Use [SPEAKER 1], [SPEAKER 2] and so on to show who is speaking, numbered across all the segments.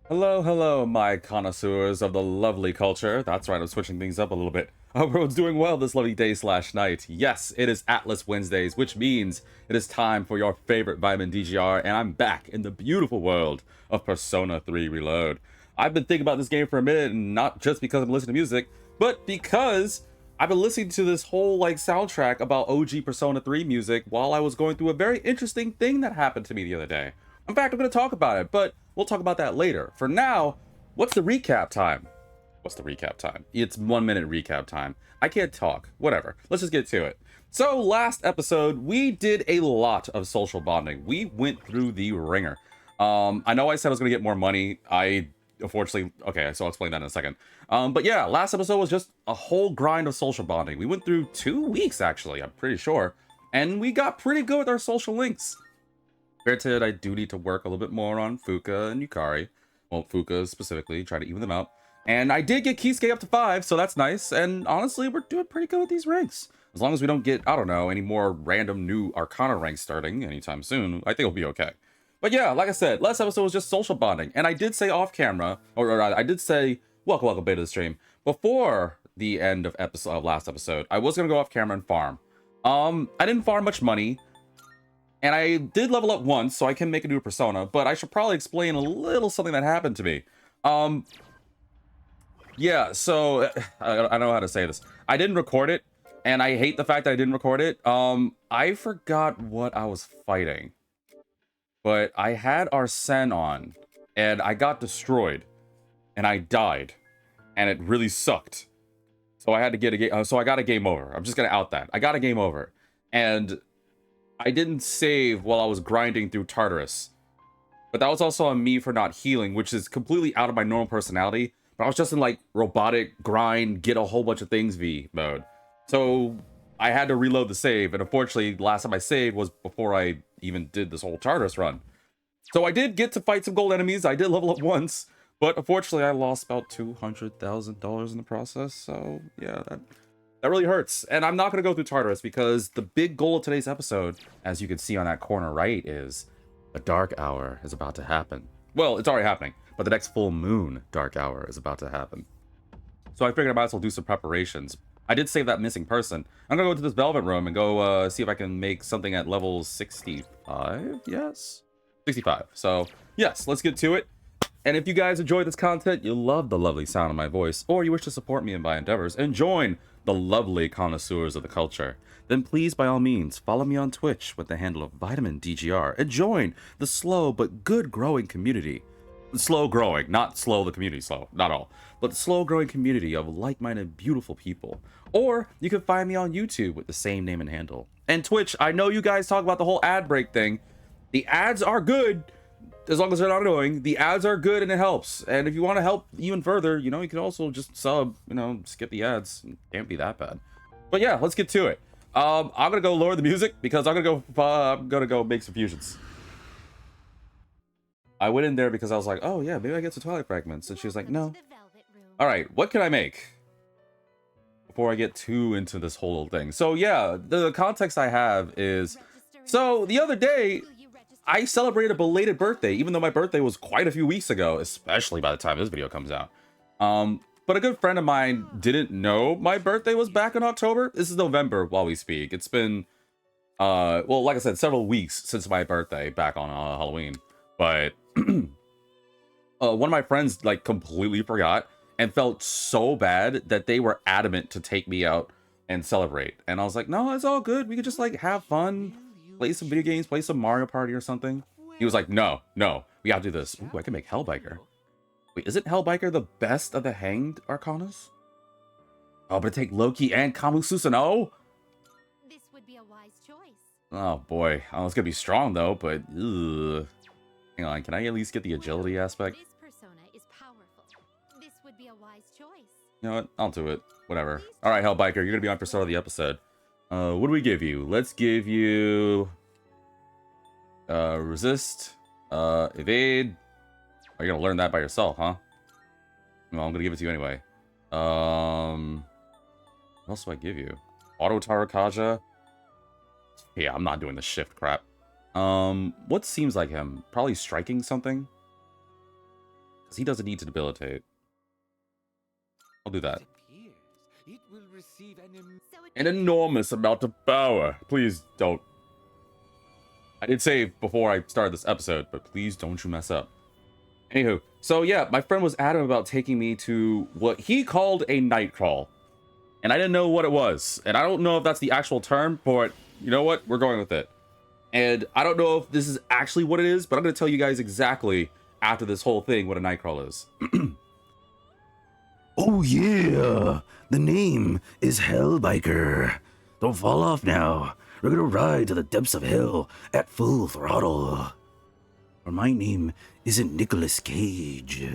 [SPEAKER 1] Hello, hello, my connoisseurs of the lovely culture. That's right, I'm switching things up a little bit. I hope everyone's doing well this lovely day slash night. Yes, it is Atlas Wednesdays, which means it is time for your favorite Vitamin DGR, and I'm back in the beautiful world of Persona 3 Reload. I've been thinking about this game for a minute, and not just because I'm listening to music, but because I've been listening to this whole soundtrack about OG Persona 3 music while I was going through a very interesting thing that happened to me the other day. In fact, I'm going to talk about it, but we'll talk about that later. For now, what's the recap time? What's the recap time? It's 1 minute recap time. I can't talk. Whatever. Let's just get to it. So, last episode, we did a lot of social bonding. We went through the ringer. I know I said I was going to get more money. I unfortunately, okay, so I'll explain that in a second. But yeah, last episode was just a whole grind of social bonding. We went through 2 weeks, actually, I'm pretty sure. And we got pretty good with our social links. Granted, I do need to work a little bit more on Fuka and Yukari. Well, Fuka specifically, try to even them out. And I did get Kisuke up to 5, so that's nice. And honestly, we're doing pretty good with these ranks. As long as we don't get, I don't know, any more random new Arcana ranks starting anytime soon, I think it'll be okay. But yeah, like I said, last episode was just social bonding. And I did say off camera, or I did say, welcome beta to the stream, before the end of last episode, I was going to go off camera and farm. I didn't farm much money. And I did level up once, so I can make a new persona, but I should probably explain a little something that happened to me. Yeah, so, I don't know how to say this. I didn't record it, and I hate the fact that I didn't record it. I forgot what I was fighting. But I had Arsene on, and I got destroyed, and I died, and it really sucked. So I had to get a game, so I got a game over. I'm just gonna out that. I got a game over, and I didn't save while I was grinding through Tartarus. But that was also on me for not healing, which is completely out of my normal personality. But I was just in robotic grind, get a whole bunch of things V mode. So I had to reload the save, and unfortunately, the last time I saved was before I even did this whole Tartarus run. So I did get to fight some gold enemies, I did level up once, but unfortunately I lost about $200,000 in the process, so yeah, that really hurts. And I'm not going to go through Tartarus because the big goal of today's episode, as you can see on that corner right, is a dark hour is about to happen. Well, it's already happening, but the next full moon dark hour is about to happen. So I figured I might as well do some preparations. I did save that missing person. I'm going to go into this Velvet Room and go see if I can make something at level 65? Yes? 65. So, yes, let's get to it. And if you guys enjoy this content, you love the lovely sound of my voice, or you wish to support me in my endeavors and join the lovely connoisseurs of the culture, then please, by all means, follow me on Twitch with the handle of Vitamin DGR and join the slow but good growing community. Slow growing, not slow the community slow, not all, but the slow growing community of like-minded beautiful people. Or you can find me on YouTube with the same name and handle. And Twitch, I know you guys talk about the whole ad break thing. The ads are good. As long as they're not annoying, the ads are good and it helps. And if you want to help even further, you can also just sub, skip the ads. It can't be that bad. But yeah, let's get to it. I'm gonna go lower the music because I'm gonna go make some fusions. I went in there because I was like, oh yeah, maybe I get some Twilight Fragments. And she was like, no. Alright, what can I make? Before I get too into this whole thing. So yeah, the context I have is, so the other day, I celebrated a belated birthday, even though my birthday was quite a few weeks ago, especially by the time this video comes out. But a good friend of mine didn't know my birthday was back in October. This is November while we speak. It's been, well, like I said, several weeks since my birthday back on Halloween. But one of my friends completely forgot and felt so bad that they were adamant to take me out and celebrate. And I was like, no, it's all good. We could just have fun. Play some video games, play some Mario Party or something. He was like, no, we gotta do this. Ooh, I can make Hellbiker. Wait, isn't Hellbiker the best of the hanged Arcanas? Oh, but take Loki and Kamu Susanoo?
[SPEAKER 2] This would be a wise choice.
[SPEAKER 1] Oh boy, I was gonna be strong though, but ugh. Hang on, can I at least get the agility aspect?
[SPEAKER 2] This persona is powerful. This would be a wise choice.
[SPEAKER 1] You know what? I'll do it. Whatever. Alright, Hellbiker, you're gonna be on Persona of the episode. What do we give you? Let's give you resist, evade. Oh, you're gonna learn that by yourself, huh? Well, I'm gonna give it to you anyway. What else do I give you? Auto Tarakaja. Yeah, I'm not doing the shift crap. What seems like him? Probably striking something? Because he doesn't need to debilitate. I'll do that.
[SPEAKER 3] It will receive
[SPEAKER 1] An enormous amount of power. Please don't. I did say before I started this episode, but please don't you mess up. Anywho, so yeah, my friend was adamant about taking me to what he called a night crawl. And I didn't know what it was. And I don't know if that's the actual term, but you know what? We're going with it. And I don't know if this is actually what it is, but I'm going to tell you guys exactly after this whole thing what a night crawl is.
[SPEAKER 4] Oh yeah, the name is Hellbiker. Don't fall off now. We're gonna ride to the depths of hell at full throttle. Or my name isn't Nicolas Cage.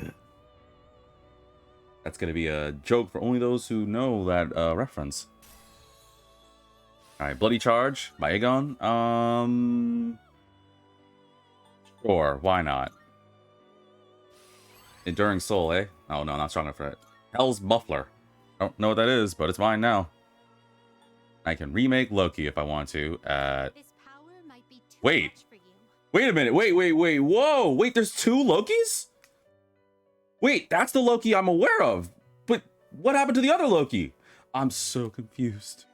[SPEAKER 1] That's going to be a joke for only those who know that reference. Alright, Bloody Charge by Aegon. Sure, why not? Enduring Soul, eh? Oh no, not strong enough for it. Hell's Muffler. I don't know what that is, but it's mine now. I can remake Loki if I want to.
[SPEAKER 2] This power might be too
[SPEAKER 1] Wait.
[SPEAKER 2] much for you.
[SPEAKER 1] Wait a minute. Wait. Whoa. Wait, there's 2 Lokis? Wait, that's the Loki I'm aware of. But what happened to the other Loki? I'm so confused.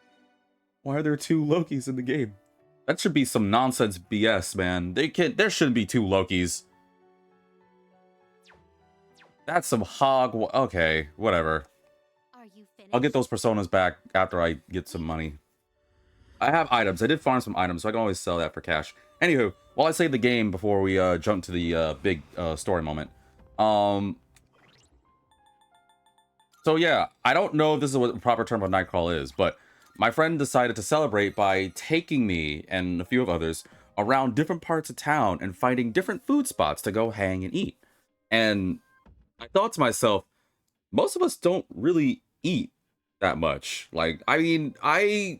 [SPEAKER 1] Why are there 2 Lokis in the game? That should be some nonsense BS, man. There shouldn't be 2 Lokis. That's some hog. Okay, whatever.
[SPEAKER 2] Are you finished?
[SPEAKER 1] I'll get those personas back after I get some money. I have items. I did farm some items, so I can always sell that for cash. Anywho, while I save the game before we jump to the big story moment. So yeah, I don't know if this is what the proper term of Nightcrawl is, but my friend decided to celebrate by taking me and a few of others around different parts of town and finding different food spots to go hang and eat. And I thought to myself, most of us don't really eat that much. Like, I mean, I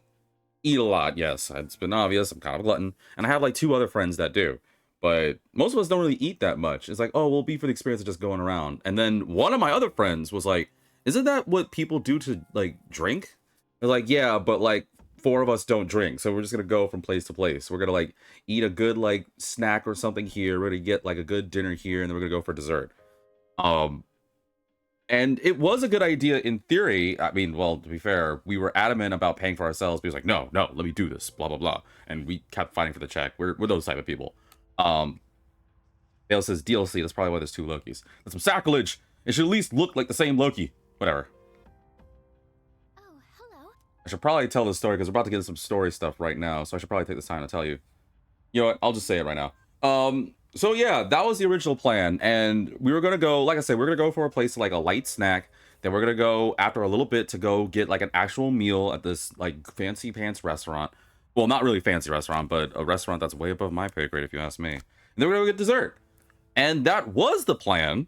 [SPEAKER 1] eat a lot, yes. It's been obvious, I'm kind of a glutton. And I have like 2 other friends that do. But most of us don't really eat that much. It's like, oh, we'll be for the experience of just going around. And then one of my other friends was like, isn't that what people do to, like, drink? They're like, yeah, but, like, 4 of us don't drink. So we're just going to go from place to place. We're going to, like, eat a good, like, snack or something here. We're going to get, like, a good dinner here. And then we're going to go for dessert. And it was a good idea in theory. I mean, well, to be fair, we were adamant about paying for ourselves. He was like, no, let me do this, blah, blah, blah. And we kept fighting for the check. We're those type of people. Bale says DLC. That's probably why there's 2 Lokis. That's some sacrilege. It should at least look like the same Loki. Whatever.
[SPEAKER 2] Oh, hello.
[SPEAKER 1] I should probably tell this story because we're about to get into some story stuff right now. So I should probably take this time to tell you. You know what? I'll just say it right now. So yeah, that was the original plan. And we were going to go, like I said, we're going to go for a place like a light snack. Then we're going to go after a little bit to go get like an actual meal at this like fancy pants restaurant. Well, not really fancy restaurant, but a restaurant that's way above my pay grade, if you ask me. And then we're going to go get dessert. And that was the plan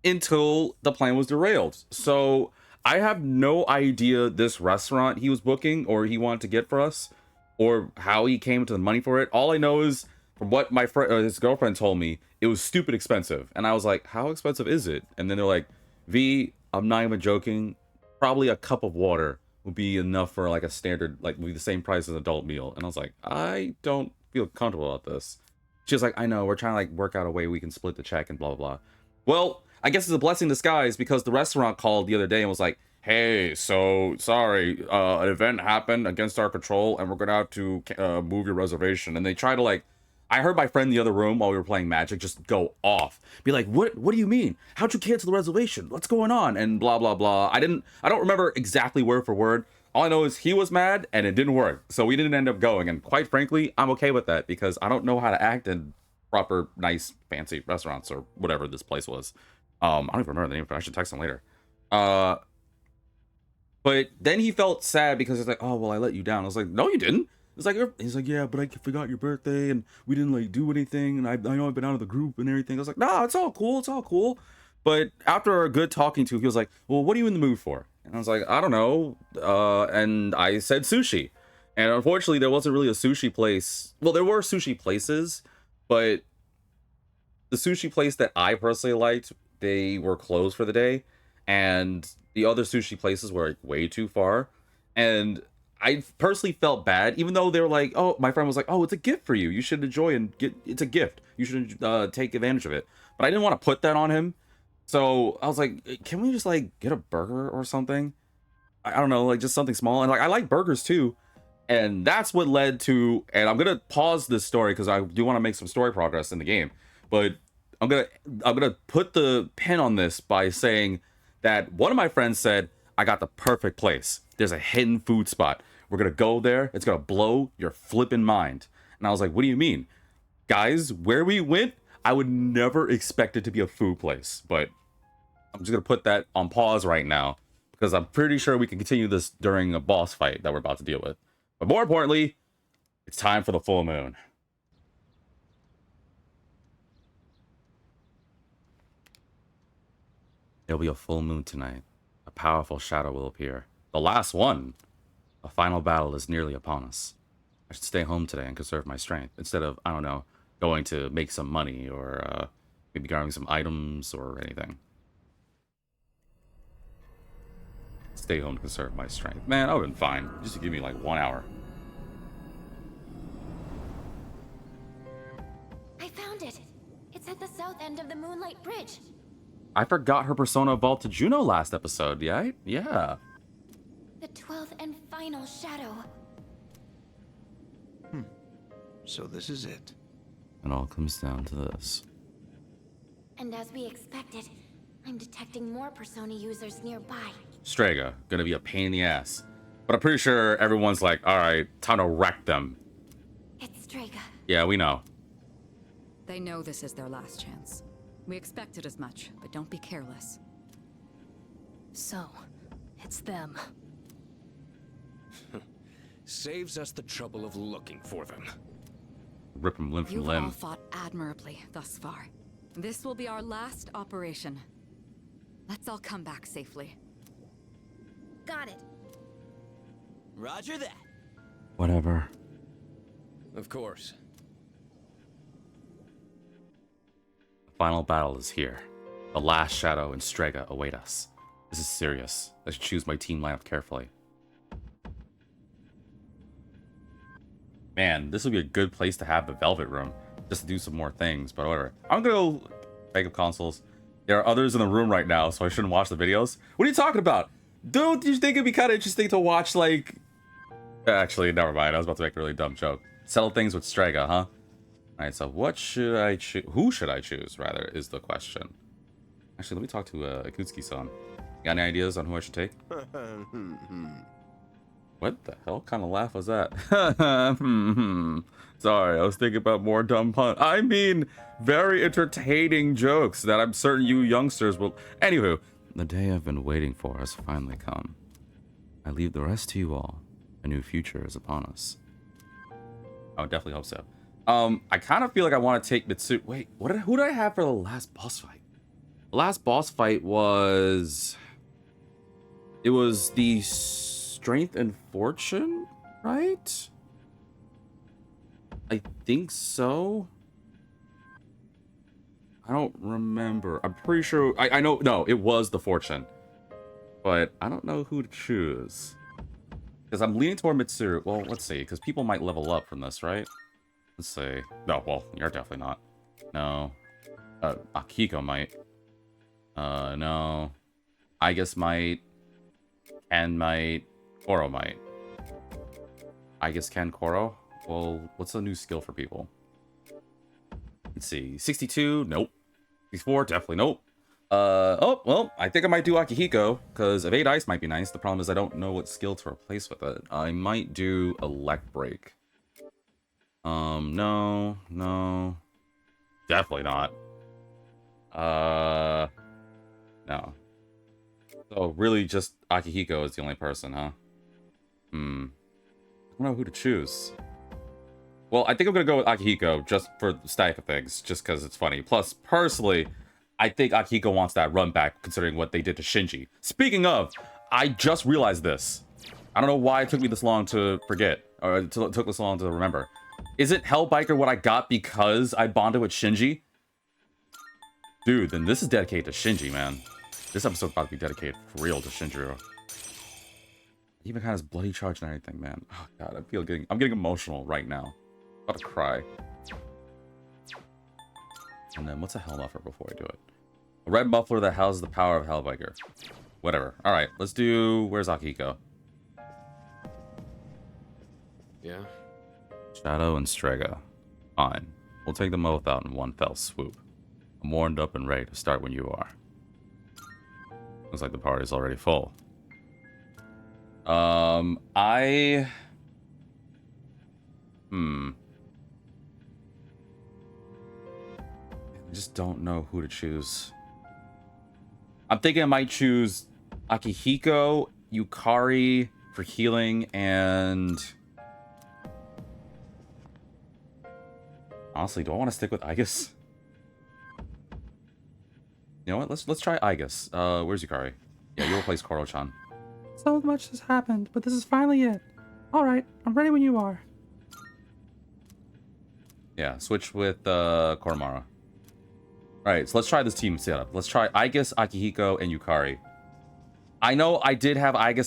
[SPEAKER 1] until the plan was derailed. So I have no idea this restaurant he was booking or he wanted to get for us or how he came to the money for it. All I know is from what my friend, his girlfriend told me, it was stupid expensive. And I was like, how expensive is it? And then they're like, V, I'm not even joking. Probably a cup of water would be enough for like a standard, like would be the same price as an adult meal. And I was like, I don't feel comfortable about this. She was like, I know, we're trying to like work out a way we can split the check and blah, blah, blah. Well, I guess it's a blessing in disguise because the restaurant called the other day and was like, hey, so sorry, an event happened against our control and we're gonna have to move your reservation. And they try to like, I heard my friend in the other room while we were playing Magic just go off, be like, what do you mean? How'd you cancel the reservation? What's going on? And blah, blah, blah. I don't remember exactly word for word. All I know is he was mad and it didn't work. So we didn't end up going. And quite frankly, I'm okay with that because I don't know how to act in proper, nice, fancy restaurants or whatever this place was. I don't even remember the name, but I should text him later. But then he felt sad because it's like, oh, well, I let you down. I was like, no, you didn't. It's like, he's like, yeah, but I forgot your birthday and we didn't like do anything. And I know I've been out of the group and everything. I was like, no, it's all cool. It's all cool. But after a good talking to, he was like, well, what are you in the mood for? And I was like, I don't know. And I said sushi. And unfortunately, there wasn't really a sushi place. Well, there were sushi places, but the sushi place that I personally liked, they were closed for the day. And the other sushi places were like, way too far. And I personally felt bad, even though they were like, oh, my friend was like, oh, it's a gift for you. You should enjoy and get, it's a gift. You should take advantage of it. But I didn't want to put that on him So I was like, can we just like get a burger or something? I don't know, like just something small. And like I like burgers too. And that's what led to, and I'm gonna pause this story because I do want to make some story progress in the game. But I'm gonna put the pin on this by saying that one of my friends said, I got the perfect place. There's a hidden food spot. We're gonna go there. It's gonna blow your flipping mind. And I was like, what do you mean? Guys, where we went, I would never expect it to be a food place. But I'm just gonna put that on pause right now because I'm pretty sure we can continue this during a boss fight that we're about to deal with. But more importantly, it's time for the full moon. There'll be a full moon tonight. A powerful shadow will appear. The last one. A final battle is nearly upon us. I should stay home today and conserve my strength instead of, I don't know, going to make some money or maybe grabbing some items or anything. Stay home to conserve my strength. Man, I would have been fine. Just to give me like 1 hour.
[SPEAKER 2] I found it. It's at the south end of the Moonlight Bridge.
[SPEAKER 1] I forgot her persona evolved to Juno last episode, yeah? Yeah.
[SPEAKER 2] The 12th and final shadow.
[SPEAKER 3] So this is it.
[SPEAKER 1] It all comes down to this.
[SPEAKER 2] And as we expected, I'm detecting more persona users nearby.
[SPEAKER 1] Strega, gonna be a pain in the ass. But I'm pretty sure everyone's like, alright, time to wreck them.
[SPEAKER 2] It's Strega.
[SPEAKER 1] Yeah, we know.
[SPEAKER 5] They know this is their last chance. We expected as much, but don't be careless.
[SPEAKER 6] So, it's them.
[SPEAKER 3] Saves us the trouble of looking for them.
[SPEAKER 1] Rip them limb from
[SPEAKER 5] You've all
[SPEAKER 1] limb.
[SPEAKER 5] fought admirably thus far. This will be our last operation. Let's all come back safely.
[SPEAKER 2] Got it.
[SPEAKER 3] Roger that.
[SPEAKER 1] Whatever.
[SPEAKER 3] Of course.
[SPEAKER 1] The final battle is here. The last shadow and Strega await us. This is serious. I should choose my team lineup carefully. Man, this would be a good place to have the Velvet Room. Just to do some more things, but whatever. I'm gonna go pick up consoles. There are others in the room right now, so I shouldn't watch the videos. What are you talking about? Don't you think it'd be kind of interesting to watch, like... Actually, never mind. I was about to make a really dumb joke. Settle things with Strega, huh? Alright, so what should I choose? Who should I choose, rather, is the question. Actually, let me talk to Ikutsuki-san. Got any ideas on who I should take? What the hell kind of laugh was that? Sorry, I was thinking about more dumb pun. I mean, very entertaining jokes that I'm certain you youngsters will... Anywho, the day I've been waiting for has finally come. I leave the rest to you all. A new future is upon us. I would definitely hope so. I kind of feel like I want to take Mitsu... Wait, who did I have for the last boss fight? The last boss fight was... It was the Strength and Fortune, right? I think so. I don't remember. I'm pretty sure... I know... No, it was the Fortune. But I don't know who to choose. Because I'm leaning toward Mitsuru. Well, let's see. Because people might level up from this, right? Let's see. No, well, you're definitely not. No. Akiko might. No. I guess might. Ken might. Koro might. I guess Ken Koro? Well, what's a new skill for people? Let's see. 62? Nope. 64? Definitely nope. Oh, well, I think I might do Akihiko, because Evade Ice might be nice. The problem is I don't know what skill to replace with it. I might do Elect Break. No. Definitely not. No. So, really, just Akihiko is the only person, huh? I don't know who to choose. Well, I think I'm gonna go with Akihiko, just for the stack of things, just because it's funny. Plus, personally... I think Akihiko wants that run back, considering what they did to Shinji. Speaking of, I just realized this. I don't know why it took me this long to forget, or it took this long to remember. Isn't Hellbiker what I got because I bonded with Shinji? Dude, then this is dedicated to Shinji, man. This episode's about to be dedicated for real to Shinjiro. He even has bloody charge and everything, man. Oh god, I'm getting emotional right now. I'm about to cry. And then what's a hell offer before I do it? A red muffler that houses the power of Hellbiker. Whatever. Alright, let's do... Where's Akihiko?
[SPEAKER 3] Yeah?
[SPEAKER 1] Shadow and Strega. Fine. We'll take them both out in one fell swoop. I'm warmed up and ready to start when you are. Looks like the party's already full. I just don't know who to choose. I'm thinking I might choose Akihiko, Yukari for healing, and honestly, do I want to stick with Aegis? You know what? Let's try Aegis. Where's Yukari? Yeah, you'll replace Koro-chan. So much has happened, but this is finally it. All right, I'm ready when you are. Yeah, switch with Koromaru. Alright, so let's try this team setup. Let's try Aegis, Akihiko, and Yukari. I know I did have I did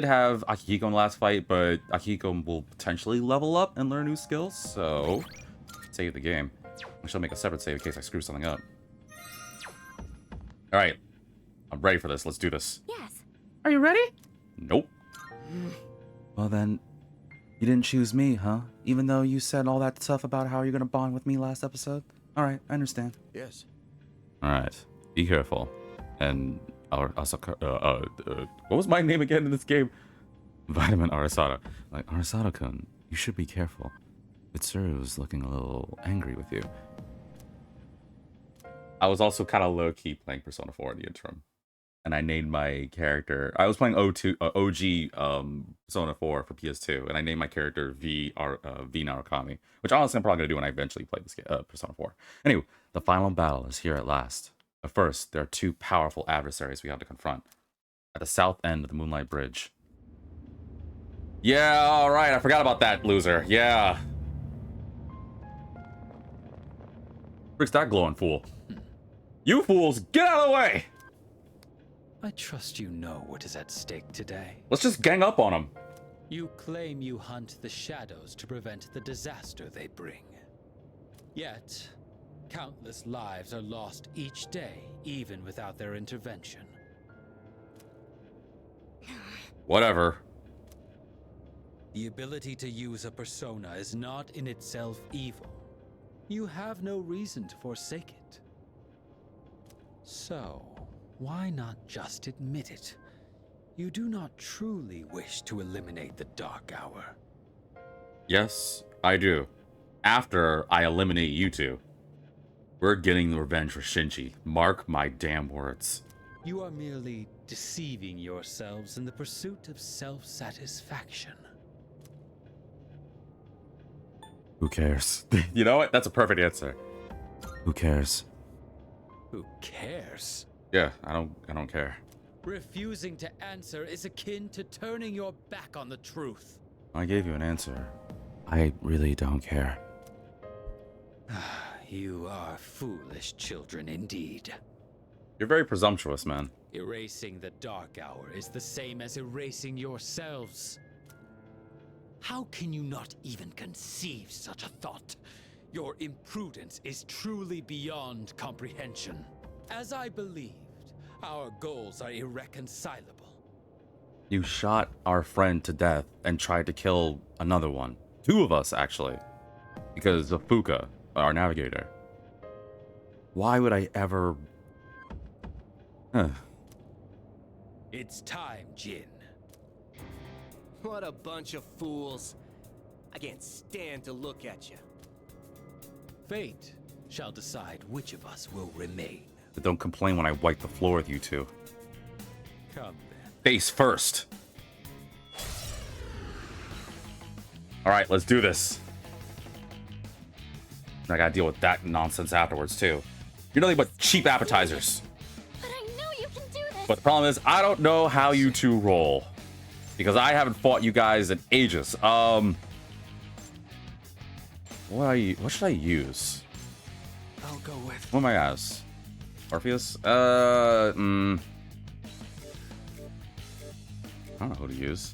[SPEAKER 1] have Akihiko in the last fight, but Akihiko will potentially level up and learn new skills, so save the game. I shall make a separate save in case I screw something up. Alright. I'm ready for this. Let's do this.
[SPEAKER 2] Yes.
[SPEAKER 7] Are you ready?
[SPEAKER 1] Nope. Well then, you didn't choose me, huh? Even though you said all that stuff about how you're gonna bond with me last episode? Alright, I understand.
[SPEAKER 3] Yes.
[SPEAKER 1] Alright, be careful. And what was my name again in this game? Vitamin Arasada. Like, Arasada-kun, you should be careful. Mitsuru was looking a little angry with you. I was also kind of low-key playing Persona 4 in the interim. And I named my character... I was playing OG Persona 4 for PS2, and I named my character V Narukami, which honestly I'm probably going to do when I eventually play this Persona 4. Anyway, the final battle is here at last. But first, there are two powerful adversaries we have to confront. At the south end of the Moonlight Bridge. Yeah, alright, I forgot about that, loser. Yeah. Frick's that glowing fool? You fools, get out of the way!
[SPEAKER 8] I trust you know what is at stake today.
[SPEAKER 1] Let's just gang up on him.
[SPEAKER 8] You claim you hunt the shadows to prevent the disaster they bring. Yet, countless lives are lost each day, even without their intervention.
[SPEAKER 1] Whatever.
[SPEAKER 8] The ability to use a persona is not in itself evil. You have no reason to forsake it. So, why not just admit it? You do not truly wish to eliminate the Dark Hour.
[SPEAKER 1] Yes, I do. After I eliminate you two. We're getting the revenge for Shinji. Mark my damn words.
[SPEAKER 8] You are merely deceiving yourselves in the pursuit of self-satisfaction.
[SPEAKER 1] Who cares? You know what? That's a perfect answer. Who cares?
[SPEAKER 8] Who cares?
[SPEAKER 1] Yeah, I don't care.
[SPEAKER 8] Refusing to answer is akin to turning your back on the truth.
[SPEAKER 1] I gave you an answer. I really don't care.
[SPEAKER 8] You are foolish children indeed.
[SPEAKER 1] You're very presumptuous, man.
[SPEAKER 8] Erasing the Dark Hour is the same as erasing yourselves. How can you not even conceive such a thought? Your imprudence is truly beyond comprehension. As I believed, our goals are irreconcilable.
[SPEAKER 1] You shot our friend to death and tried to kill another one. Two of us, actually. Because of Fuka, our navigator. Why would I ever...
[SPEAKER 8] It's time, Jin.
[SPEAKER 9] What a bunch of fools. I can't stand to look at you.
[SPEAKER 8] Fate shall decide which of us will remain.
[SPEAKER 1] But don't complain when I wipe the floor with you two.
[SPEAKER 8] Come then.
[SPEAKER 1] Face first. Alright, let's do this. I gotta deal with that nonsense afterwards, too. You're nothing but cheap appetizers.
[SPEAKER 2] But I know you can do this.
[SPEAKER 1] But the problem is, I don't know how you two roll. Because I haven't fought you guys in ages. What should I use?
[SPEAKER 9] I'll go with...
[SPEAKER 1] What am I as? Orpheus? I don't know who to use.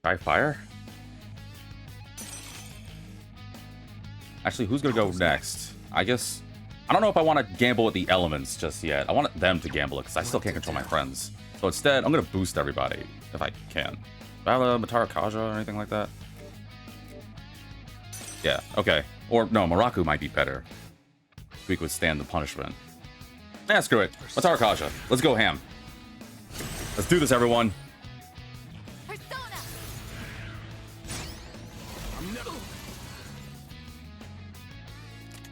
[SPEAKER 1] Try fire? Actually, who's gonna go next? I guess I don't know if I want to gamble with the elements just yet. I want them to gamble it because I still can't control my friends. So instead, I'm gonna boost everybody if I can. Do I have a Matara Kaja or anything like that? Yeah. Okay. Or no, Maraku might be better. We could withstand the punishment. Yeah, screw it. Matara Kaja. Let's go ham. Let's do this, everyone.
[SPEAKER 2] Persona!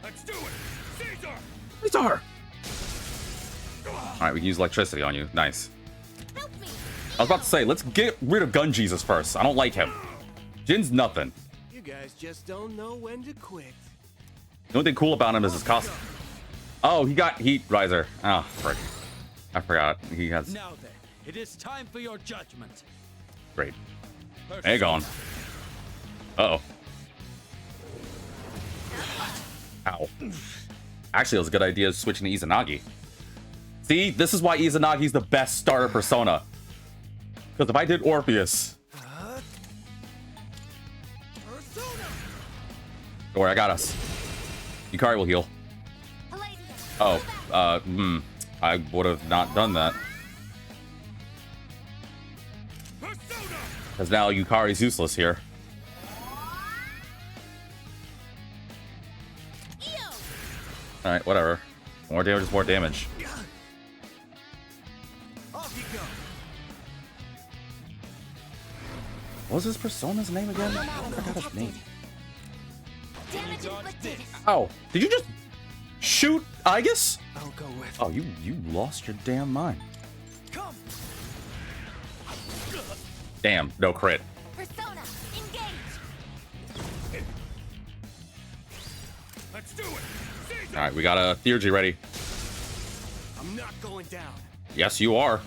[SPEAKER 3] Let's do it! Caesar!
[SPEAKER 1] Caesar! Alright, we can use electricity on you. Nice.
[SPEAKER 2] Help me!
[SPEAKER 1] I was about to say, let's get rid of Gun Jesus first. I don't like him. Jin's nothing.
[SPEAKER 9] You guys just don't know when to quit.
[SPEAKER 1] The only thing cool about him is his costume. Oh, he got Heat Riser. Oh, frick. I forgot. He has...
[SPEAKER 8] Now then, it is time for your judgment.
[SPEAKER 1] Great. Aegon. Uh-oh. Ow. Actually, it was a good idea switching to Izanagi. See, this is why Izanagi's the best starter persona. Because if I did Orpheus... Don't worry, I got us. Yukari will heal. Oh, I would have not done that. Because now Yukari's useless here. Alright, whatever. More damage is more damage.
[SPEAKER 9] Off you go.
[SPEAKER 1] What was his persona's name again? I forgot his name.
[SPEAKER 2] Damage inflicted.
[SPEAKER 1] Oh, did you just shoot Aegis?
[SPEAKER 9] I'll go with.
[SPEAKER 1] Oh, you lost your damn mind.
[SPEAKER 9] Come.
[SPEAKER 1] Damn, no crit.
[SPEAKER 2] Persona, engage.
[SPEAKER 3] Let's do it!
[SPEAKER 1] All right, we got a Theurgy ready.
[SPEAKER 9] I'm not going down.
[SPEAKER 1] Yes, you are.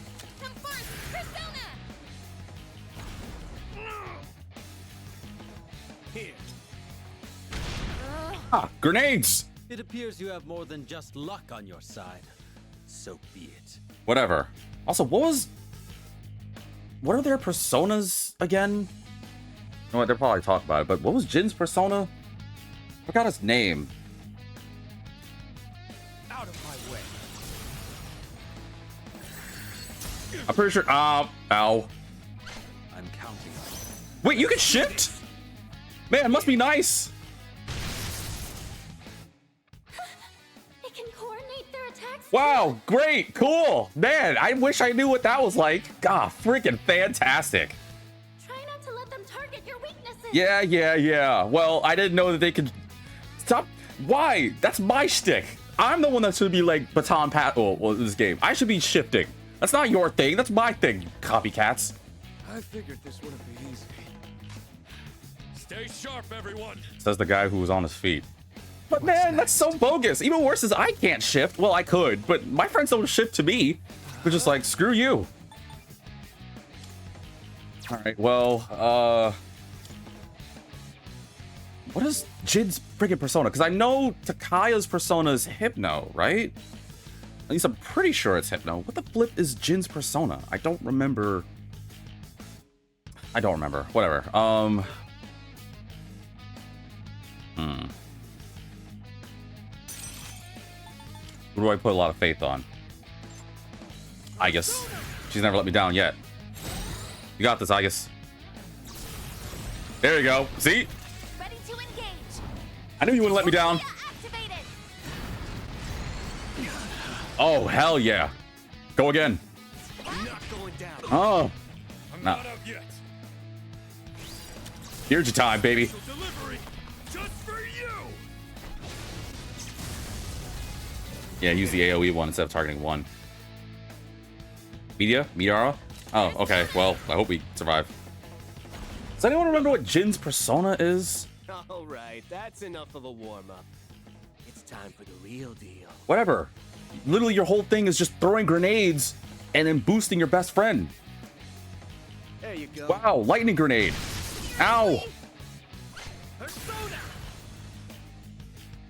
[SPEAKER 2] Come first, Persona.
[SPEAKER 9] Here.
[SPEAKER 1] Ah, grenades.
[SPEAKER 8] It appears you have more than just luck on your side. So be it.
[SPEAKER 1] Whatever. Also, what are their personas again? You know what? They'll probably talk about it, but what was Jin's persona? I forgot his name.
[SPEAKER 9] Out of my way.
[SPEAKER 1] I'm pretty sure. Ow.
[SPEAKER 8] I'm counting on you.
[SPEAKER 1] Wait, you can shift? Man, it must be nice.
[SPEAKER 2] They can coordinate their attacks.
[SPEAKER 1] Wow, great, cool. Man, I wish I knew what that was like. God, freaking fantastic.
[SPEAKER 2] Try not to let them target your weaknesses.
[SPEAKER 1] Yeah. Well, I didn't know that they could... Stop. Why? That's my shtick. I'm the one that should be like baton pat... Well, this game. I should be shifting. That's not your thing. That's my thing, you copycats.
[SPEAKER 9] I figured this wouldn't be easy.
[SPEAKER 3] Stay sharp, everyone!
[SPEAKER 1] Says the guy who was on his feet. But man, that's so bogus. Even worse is I can't shift. Well, I could, but my friends don't shift to me. They're just like, screw you. All right, well, what is Jid's freaking persona? Because I know Takaya's persona is Hypno, right? At least I'm pretty sure it's Hypno. What the flip is Jin's persona? I don't remember. Whatever. Who do I put a lot of faith on? I guess. She's never let me down yet. You got this, I guess. There you go. See?
[SPEAKER 2] Ready to engage.
[SPEAKER 1] I knew you wouldn't let me down.
[SPEAKER 2] Activated.
[SPEAKER 1] Oh, hell yeah. Go again.
[SPEAKER 9] I'm not going down.
[SPEAKER 1] Oh.
[SPEAKER 3] I'm
[SPEAKER 1] No.
[SPEAKER 3] not out yet.
[SPEAKER 1] Here's your time, baby.
[SPEAKER 3] So delivery, just for you!
[SPEAKER 1] Yeah, use the AoE one instead of targeting one. Meteora? Oh, okay. Well, I hope we survive. Does anyone remember what Jin's persona is?
[SPEAKER 9] All right, that's enough of a warm-up. It's time for the real deal.
[SPEAKER 1] Whatever. Literally, your whole thing is just throwing grenades and then boosting your best friend.
[SPEAKER 9] There you go.
[SPEAKER 1] Wow, lightning grenade. Ow.
[SPEAKER 9] Persona!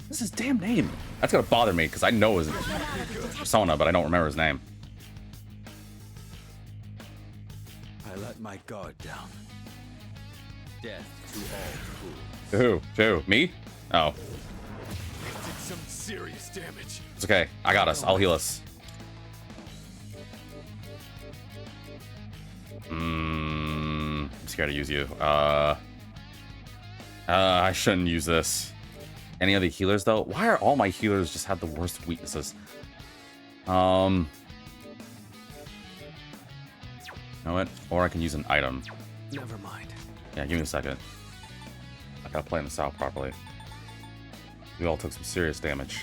[SPEAKER 1] What's his damn name? That's gonna bother me because I know his persona, but I don't remember his name.
[SPEAKER 8] I let my guard down. Death to all fools.
[SPEAKER 1] Who? Me? Oh.
[SPEAKER 3] some serious damage.
[SPEAKER 1] It's okay. I got us. I'll heal us. I'm scared to use you. I shouldn't use this. Any other healers though? Why are all my healers just have the worst weaknesses? You know what? Or I can use an item.
[SPEAKER 9] Never mind.
[SPEAKER 1] Yeah, give me a second. I gotta plan this out properly. We all took some serious damage.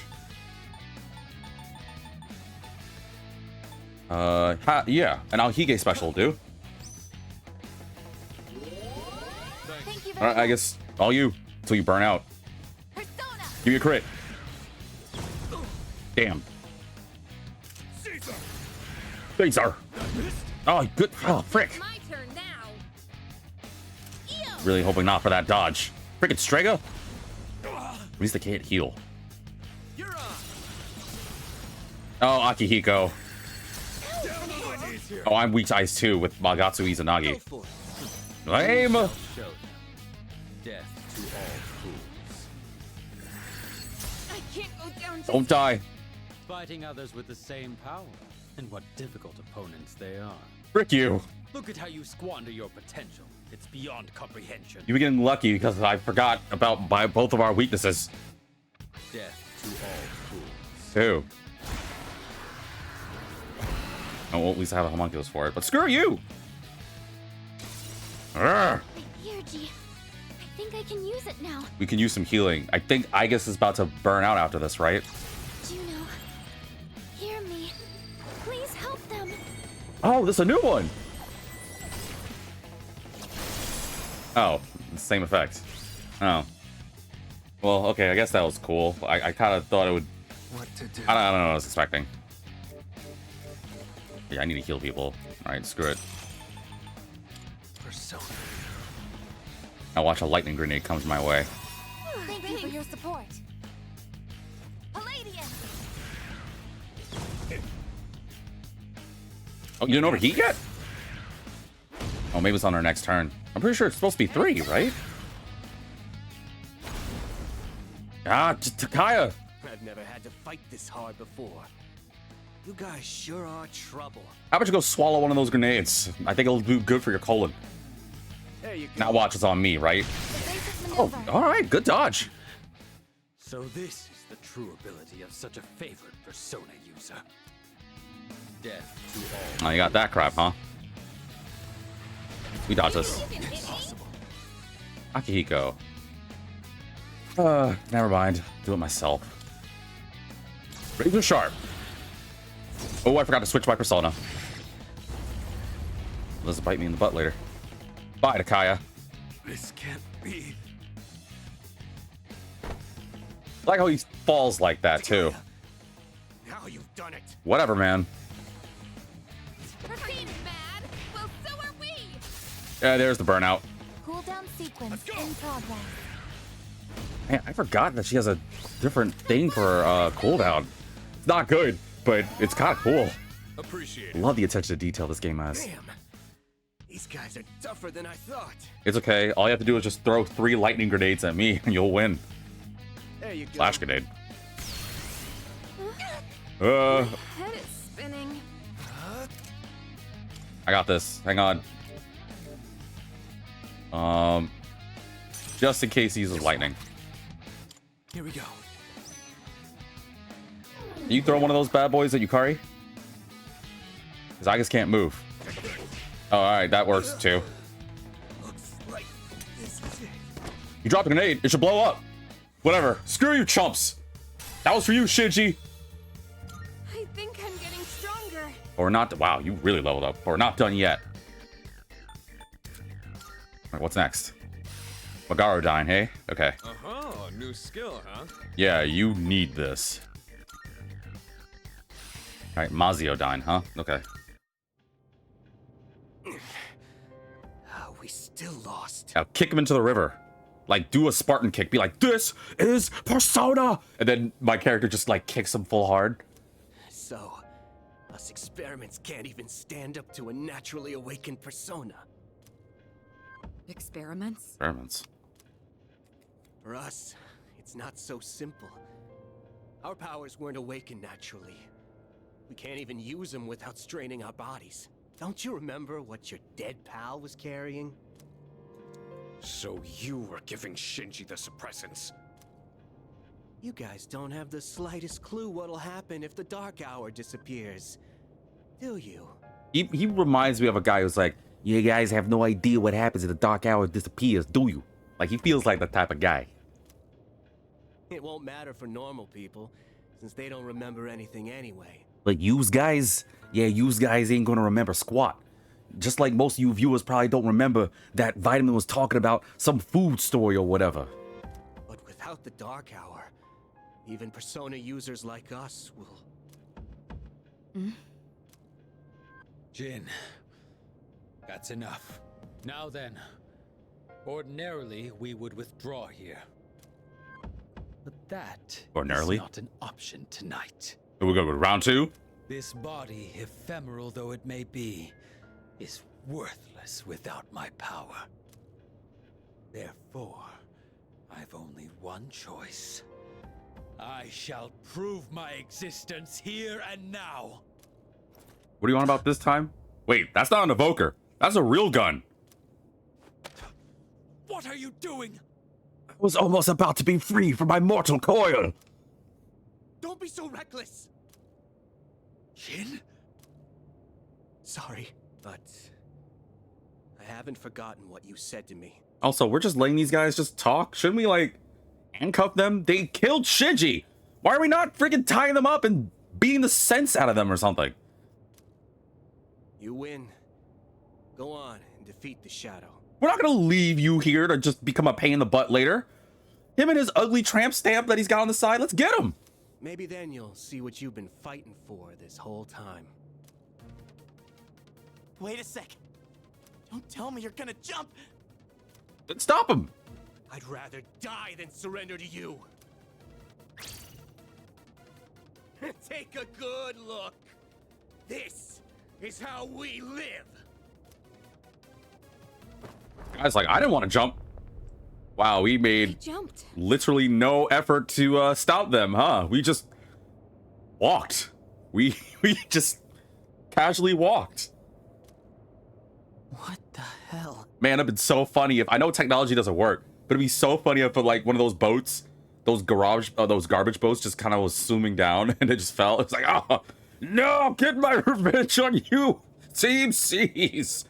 [SPEAKER 1] Yeah, an Alhige special will do.
[SPEAKER 2] Thank you very
[SPEAKER 1] Alright, I guess all you until you burn out.
[SPEAKER 2] Persona!
[SPEAKER 1] Give me a crit. Damn.
[SPEAKER 3] Caesar!
[SPEAKER 1] Caesar. Oh, good. Oh, frick.
[SPEAKER 2] My turn now.
[SPEAKER 1] Really hoping not for that dodge. Frickin' Strega. At least they can't heal.
[SPEAKER 9] You're on.
[SPEAKER 1] Oh, Akihiko.
[SPEAKER 3] Down on my knees here.
[SPEAKER 1] Oh, I'm weak to ice too with Magatsu
[SPEAKER 9] Go
[SPEAKER 1] Izanagi.
[SPEAKER 9] for it.
[SPEAKER 1] Lame.
[SPEAKER 8] Show them. Death to all fools.
[SPEAKER 2] I can't go down.
[SPEAKER 1] Don't die.
[SPEAKER 8] Fighting others with the same power. And what difficult opponents they are.
[SPEAKER 1] Frick you.
[SPEAKER 8] Look at how you squander your potential. It's beyond comprehension.
[SPEAKER 1] You were getting lucky because I forgot about both of our weaknesses.
[SPEAKER 8] Death to all fools.
[SPEAKER 1] Too. Oh, well, at least I have a homunculus for it. But screw you. Arrgh.
[SPEAKER 2] My energy. I think I can use it now.
[SPEAKER 1] We can use some healing. I think Igus is about to burn out after this, right?
[SPEAKER 2] Juno, hear me. Please help them.
[SPEAKER 1] Oh, this is a new one. Oh, same effect. Oh. Well, okay, I guess that was cool. I kind of thought it would...
[SPEAKER 9] What to do?
[SPEAKER 1] I don't know what I was expecting. Yeah, I need to heal people. Alright, screw it.
[SPEAKER 9] Persona.
[SPEAKER 1] Now watch a lightning grenade comes my way.
[SPEAKER 2] Thank you for your support. Palladian!
[SPEAKER 1] Oh, you didn't overheat yet? Oh, maybe it's on our next turn. I'm pretty sure it's supposed to be 3, right? Ah, just Takaya.
[SPEAKER 9] I've never had to fight this hard before. You guys sure are trouble.
[SPEAKER 1] How about you go swallow one of those grenades? I think it'll do good for your colon.
[SPEAKER 9] There you go.
[SPEAKER 1] Now watch, it's on me, right?
[SPEAKER 2] The basic
[SPEAKER 1] Oh,
[SPEAKER 2] maneuver.
[SPEAKER 1] alright, good dodge.
[SPEAKER 8] So this is the true ability of such a favored persona user. Death to all.
[SPEAKER 1] Oh, you got that crap, huh? We dodge this. Akihiko. Never mind. Do it myself. Razor sharp. Oh, I forgot to switch my persona. Let's bite me in the butt later. Bye, Takaya.
[SPEAKER 3] This can't be.
[SPEAKER 1] I like how he falls like that, too.
[SPEAKER 9] Now you've done it.
[SPEAKER 1] Whatever, man.
[SPEAKER 2] Proceed, mad. Well, so are we.
[SPEAKER 1] Yeah, there's the burnout.
[SPEAKER 2] Cooldown sequence
[SPEAKER 3] Let's go.
[SPEAKER 2] in progress.
[SPEAKER 1] Man, I forgot that she has a different thing for cooldown. It's not good, but it's kind of cool.
[SPEAKER 3] Appreciate it.
[SPEAKER 1] Love the attention to detail this game has.
[SPEAKER 9] Damn. These guys are tougher than I thought.
[SPEAKER 1] It's okay. All you have to do is just throw 3 lightning grenades at me, and you'll win.
[SPEAKER 9] There you go.
[SPEAKER 1] Flash grenade.
[SPEAKER 2] Head is spinning.
[SPEAKER 1] I got this. Hang on. Just in case he uses lightning.
[SPEAKER 9] Here we go.
[SPEAKER 1] Can you throw one of those bad boys at Yukari? Because I just can't move. Oh, alright, that works too.
[SPEAKER 9] Looks like this is it.
[SPEAKER 1] You dropped a grenade, it should blow up. Whatever. Screw you, chumps. That was for you, Shinji.
[SPEAKER 2] I think I'm getting stronger.
[SPEAKER 1] Or not. Wow, you really leveled up. Or not done yet. Alright, what's next? Magaro dying, hey? Okay.
[SPEAKER 3] Uh-huh, new skill, huh?
[SPEAKER 1] Yeah, you need this. Alright, Mazio dying, huh? Okay.
[SPEAKER 9] We still lost.
[SPEAKER 1] Now kick him into the river. Like, do a Spartan kick. Be like, this is Persona! And then my character just, like, kicks him full hard.
[SPEAKER 9] So, us experiments can't even stand up to a naturally awakened persona.
[SPEAKER 5] Experiments?
[SPEAKER 1] Experiments.
[SPEAKER 9] For us, it's not so simple. Our powers weren't awakened naturally. We can't even use them without straining our bodies. Don't you remember what your dead pal was carrying?
[SPEAKER 3] So you were giving Shinji the suppressants.
[SPEAKER 9] You guys don't have the slightest clue what'll happen if the Dark Hour disappears, do you?
[SPEAKER 1] He reminds me of a guy who's like, you guys have no idea what happens if the Dark Hour disappears, do you? Like, he feels like the type of guy.
[SPEAKER 9] It won't matter for normal people, since they don't remember anything anyway.
[SPEAKER 1] Like, yous guys, yeah, yous guys ain't gonna remember squat. Just like most of you viewers probably don't remember that Vitamin was talking about some food story or whatever.
[SPEAKER 9] But without the Dark Hour, even Persona users like us will...
[SPEAKER 8] Jin, that's enough. Now then, ordinarily we would withdraw here. But that
[SPEAKER 1] Ordinarily?
[SPEAKER 8] is not an option tonight.
[SPEAKER 1] Here we go with round 2.
[SPEAKER 8] This body, ephemeral though it may be, is worthless without my power. Therefore, I've only one choice. I shall prove my existence here and now.
[SPEAKER 1] What do you want about this time? Wait, that's not an evoker. That's a real gun.
[SPEAKER 8] What are you doing?
[SPEAKER 4] I was almost about to be free from my mortal coil.
[SPEAKER 9] Don't be so reckless!
[SPEAKER 8] Jin?
[SPEAKER 9] Sorry, but... I haven't forgotten what you said to me.
[SPEAKER 1] Also, we're just letting these guys just talk. Shouldn't we, like, handcuff them? They killed Shinji. Why are we not freaking tying them up and beating the sense out of them or something?
[SPEAKER 9] You win. Go on and defeat the Shadow.
[SPEAKER 1] We're not gonna leave you here to just become a pain in the butt later. Him and his ugly tramp stamp that he's got on the side, let's get him.
[SPEAKER 9] Maybe then you'll see what you've been fighting for this whole time.
[SPEAKER 7] Wait a sec. Don't tell me you're gonna jump.
[SPEAKER 1] Stop him.
[SPEAKER 9] I'd rather die than surrender to you. Take a good look. This is how we live.
[SPEAKER 1] Guy's like, I didn't want to jump. Wow, we
[SPEAKER 2] I
[SPEAKER 1] made
[SPEAKER 2] jumped.
[SPEAKER 1] literally no effort to stop them, huh? We just walked. We just casually walked.
[SPEAKER 7] What the hell?
[SPEAKER 1] Man, it'd been so funny if I know technology doesn't work, but it'd be so funny if like one of those boats, those garbage boats, just kind of was zooming down and it just fell. It's like, oh no, get my revenge on you, Team C's.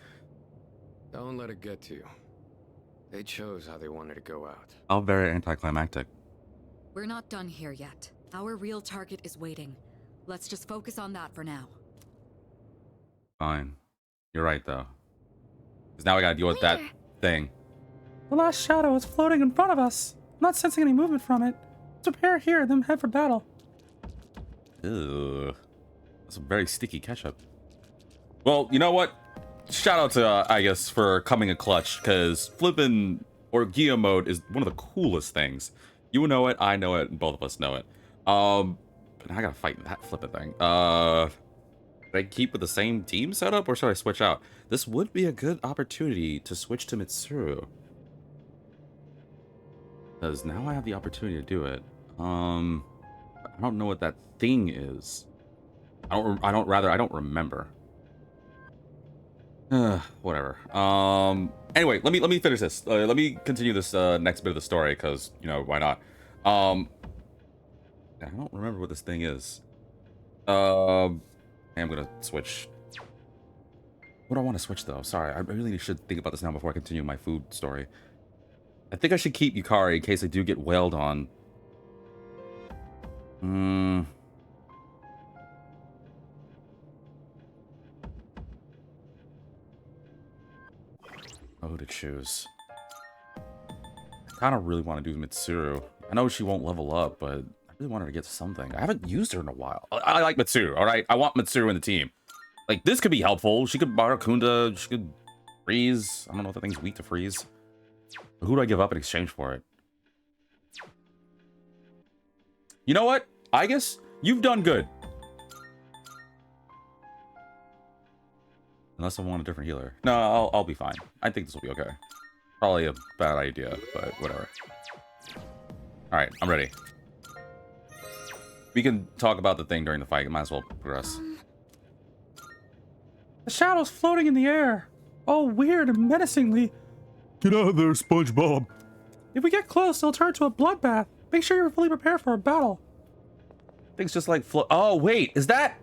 [SPEAKER 3] Don't let it get to you. They chose how they wanted to go out.
[SPEAKER 1] Oh, very anticlimactic.
[SPEAKER 5] We're not done here yet. Our real target is waiting. Let's just focus on that for now.
[SPEAKER 1] Fine. You're right, though. Because now I gotta deal with that
[SPEAKER 2] Where?
[SPEAKER 1] thing. The last shadow is floating in front of us. I'm not sensing any movement from it. Let's prepare here, then head for battle. Ugh. That's some very sticky ketchup. Well, you know what? Shout out to I guess for coming a clutch, because flipping Orgia mode is one of the coolest things. You know it, I know it, and both of us know it. But I gotta fight that flipping thing. Should I keep with the same team setup or should I switch out? This would be a good opportunity to switch to Mitsuru. Because now I have the opportunity to do it. I don't know what that thing is. I don't remember. Whatever. Anyway, let me finish this. Let me continue this next bit of the story because, you know, why not? I don't remember what this thing is. I'm gonna switch. What do I want to switch though? Sorry, I really should think about this now before I continue my food story. I think I should keep Yukari in case I do get wailed on. Oh, to choose. I kind of really want to do Mitsuru. I know she won't level up, but I really want her to get something. I haven't used her in a while. I like Mitsuru, all right? I want Mitsuru in the team. Like, this could be helpful. She could Barakunda, she could freeze. I don't know if the thing's weak to freeze. But who do I give up in exchange for it? You know what? I guess you've done good. Unless I want a different healer. No, I'll be fine. I think this will be okay. Probably a bad idea, but whatever. Alright, I'm ready. We can talk about the thing during the fight. Might as well progress. The shadow's floating in the air. All weird and menacingly.
[SPEAKER 4] Get out of there, SpongeBob.
[SPEAKER 1] If we get close, it'll turn to a bloodbath. Make sure you're fully prepared for a battle. Things just like float. Oh, wait. Is that...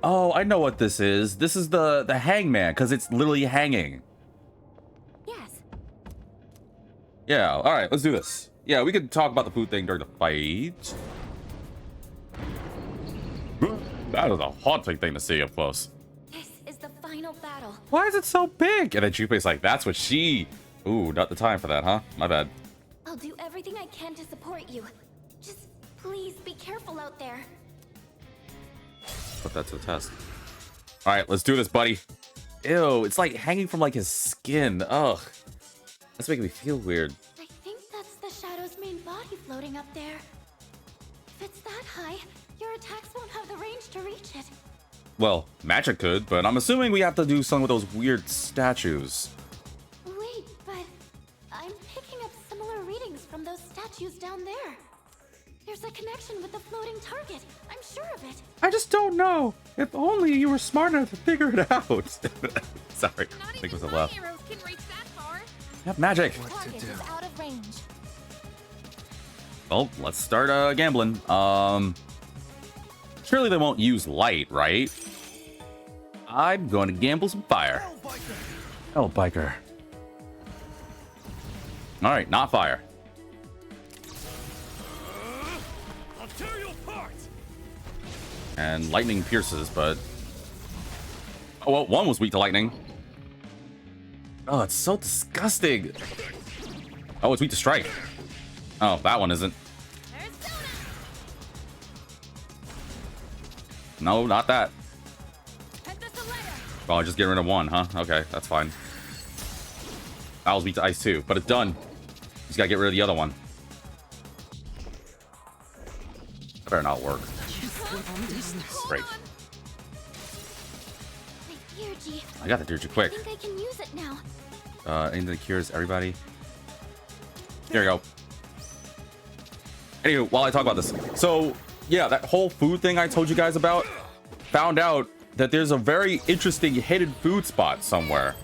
[SPEAKER 1] Oh, I know what this is. This is the hangman, because it's literally hanging.
[SPEAKER 2] Yes.
[SPEAKER 1] Yeah, all right, let's do this. Yeah, we could talk about the food thing during the fight. That is a haunting thing to see up close.
[SPEAKER 2] This is the final battle.
[SPEAKER 1] Why is it so big? And then Junpei's like, that's what she... Ooh, not the time for that, huh? My bad.
[SPEAKER 2] I'll do everything I can to support you. Just please be careful out there.
[SPEAKER 1] Put that to the test. All right, let's do this, buddy. Ew, it's like hanging from like his skin. Ugh. That's making me feel weird.
[SPEAKER 2] I think that's the Shadow's main body floating up there. If it's that high, your attacks won't have the range to reach it.
[SPEAKER 1] Well, magic could, but I'm assuming we have to do something with those weird statues.
[SPEAKER 2] Wait, but I'm picking up similar readings from those statues down there. There's a connection with the floating target. I'm sure of it.
[SPEAKER 1] I just don't know. If only you were smart enough to figure it out. Sorry, I think it was a laugh.
[SPEAKER 2] Arrows can reach that far.
[SPEAKER 1] Yep, magic.
[SPEAKER 2] Target is out of range.
[SPEAKER 1] Well, let's start gambling. Surely they won't use light, right? I'm going to gamble some fire. Hell biker. All right, not fire.
[SPEAKER 7] I'll tear you apart.
[SPEAKER 1] And lightning pierces, but... Oh, well, one was weak to lightning. Oh, it's so disgusting. Oh, it's weak to strike. Oh, that one isn't. No, not that. Oh, I just get rid of one, huh? Okay, that's fine. That was weak to ice too, but it's done. Just gotta get rid of the other one. That better not work. Great.
[SPEAKER 2] My Deergy.
[SPEAKER 1] I got the Dirge quick.
[SPEAKER 2] I think I can use it now.
[SPEAKER 1] Anything that cures everybody. There you go. Anyway, while I talk about this. So, yeah, that whole food thing I told you guys about, found out that there's a very interesting hidden food spot somewhere.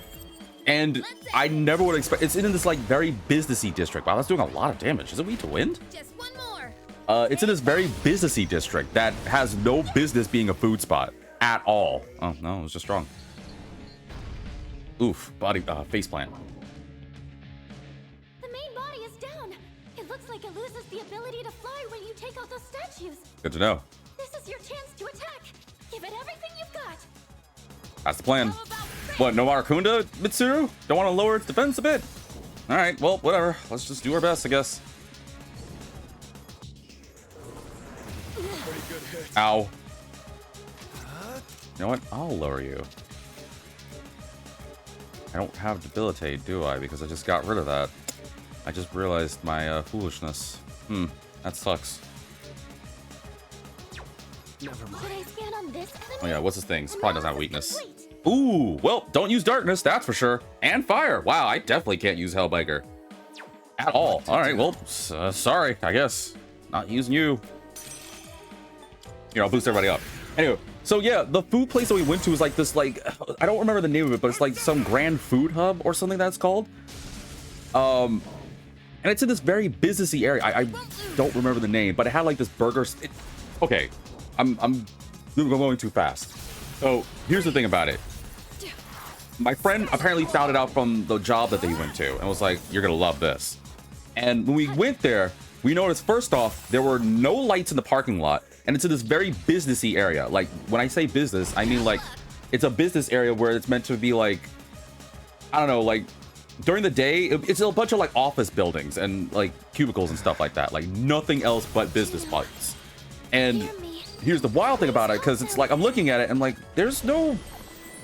[SPEAKER 1] And I never would expect... It's in this, like, very businessy district. Wow, that's doing a lot of damage. Is it weak to wind?
[SPEAKER 2] Just one more.
[SPEAKER 1] It's in this very businessy district that has no business being a food spot at all. Oh, no, it was just strong. Oof, body, faceplant.
[SPEAKER 2] The main body is down. It looks like it loses the ability to fly when you take out those statues.
[SPEAKER 1] Good to know.
[SPEAKER 2] This is your chance to attack. Give it everything you've got.
[SPEAKER 1] That's the plan. What, no Marakunda, Mitsuru? Don't want to lower its defense a bit? Alright, well, whatever. Let's just do our best, I guess. Ow. You know what? I'll lower you. I don't have debilitate, do I? Because I just got rid of that. I just realized my foolishness. That sucks.
[SPEAKER 2] Should I stand on this enemy?
[SPEAKER 1] Oh yeah, what's this thing? This probably doesn't have weakness. Ooh, well, don't use darkness, that's for sure. And fire. Wow, I definitely can't use Hellbiker. At all. Alright, well, sorry, I guess. Not using you. Here, I'll boost everybody up. Anyway, so yeah, the food place that we went to is like this, like, I don't remember the name of it, but it's like some grand food hub or something that's called. And it's in this very businessy area. I don't remember the name, but it had like this burger. Okay, I'm going too fast. So here's the thing about it. My friend apparently found it out from the job that they went to and was like, you're gonna love this. And when we went there, we noticed first off, there were no lights in the parking lot. And it's in this very businessy area. Like, when I say business, I mean, like, it's a business area where it's meant to be, like, I don't know, like, during the day, it's a bunch of, like, office buildings and, like, cubicles and stuff like that. Like, nothing else but business parts. And here's the wild thing about it, because it's like, I'm looking at it, and, like, there's no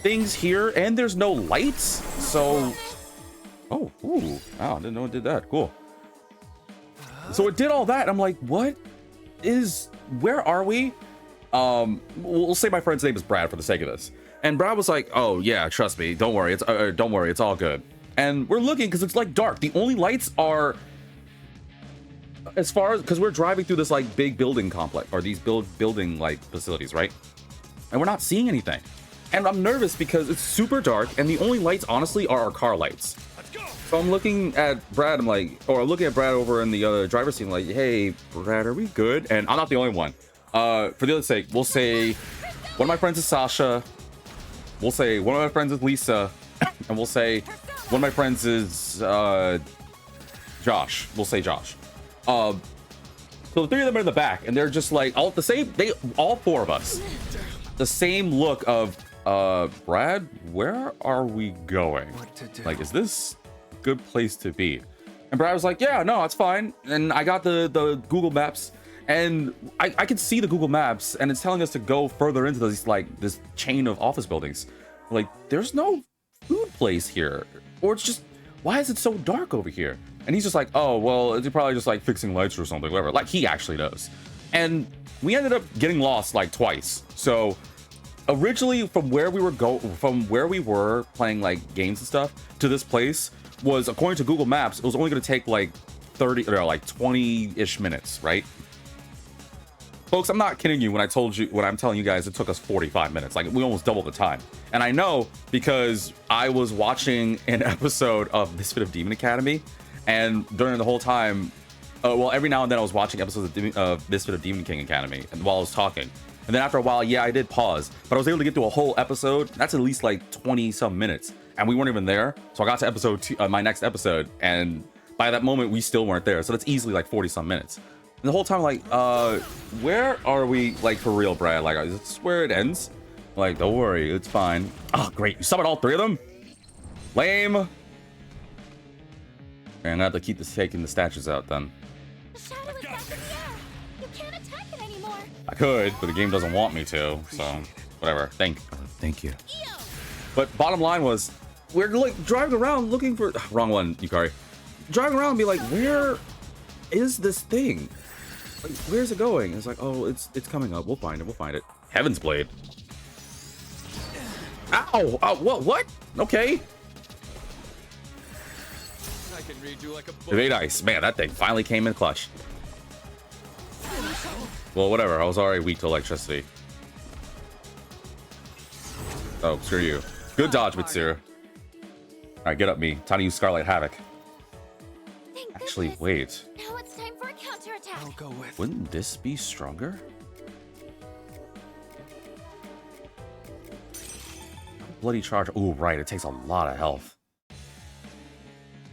[SPEAKER 1] things here, and there's no lights. So, oh, ooh, wow, I didn't know it did that. Cool. So it did all that, and I'm like, what is... Where are we? We'll say my friend's name is Brad for the sake of this. And Brad was like, "Oh yeah, trust me, don't worry, it's all good." And we're looking because it's like dark. The only lights are as far as, because we're driving through this like big building complex, or these building like facilities, right? And we're not seeing anything. And I'm nervous because it's super dark, and the only lights, honestly, are our car lights. So I'm looking at Brad, I'm like, or looking at Brad over in the other driver's seat, like, hey, Brad, are we good? And I'm not the only one. For the other sake, we'll say one of my friends is Sasha. We'll say one of my friends is Lisa. And we'll say one of my friends is Josh. We'll say Josh. So the three of them are in the back, and they're just like all the same. All four of us, the same look of Brad, where are we going? Like, is this a good place to be? And Brad was like, yeah, no, it's fine. And I got the Google Maps, and I could see the Google Maps, and it's telling us to go further into this chain of office buildings. Like, there's no food place here, or it's just, why is it so dark over here? And he's just like, oh, well, it's probably just like fixing lights or something, whatever. Like, he actually knows. And we ended up getting lost like twice. So originally, from where we were playing like games and stuff to this place was, according to Google Maps, it was only going to take like 30 or like 20-ish minutes, right? Folks, I'm not kidding you when I'm telling you guys it took us 45 minutes. Like, we almost doubled the time. And I know because I was watching an episode of Misfit of Demon Academy, and during the whole time, well, every now and then I was watching episodes of Misfit of Demon King Academy, and while I was talking. And then after a while, yeah, I did pause, but I was able to get through a whole episode. That's at least like 20-some minutes, and we weren't even there. So I got to episode 2, my next episode, and by that moment, we still weren't there. So that's easily like 40-some minutes. And the whole time, like, where are we, like, for real, Brad? Like, is this where it ends? Like, don't worry, it's fine. Oh, great. You summoned all three of them? Lame. And I have to keep taking the statues out, then.
[SPEAKER 2] The shadow is back in the air. You can't attack it anymore.
[SPEAKER 1] I could, but the game doesn't want me to, so whatever. Thank you. But bottom line was, we're, like, driving around looking for... Wrong one, Yukari. Driving around and be like, where is this thing? Like, where's it going? It's like, oh, it's coming up. We'll find it. Heaven's Blade. Ow! Oh, what? Okay.
[SPEAKER 3] I can read you like a book.
[SPEAKER 1] Very nice. Man, that thing finally came in clutch. Well, whatever. I was already weak to electricity. Oh, screw you. Good dodge, Mitsuru. Alright, get up, me. Time to use Scarlet Havoc. Actually, wait.
[SPEAKER 2] Now it's time for a counterattack.
[SPEAKER 3] I'll go with.
[SPEAKER 1] Wouldn't this be stronger? Bloody charge. Ooh, right. It takes a lot of health.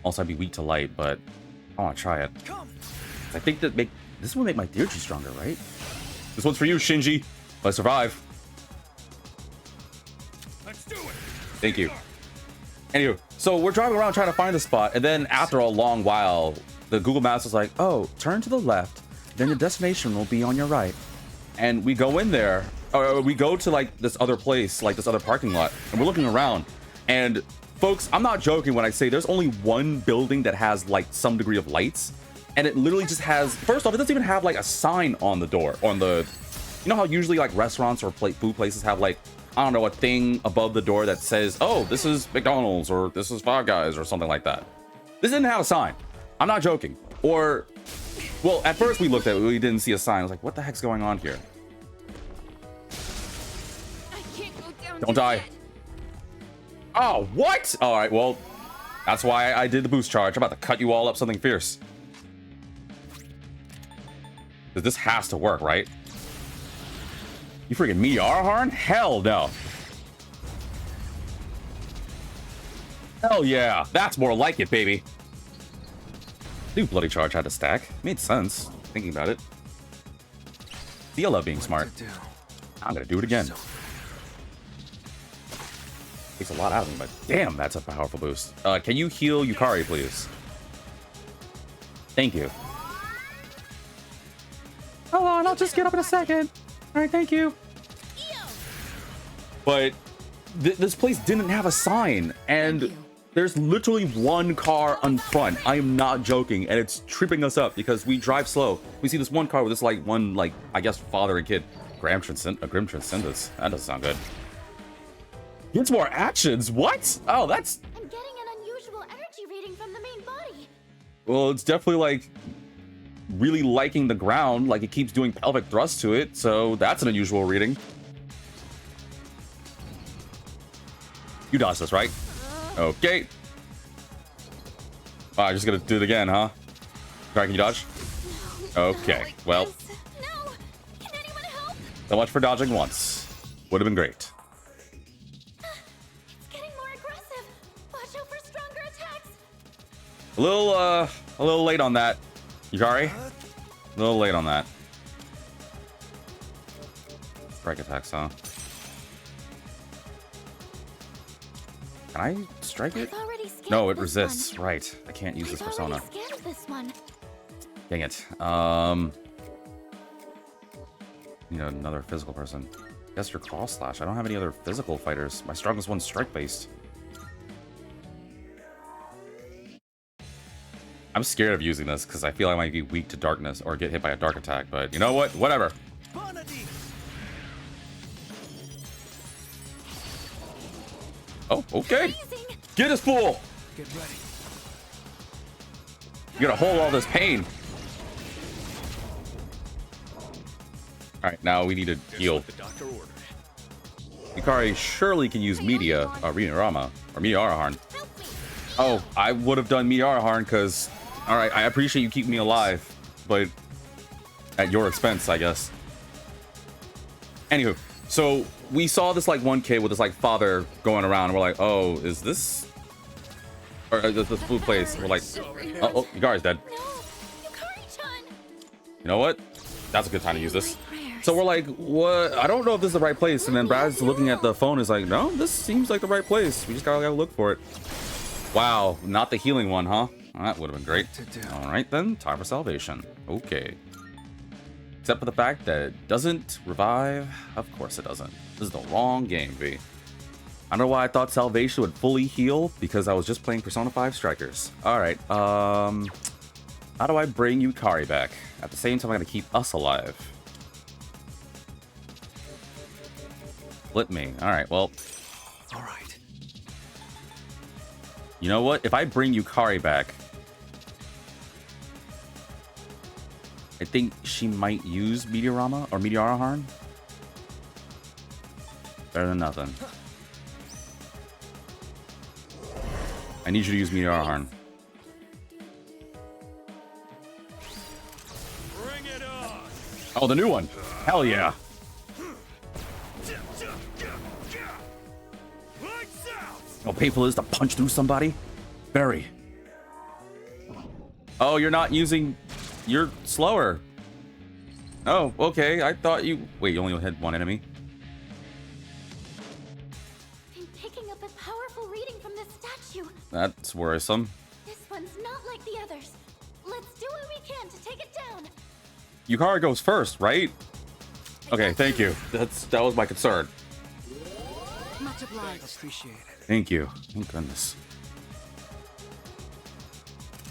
[SPEAKER 1] Also, I'd be weak to light, but I want to try it. I think this will make my Deirdre stronger, right? This one's for you, Shinji. Let's survive.
[SPEAKER 3] Let's do it.
[SPEAKER 1] Thank you. Anyway, so we're driving around trying to find the spot, and then after a long while, the Google Maps is like, oh, turn to the left, then your destination will be on your right. And we go in there, or we go to like this other place, like this other parking lot, and we're looking around. And folks, I'm not joking when I say there's only one building that has like some degree of lights, and it literally just has, first off, it doesn't even have like a sign on the door, on the, you know how usually like restaurants or food places have like, I don't know, a thing above the door that says, oh, this is McDonald's or this is Five Guys or something like that. This didn't have a sign. I'm not joking. Or, well, at first we looked at it, we didn't see a sign. I was like, what the heck's going on here?
[SPEAKER 2] I can't go down.
[SPEAKER 1] Don't die. Oh, what? All right, well, that's why I did the boost charge. I'm about to cut you all up something fierce. This has to work, right? You freaking Meteor Harn? Hell no. Hell yeah. That's more like it, baby. New bloody charge had to stack. Made sense, thinking about it. See, I love being smart. I'm gonna do it again. Takes a lot out of me, but damn, that's a powerful boost. Can you heal Yukari, please? Thank you. Hold on, I'll just get up in a second. All right, thank you. But this place didn't have a sign, and there's literally one car on front. I am not joking, and it's tripping us up because we drive slow. We see this one car with this like one, like, I guess father and kid. Grim Transcendence. That doesn't sound good. Gets more actions. What? Oh, that's.
[SPEAKER 2] I'm getting an unusual energy reading from the main body.
[SPEAKER 1] Well, it's definitely like really liking the ground. Like, it keeps doing pelvic thrust to it, so that's an unusual reading. You dodged this, right? Okay. Oh, I'm just gonna do it again, huh? Sorry, can you dodge? Okay, well.
[SPEAKER 2] No! Can anyone help?
[SPEAKER 1] So much for dodging once. Would have been great.
[SPEAKER 2] It's getting more aggressive. Watch out for stronger attacks.
[SPEAKER 1] A little late on that, Yukari. A little late on that. Strike attacks, huh? Can I strike it? No, it resists. Right. I can't use this persona.
[SPEAKER 2] This one.
[SPEAKER 1] Dang it. Need another physical person. Guess your cross slash. I don't have any other physical fighters. My strongest one's strike based. I'm scared of using this because I feel I might be weak to darkness or get hit by a dark attack, but you know what? Whatever. Oh, okay. Get this fool!
[SPEAKER 7] Get ready.
[SPEAKER 1] You gotta hold all this pain. Alright, now we need to heal. Yukari surely can use Meteorama, or Meteoraharn. Oh, I would have done Meteoraharn because, alright, I appreciate you keeping me alive, but at your expense, I guess. Anywho, so we saw this like one kid with this like father going around, and we're like, oh, is this, or this food place? We're like, oh, Yukari's dead.
[SPEAKER 2] No, Yukari-chan.
[SPEAKER 1] You know what? That's a good time to use this. So we're like, what? I don't know if this is the right place. And then Brad's looking at the phone, is like, no, this seems like the right place. We just gotta look for it. Wow, not the healing one, huh? That would have been great. All right then, time for salvation. Okay. Except for the fact that it doesn't revive. Of course it doesn't. This is the wrong game, V. I don't know why I thought salvation would fully heal, because I was just playing Persona 5 Strikers. All right, how do I bring Yukari back? At the same time, I'm gonna keep us alive. Flip me. All right, well.
[SPEAKER 7] All right.
[SPEAKER 1] You know what? If I bring Yukari back, I think she might use Meteorama or Meteoraharn. Better than nothing. I need you to use Meteoraharn.
[SPEAKER 7] Bring it on.
[SPEAKER 1] Oh, the new one. Hell yeah. How painful it is to punch through somebody? Very. Oh, you're not using... You're slower. Oh, okay. I thought you... Wait, you only had one enemy?
[SPEAKER 2] I'm picking up a powerful reading from this statue.
[SPEAKER 1] That's worrisome.
[SPEAKER 2] This one's not like the others. Let's do what we can to take it down.
[SPEAKER 1] Yukari goes first, right? Okay, thank you. That was my concern.
[SPEAKER 5] Much obliged.
[SPEAKER 7] Appreciate it.
[SPEAKER 1] Thank you. Thank goodness.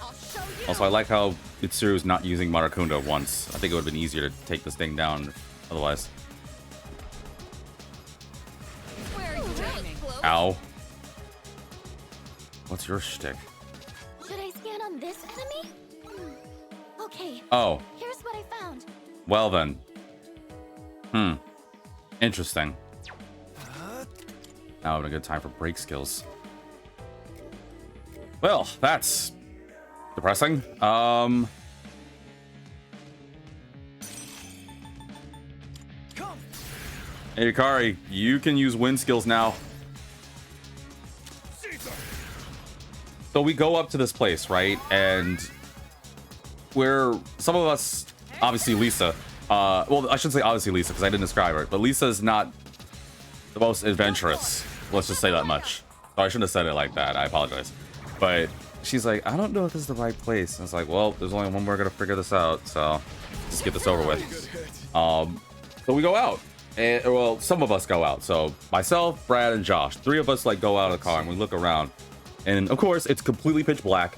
[SPEAKER 2] I'll show you.
[SPEAKER 1] Also, I like how Itsuru's not using Marakunda once. I think it would have been easier to take this thing down otherwise.
[SPEAKER 5] Where are you aiming?
[SPEAKER 1] Ow. What's your shtick?
[SPEAKER 2] Should I scan on this enemy? Okay.
[SPEAKER 1] Oh,
[SPEAKER 2] Here's what I found.
[SPEAKER 1] well then. Interesting. Now would be a good time for break skills. Well, that's depressing. Hey, Yukari, you can use wind skills now. So we go up to this place, right? And we're some of us, obviously Lisa. Well, I shouldn't say obviously Lisa because I didn't describe her, but Lisa's not the most adventurous. Let's just say that much. So I shouldn't have said it like that. I apologize. But she's like, I don't know if this is the right place. And it's like, well, there's only one way we're gonna figure this out. So just get this over with. So we go out. And, well, some of us go out. So myself, Brad, and Josh. 3 of us like go out of the car and we look around. And of course, it's completely pitch black.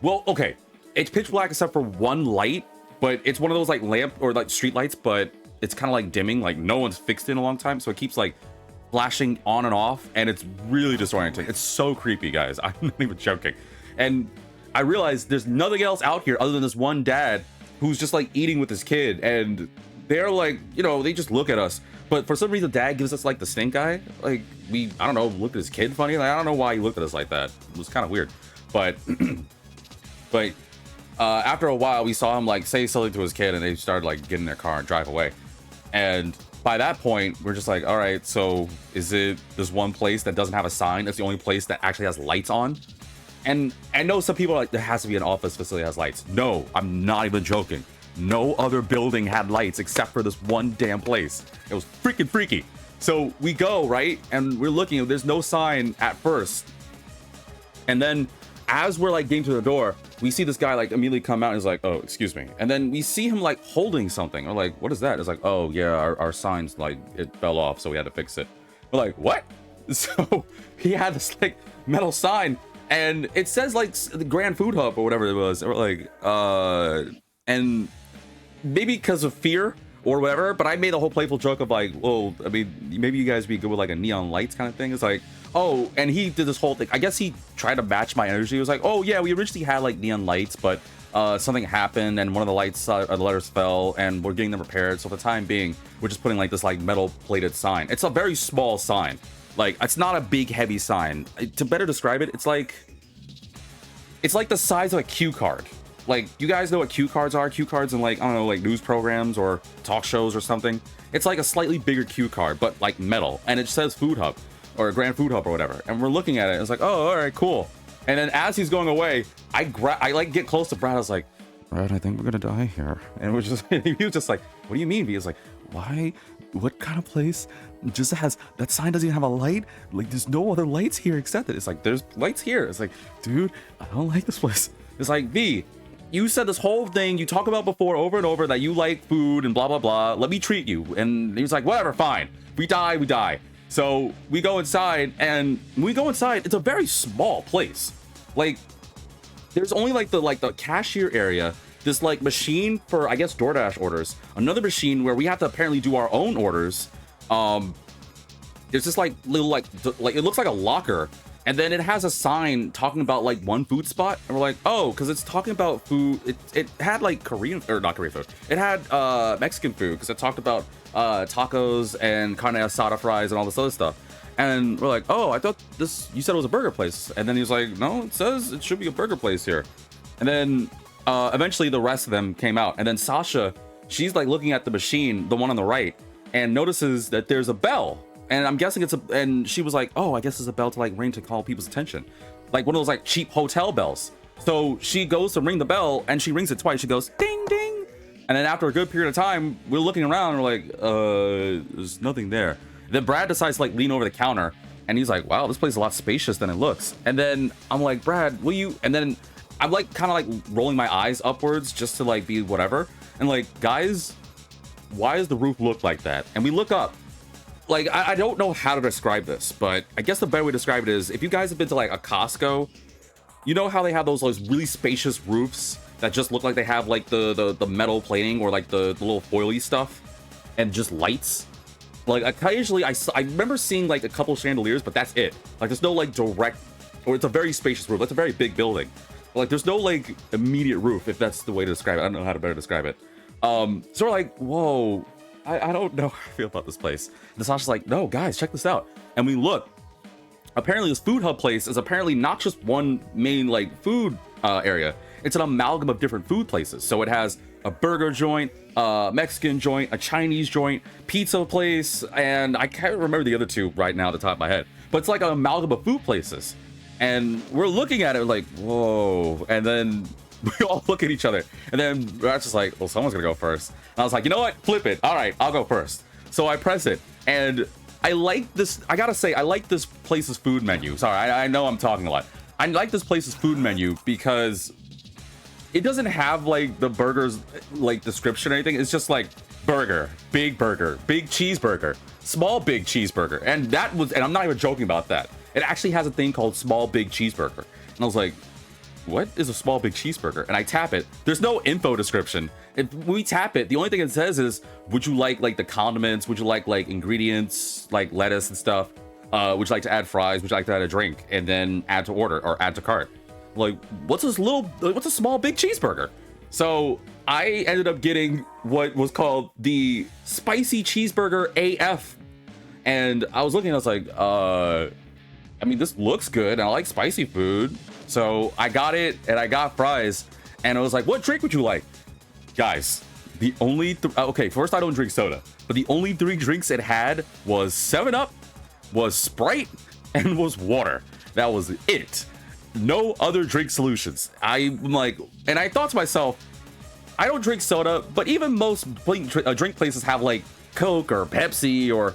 [SPEAKER 1] Well, okay. It's pitch black except for one light. But it's one of those like lamp or like street lights. But it's kind of like dimming. Like no one's fixed it in a long time. So it keeps like flashing on and off, and it's really disorienting. It's so creepy, guys. I'm not even joking. And I realized there's nothing else out here other than this one dad who's just like eating with his kid, and they're like, you know, they just look at us. But for some reason, Dad gives us like the stink eye. Like I don't know, looked at his kid funny. Like, I don't know why he looked at us like that. It was kind of weird. But after a while, we saw him like say something to his kid, and they started like get in their car and drive away. And by that point, we're just like, all right, so is it this one place that doesn't have a sign? That's the only place that actually has lights on? And I know some people are like, there has to be an office facility that has lights. No, I'm not even joking. No other building had lights except for this one damn place. It was freaking freaky. So we go, right? And we're looking, there's no sign at first. And then as we're like getting to the door, we see this guy like immediately come out and is like, oh, excuse me. And then we see him like holding something. We're like, what is that? It's like, oh yeah, our sign's like, it fell off, so we had to fix it. We're like, what? So he had this like metal sign, and it says like the Grand Food Hub or whatever it was. And we're like, and maybe because of fear or whatever, but I made the whole playful joke of like, well, I mean, maybe you guys be good with like a neon lights kind of thing. It's like, oh, and he did this whole thing. I guess he tried to match my energy. He was like, oh yeah, we originally had like neon lights, but something happened and one of the lights, the letters fell, and we're getting them repaired. So for the time being, we're just putting like this like metal plated sign. It's a very small sign. Like, it's not a big heavy sign. To better describe it, it's like the size of a cue card. Like, you guys know what cue cards are? Cue cards in like, I don't know, like news programs or talk shows or something. It's like a slightly bigger cue card, but like metal, and it says Food Hub or Grand Food Hub or whatever. And we're looking at it, and it's like, oh, all right, cool. And then as he's going away, I like get close to Brad. I was like, Brad, I think we're gonna die here. And we're just, he was just like, what do you mean? He was like, why? What kind of place just has that sign? Doesn't even have a light. Like, there's no other lights here except it. It's like, there's lights here. It's like, dude, I don't like this place. It's like, V, you said this whole thing you talk about before over and over that you like food and blah blah blah. Let me treat you. And he was like, whatever, fine. We die, we die. So we go inside, and when we go inside, it's a very small place. Like, there's only like the cashier area, this like machine for, I guess, DoorDash orders, another machine where we have to apparently do our own orders. There's this like little like it looks like a locker, and then it has a sign talking about like one food spot, and we're like, oh, because it's talking about food. It had like Korean, or not Korean food, it had Mexican food, because it talked about tacos and carne asada fries and all this other stuff. And we're like, oh, I thought this, you said it was a burger place. And then he was like, no, it says it should be a burger place here. And then eventually the rest of them came out, and then Sasha, she's like looking at the machine, the one on the right, and notices that there's a bell. And I'm guessing and she was like, oh, I guess it's a bell to like ring to call people's attention, like one of those like cheap hotel bells. So she goes to ring the bell, and she rings it twice. She goes ding ding, and then after a good period of time, we're looking around and we're like, there's nothing there. Then Brad decides to like lean over the counter, and he's like, wow, this place is a lot spacious than it looks. And then I'm like, Brad, will you? And then I'm like kind of like rolling my eyes upwards just to like be whatever. And like, guys, why does the roof look like that? And we look up. Like, I don't know how to describe this, but I guess the better way to describe it is, if you guys have been to like a Costco, you know how they have those really spacious roofs that just look like they have like the metal plating or like the little foily stuff and just lights. Like, occasionally I remember seeing like a couple chandeliers, but that's it. Like, there's no like direct, or it's a very spacious roof. That's a very big building. Like, there's no like immediate roof, if that's the way to describe it. I don't know how to better describe it. So we're like, whoa, I don't know how I feel about this place. And Sasha's like, no, guys, check this out. And we look. Apparently this food hub place is apparently not just one main like food area. It's an amalgam of different food places. So it has a burger joint, a Mexican joint, a Chinese joint, pizza place, and I can't remember the other two right now at the top of my head. But it's like an amalgam of food places. And we're looking at it like, whoa. And then we all look at each other. And then we're just like, well, someone's gonna go first. And I was like, you know what? Flip it. All right, I'll go first. So I press it. And I like this. I gotta say, I like this place's food menu. Sorry, I know I'm talking a lot. I like this place's food menu because it doesn't have like the burger's like description or anything. It's just like burger, big cheeseburger, small big cheeseburger. And I'm not even joking about that. It actually has a thing called small big cheeseburger. And I was like, what is a small big cheeseburger? And I tap it. There's no info description. If we tap it, the only thing it says is, would you like the condiments? Would you like ingredients, like lettuce and stuff? Would you like to add fries? Would you like to add a drink? And then add to order or add to cart. Like, what's a small big cheeseburger? So I ended up getting what was called the spicy cheeseburger AF. And I was looking, I was like, I mean, this looks good. And I like spicy food. So I got it and I got fries. And I was like, what drink would you like? Guys, the only, okay, first I don't drink soda. But the only 3 drinks it had was 7-Up, was Sprite, and was water. That was it. No other drink solutions. I'm like, and I thought to myself, I don't drink soda, but even most drink places have like Coke or Pepsi or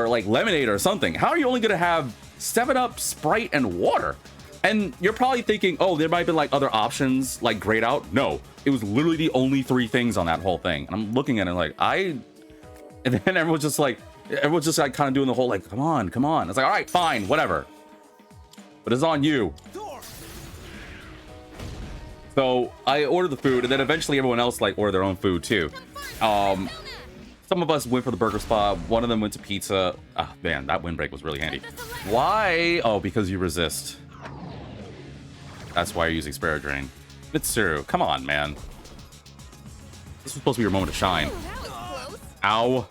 [SPEAKER 1] like lemonade or something. How are you only gonna have 7-Up, Sprite, and water? And you're probably thinking, oh, there might have been like other options like grayed out. No, it was literally the only 3 things on that whole thing. And I'm looking at it like, and then everyone's just like kind of doing the whole like, come on. It's like, all right, fine, whatever. But it's on you. So I ordered the food, and then eventually everyone else like ordered their own food too. Some of us went for the burger spot. One of them went to pizza. Ah, man, that windbreak was really handy. Why? Oh, because you resist. That's why you're using Spirit Drain. Mitsuru, come on, man. This was supposed to be your moment to shine. Ow.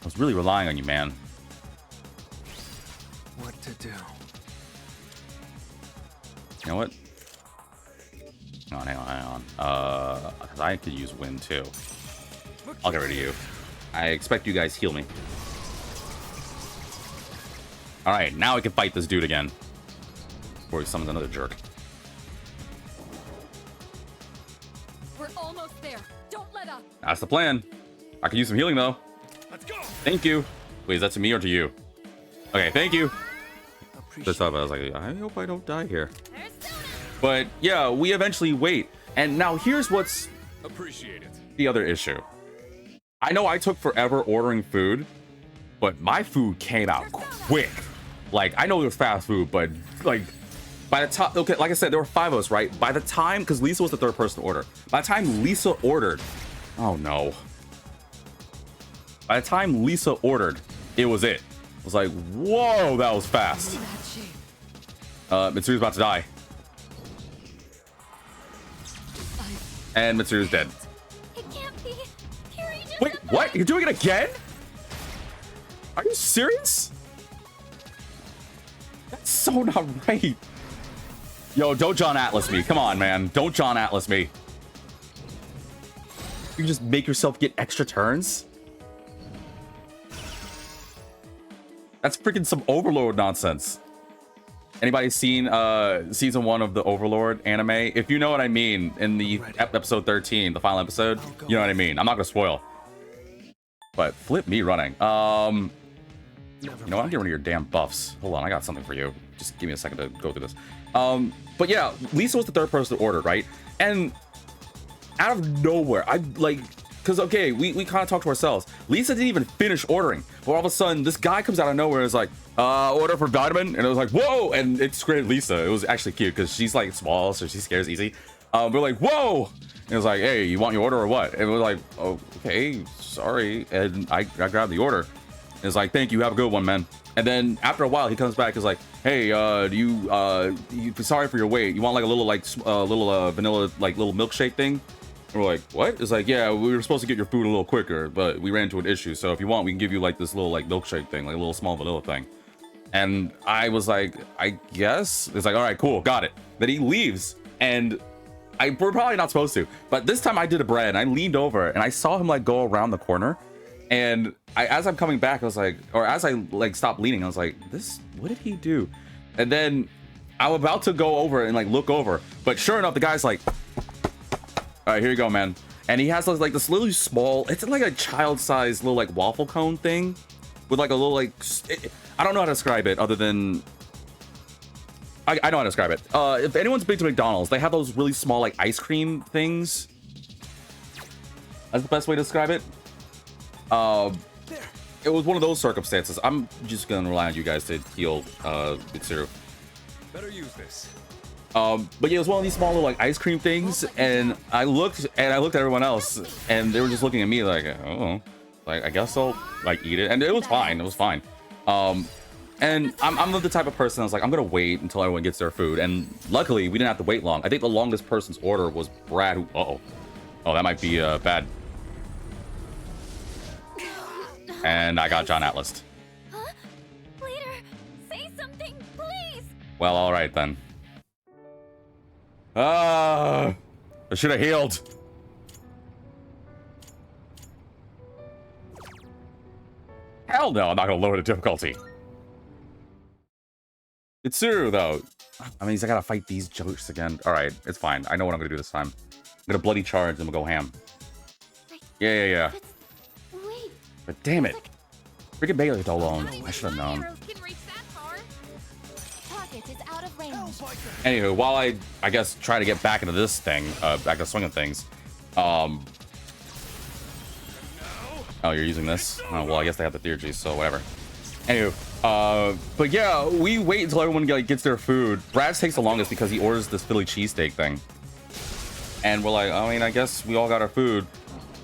[SPEAKER 1] I was really relying on you, man.
[SPEAKER 3] What to do?
[SPEAKER 1] You know what? Hang on. Because I could use wind too. I'll get rid of you. I expect you guys heal me. Alright, now I can fight this dude again. Before he summons another jerk.
[SPEAKER 5] We're almost there. Don't let up.
[SPEAKER 1] That's the plan. I could use some healing though.
[SPEAKER 7] Let's go.
[SPEAKER 1] Thank you. Wait, is that to me or to you? Okay, thank you. This time I was like, I hope I don't die here. But yeah, we eventually wait. And now here's what's the other issue. I know I took forever ordering food, but my food came out quick. Like, I know it was fast food, but like by the time, okay, like I said, there were 5 of us, right? By the time, because Lisa was the 3rd person to order. By the time Lisa ordered, oh no. By the time Lisa ordered, it was it. I was like, whoa, that was fast. Mitsuru's about to die. And Mitsuru's dead.
[SPEAKER 2] It can't be. Kiri just
[SPEAKER 1] Wait, what? You're doing it again? Are you serious? That's so not right. Yo, don't John Atlas me. Come on, man. Don't John Atlas me. You just make yourself get extra turns? That's freaking some Overlord nonsense. Anybody seen season 1 of the Overlord anime? If you know what I mean, in the episode 13, the final episode, you know what I mean. I'm not gonna spoil. But flip me running. You know what? I'm getting rid of your damn buffs. Hold on, I got something for you. Just give me a second to go through this. But yeah, Lisa was the 3rd person to order, right? And out of nowhere, I like, because okay, we kind of talked to ourselves. Lisa didn't even finish ordering, but all of a sudden this guy comes out of nowhere and is like, order for vitamin, and it was like, whoa, and it scared Lisa. It was actually cute because she's like small, so she scares easy. We're like, whoa, and it was like, hey, you want your order or what? And we're like, oh, okay, sorry, and I grabbed the order. And it's like, thank you, have a good one, man. And then after a while, he comes back, is like, hey, sorry for your wait. You want like a little vanilla like little milkshake thing? And we're like, what? It's like, yeah, we were supposed to get your food a little quicker, but we ran into an issue. So if you want, we can give you like this little like milkshake thing, like a little small vanilla thing. And I was like, I guess. It's like, all right, cool, got it. Then he leaves, and we're probably not supposed to, but this time I did a bread, and I leaned over, and I saw him like go around the corner, and as I'm coming back, I was like, or as I like stopped leaning, I was like, what did he do? And then I'm about to go over and like look over, but sure enough, the guy's like, all right, here you go, man. And he has like this little small, it's like a child-sized little like waffle cone thing with like a little like, I don't know how to describe it other than, I know how to describe it. If anyone's been to McDonald's, they have those really small like ice cream things. That's the best way to describe it. It was one of those circumstances. I'm just gonna rely on you guys to heal Mitsuru.
[SPEAKER 3] Better use this.
[SPEAKER 1] But yeah, it was one of these small little like ice cream things, and I looked at everyone else, and they were just looking at me like, oh, like I guess I'll like eat it, and it was fine. It was fine. And I'm the type of person that's like, I'm gonna wait until everyone gets their food. And luckily, we didn't have to wait long. I think the longest person's order was Brad, who, oh, that might be bad. And I got John Atlas.
[SPEAKER 2] Huh? Leader, say something, please.
[SPEAKER 1] Well, all right then. I should have healed. Hell no, I'm not gonna lower the difficulty. It's Tsuru, though. I mean, I gotta fight these jokes again. All right, it's fine. I know what I'm gonna do this time. I'm gonna bloody charge and we'll go ham. Yeah.
[SPEAKER 2] Wait.
[SPEAKER 1] But damn it. Freaking belated alone. I should have known.
[SPEAKER 2] Target is out of range.
[SPEAKER 1] Anywho, while I guess try to get back into this thing, back to swinging things. Oh, you're using this? Oh, well, I guess they have the theurgy, so whatever. Anywho, but yeah, we wait until everyone gets their food. Brad's takes the longest because he orders this Philly cheesesteak thing. And we're like, I mean, I guess we all got our food.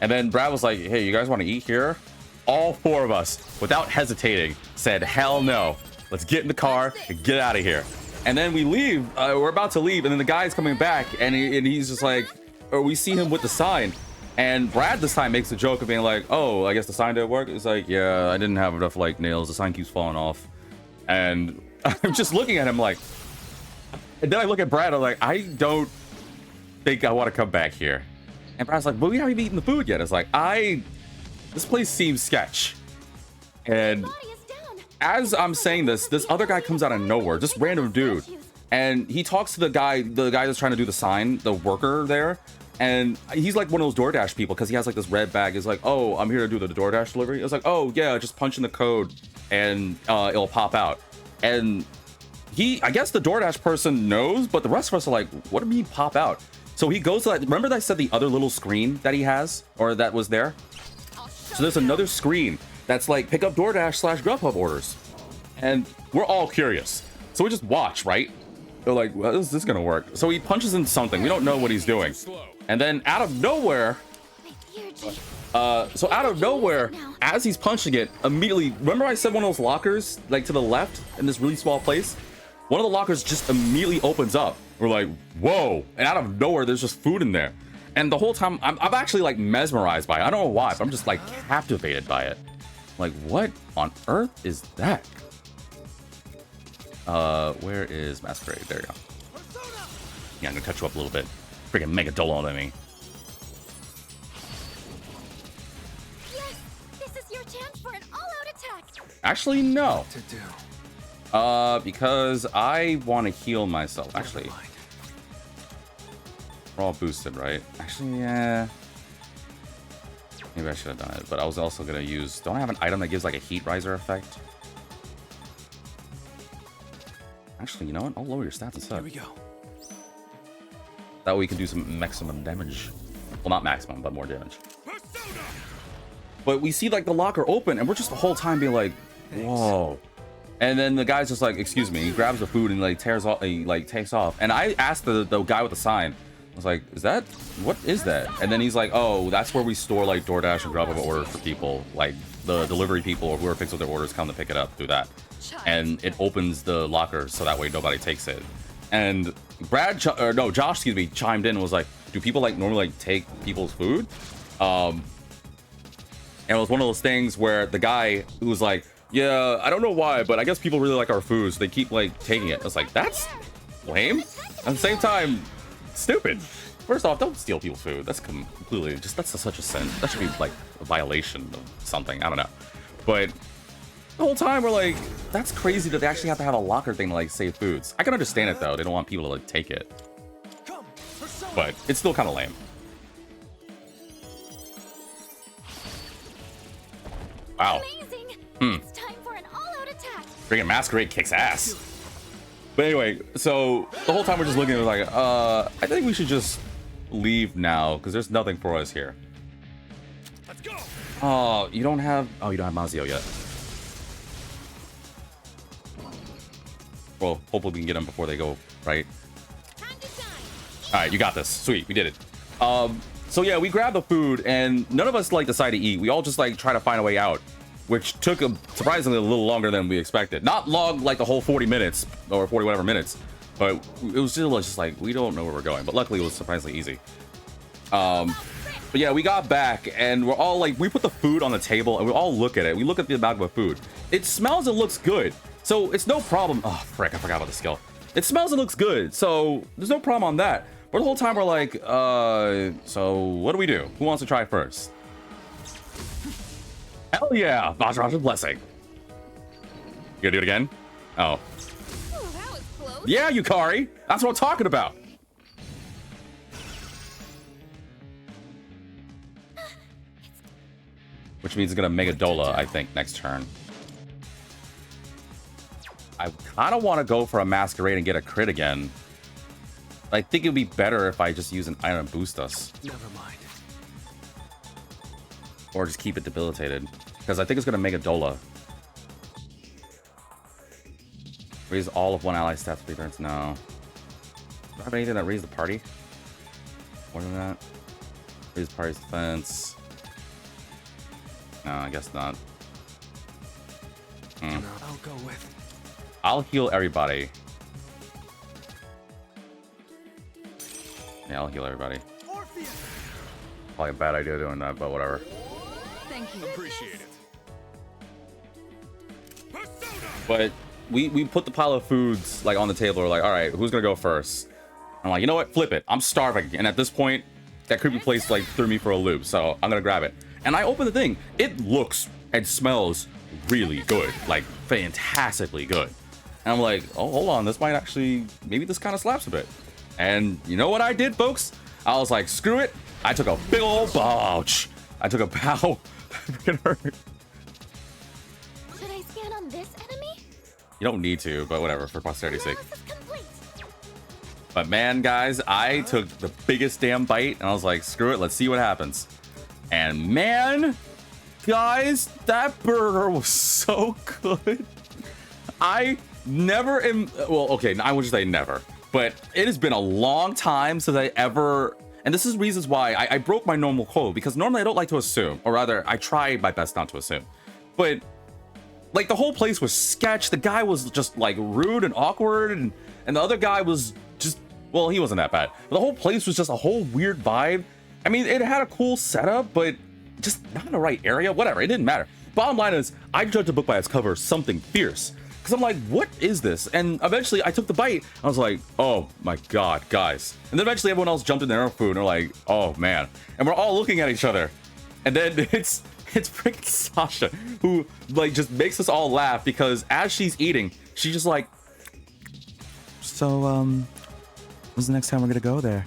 [SPEAKER 1] And then Brad was like, hey, you guys want to eat here? All four of us, without hesitating, said, hell no. Let's get in the car and get out of here. And then we leave. We're about to leave, and then the guy's coming back, and he's just like, or we see him with the sign. And Brad this time makes a joke of being like, oh, I guess the sign didn't work. It's like, yeah, I didn't have enough like nails. The sign keeps falling off. And I'm just looking at him like, and then I look at Brad, I'm like, I don't think I want to come back here. And Brad's like, but we haven't even eaten the food yet. It's like, this place seems sketch. And as I'm saying this other guy comes out of nowhere, just random dude. And he talks to the guy that's trying to do the sign, the worker there. And he's like one of those DoorDash people because he has like this red bag. He's like, oh, I'm here to do the DoorDash delivery. It's like, oh yeah, just punch in the code and it'll pop out. And I guess the DoorDash person knows, but the rest of us are like, what do you mean pop out? So he goes to that, remember that I said the other little screen that he has, or that was there? So there's another screen that's like pick up DoorDash / Grubhub orders. And we're all curious. So we just watch, right? They're like, well, is this gonna work? So he punches in something. We don't know what he's doing. And then out of nowhere, as he's punching it, immediately, remember I said one of those lockers, like to the left in this really small place? One of the lockers just immediately opens up. We're like, whoa. And out of nowhere, there's just food in there. And the whole time, I'm actually like mesmerized by it. I don't know why, but I'm just like captivated by it. Like, what on earth is that? Where is Masquerade? There you go. Yeah, I'm gonna cut you up a little bit. Freaking mega dolo on me.
[SPEAKER 2] Yes, this is your chance for an all-out attack.
[SPEAKER 1] Actually, no.
[SPEAKER 3] What to do?
[SPEAKER 1] Because I want to heal myself. Actually, we're all boosted, right? Actually, yeah. Maybe I should have done it, but I was also gonna use. Don't I have an item that gives like a heat riser effect? Actually, you know what? I'll lower your stats instead.
[SPEAKER 3] Here we go.
[SPEAKER 1] That way we can do some maximum damage. Well, not maximum, but more damage. But we see like the locker open, and we're just the whole time being like, whoa. And then the guy's just like, excuse me. He grabs the food and like tears off. He like takes off. And I asked the guy with the sign. I was like, what is that? And then he's like, oh, that's where we store like DoorDash and Grubhub orders for people. Like the delivery people or whoever picks up their orders come to pick it up through that. And it opens the locker so that way nobody takes it. And Josh, excuse me, chimed in and was like, do people like normally like take people's food? And it was one of those things where the guy who was like, yeah, I don't know why, but I guess people really like our food, so they keep like taking it. I was like, that's lame. At the same time, stupid. First off, don't steal people's food. That's completely that's such a sin. That should be like a violation of something. I don't know. But the whole time we're like, that's crazy that they actually have to have a locker thing to like save foods. I can understand it though. They don't want people to like take it. But it's still kind of lame. Wow.
[SPEAKER 2] It's time for an all-out attack.
[SPEAKER 1] Freaking Masquerade kicks ass. But anyway, so the whole time we're just looking at it like, I think we should just leave now because there's nothing for us here.
[SPEAKER 7] Let's go.
[SPEAKER 1] Oh, you don't have Mazio yet. Well, hopefully we can get them before they go, right? All right, you got this. Sweet, we did it. So yeah, we grabbed the food and none of us like decide to eat. We all just like try to find a way out. which took surprisingly a little longer than we expected. Not long, like the whole 40 minutes or 40 whatever minutes, but it was still just like, we don't know where we're going. But luckily, it was surprisingly easy. But yeah, we got back and we're all like, we put the food on the table and we all look at it. We look at the amount of food. It smells and looks good. So it's no problem. Oh, frick, I forgot about the skill. It smells and looks good. So there's no problem on that. But the whole time we're like, so what do we do? Who wants to try first? Hell yeah, Vajra's blessing. You gonna do it again? Oh.
[SPEAKER 5] Ooh, that was close.
[SPEAKER 1] Yeah, Yukari. That's what I'm talking about. Which means it's gonna Mega Dola, I think, next turn. I kind of want to go for a Masquerade and get a crit again. I think it would be better if I just use an item to boost us.
[SPEAKER 3] Never mind.
[SPEAKER 1] Or just keep it debilitated. Because I think it's gonna Mega Dola. Raise all of one ally stats 3 turns. No. Do I have anything that raises the party? More than that? Raise the party's defense. No, I guess not.
[SPEAKER 3] No, I'll go with.
[SPEAKER 1] I'll heal everybody. Yeah, I'll heal everybody. Probably a bad idea doing that, but whatever.
[SPEAKER 5] Thank you.
[SPEAKER 3] Appreciate it.
[SPEAKER 1] But we put the pile of foods like on the table. We're like, all right, who's gonna go first? I'm like, you know what? Flip it. I'm starving, and at this point, that creepy place like threw me for a loop. So I'm gonna grab it. And I open the thing. It looks and smells really good, like fantastically good. And I'm like, oh, hold on, this might actually, maybe this kind of slaps a bit. And you know what I did, folks? I was like, screw it. I took a big old ouch. I took a bow. Freaking hurt.
[SPEAKER 2] Should I scan on this enemy?
[SPEAKER 1] You don't need to, but whatever, for posterity's sake.
[SPEAKER 2] Analysis complete.
[SPEAKER 1] But man, guys, I took the biggest damn bite, and I was like, screw it, let's see what happens. And man, guys, that burger was so good. I never am, well, okay, I would just say never, but it has been a long time since I ever, and this is reasons why I broke my normal code, because normally I don't like to assume, or rather, I try my best not to assume. But like the whole place was sketch. The guy was just like rude and awkward, and the other guy was just, well, he wasn't that bad. But the whole place was just a whole weird vibe. I mean, it had a cool setup, but just not in the right area. Whatever, it didn't matter. Bottom line is, I judged the book by its cover something fierce. Because I'm like, what is this? And eventually I took the bite. I was like, oh my God, guys. And then eventually everyone else jumped in their own food and they're like, oh man. And we're all looking at each other. And then it's freaking Sasha who like just makes us all laugh because as she's eating, she's just like, so, when's the next time we're gonna go there?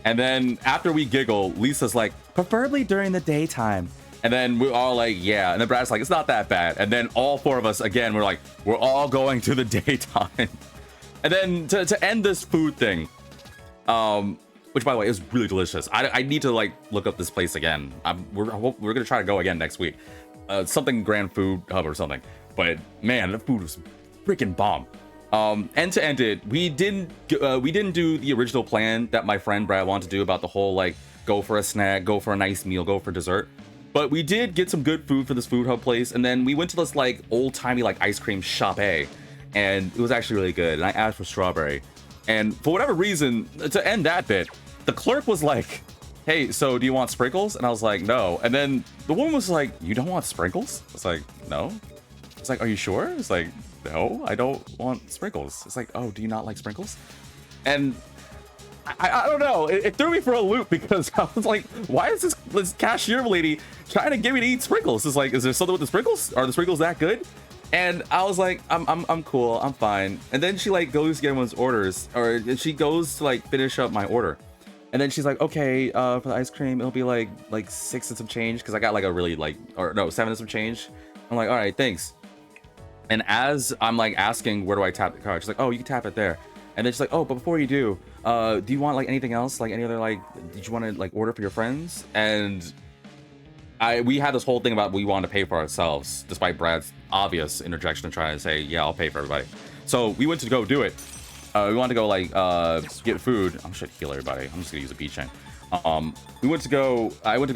[SPEAKER 1] And then after we giggle, Lisa's like, preferably during the daytime. And then we're all like, yeah. And then Brad's like, it's not that bad. And then all four of us, again, we're like, we're all going to the daytime. And then to end this food thing, which by the way is really delicious. I need to like look up this place again. We're gonna try to go again next week. Something Grand Food Hub or something. But man, the food was freaking bomb. And to end it, we didn't do the original plan that my friend Brad wanted to do about the whole like go for a snack, go for a nice meal, go for dessert. But we did get some good food for this food hub place, and then we went to this like old-timey like ice cream shop and it was actually really good. And I asked for strawberry, and for whatever reason, to end that bit, the clerk was like, hey, so do you want sprinkles? And I was like, no. And then the woman was like, you don't want sprinkles? I was like, no. It's like, are you sure? It's like, no, I don't want sprinkles. It's like, oh, do you not like sprinkles? And I don't know. It threw me for a loop because I was like, why is this cashier lady trying to get me to eat sprinkles? It's like, is there something with the sprinkles? Are the sprinkles that good? And I was like, I'm cool, I'm fine. And then she like goes to get everyone's orders, or she goes to like finish up my order. And then she's like, okay, for the ice cream, it'll be like 6 and some change, because I got like a really like, or no, 7 and some change. I'm like, all right, thanks. And as I'm like asking, where do I tap the card? She's like, oh, you can tap it there. And then she's like, oh, but before you do you want like anything else? Like any other like, did you want to like order for your friends? And we had this whole thing about we wanted to pay for ourselves, despite Brad's obvious interjection and trying to say, yeah, I'll pay for everybody. So we went to go do it. We wanted to go like get food. I'm should heal everybody. I'm just gonna use a beat chain. I went to go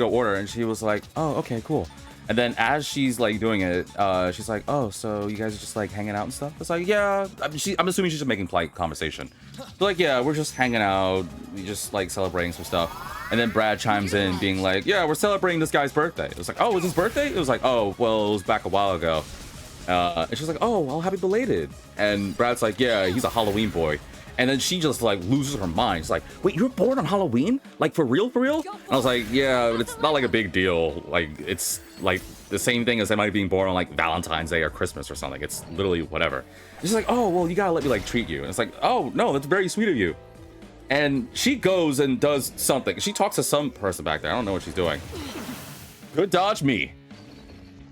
[SPEAKER 1] order, and she was like, oh, okay, cool. And then as she's like doing it, she's like, "Oh, so you guys are just like hanging out and stuff?" It's like, "Yeah." I'm assuming she's just making polite conversation. So like, "Yeah, we're just hanging out, we just like celebrating some stuff." And then Brad chimes in, being like, "Yeah, we're celebrating this guy's birthday." It was like, "Oh, it was his birthday?" It was like, "Oh, well, it was back a while ago." And she's like, "Oh, well, happy belated." And Brad's like, "Yeah, he's a Halloween boy." And then she just like loses her mind. She's like, "Wait, you're born on Halloween? Like for real, for real?" And I was like, "Yeah, but it's not like a big deal. Like it's like the same thing as somebody being born on like Valentine's Day or Christmas or something. It's literally whatever." And she's like, "Oh, well, you gotta let me like treat you." And it's like, "Oh no, that's very sweet of you." And she goes and does something. She talks to some person back there. I don't know what she's doing. Good dodge me.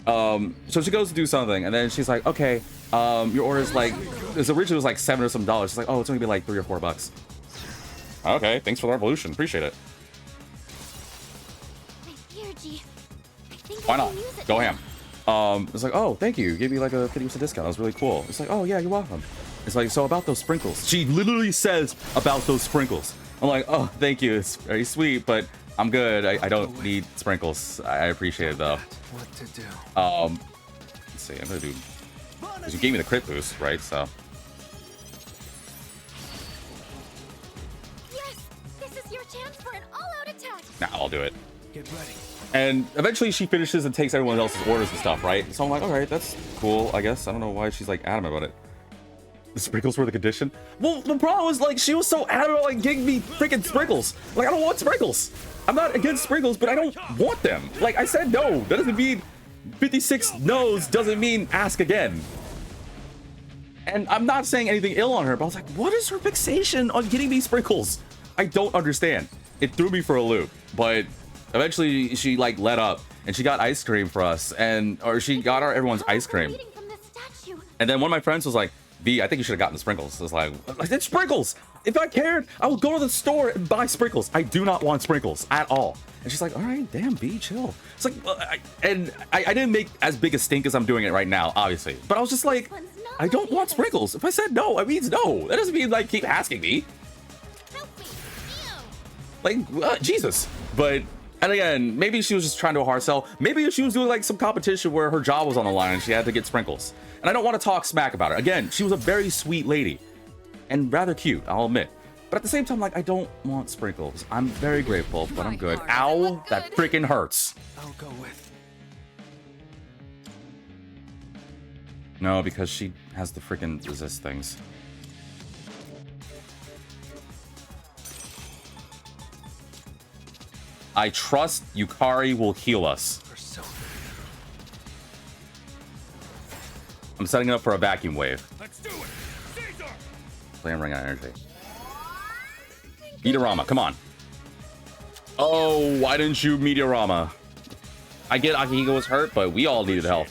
[SPEAKER 1] So she goes to do something, and then she's like, "Okay, your order's like, this originally was like $7 or some dollars." She's like, "Oh, it's gonna be like $3 or $4. Okay, thanks for the revolution. Appreciate it. Why not? Go ham. It's like, "Oh, thank you. You gave me like a 50% discount. That was really cool." It's like, "Oh yeah, you're welcome." It's like, "So about those sprinkles." She literally says about those sprinkles. I'm like, "Oh, thank you. It's very sweet, but I'm good. I don't need sprinkles. I appreciate it though."
[SPEAKER 3] What to do?
[SPEAKER 1] Let's see. I'm gonna do. Because you gave me the crit boost, right? So.
[SPEAKER 2] Yes, this is your chance for an all-out attack.
[SPEAKER 1] Nah, I'll do it.
[SPEAKER 3] Get ready.
[SPEAKER 1] And eventually she finishes and takes everyone else's orders and stuff, right? So I'm like, all right, that's cool, I guess. I don't know why she's like adamant about it. The sprinkles were the condition? Well, the problem was like she was so adamant about like giving me freaking sprinkles. Like, I don't want sprinkles. I'm not against sprinkles, but I don't want them. Like, I said no. That doesn't mean 56 no's doesn't mean ask again. And I'm not saying anything ill on her, but I was like, what is her fixation on getting me sprinkles? I don't understand. It threw me for a loop, but eventually she like let up and she got ice cream for us, or she got everyone's ice cream. And then one of my friends was like, "B, I think you should have gotten the sprinkles." I was like, "It's sprinkles. If I cared, I would go to the store and buy sprinkles. I do not want sprinkles at all." And she's like, "All right, damn, B, chill." It's like, I didn't make as big a stink as I'm doing it right now, obviously. But I was just like, I don't want sprinkles. If I said no, it means no. That doesn't mean like keep asking me. Like, Jesus. But, and again, maybe she was just trying to hard sell. Maybe she was doing like some competition where her job was on the line and she had to get sprinkles. And I don't want to talk smack about her. Again, she was a very sweet lady and rather cute, I'll admit. But at the same time, like, I don't want sprinkles. I'm very grateful, but I'm good. Ow, that freaking hurts.
[SPEAKER 3] I'll go with.
[SPEAKER 1] No, because she has the freaking resist things. I trust Yukari will heal us. I'm setting it up for a vacuum wave.
[SPEAKER 7] Let's do it. Caesar!
[SPEAKER 1] Play and ring out energy. Meteorama, come on. Oh, why didn't you Meteorama? I get Akihiko was hurt, but we all needed help.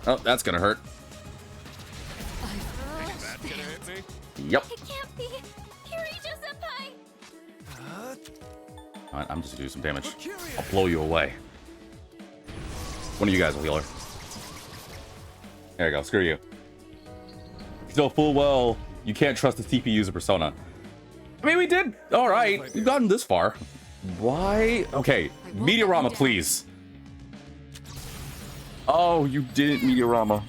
[SPEAKER 1] Oh, that's gonna hurt.
[SPEAKER 7] That's gonna hit me.
[SPEAKER 1] Yep.
[SPEAKER 2] It can't be. Kirito-senpai!
[SPEAKER 1] Alright, I'm just gonna do some damage. I'll blow you away. One of you guys will heal her. There you go. Screw you. Still full well, you can't trust the CPU's persona. I mean, we did. All right, we've gotten this far. Why? Okay, Meteorama, please. Oh, you didn't Meteorama.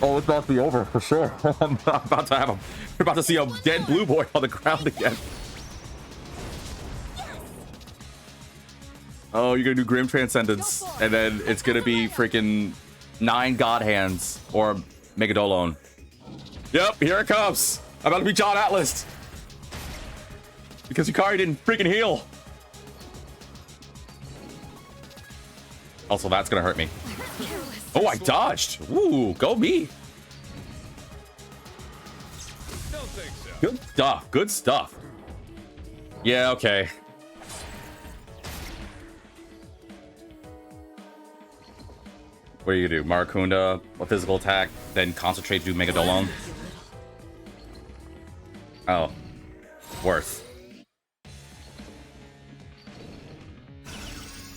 [SPEAKER 1] Oh, it's about to be over for sure. I'm about to have him. We're about to see a dead blue boy on the ground again. Oh, you're gonna do Grim Transcendence, and then it's gonna be freaking 9 God Hands or Megadolon. Yep, here it comes. I'm about to be John Atlas. Because Yukari didn't freaking heal. Also, that's gonna hurt me. Oh, I dodged. Ooh, go me.
[SPEAKER 7] Don't think so.
[SPEAKER 1] Good stuff. Good stuff. Yeah, okay. What do you do? Marakunda, a physical attack, then concentrate, do Megadolon. Oh. Worse.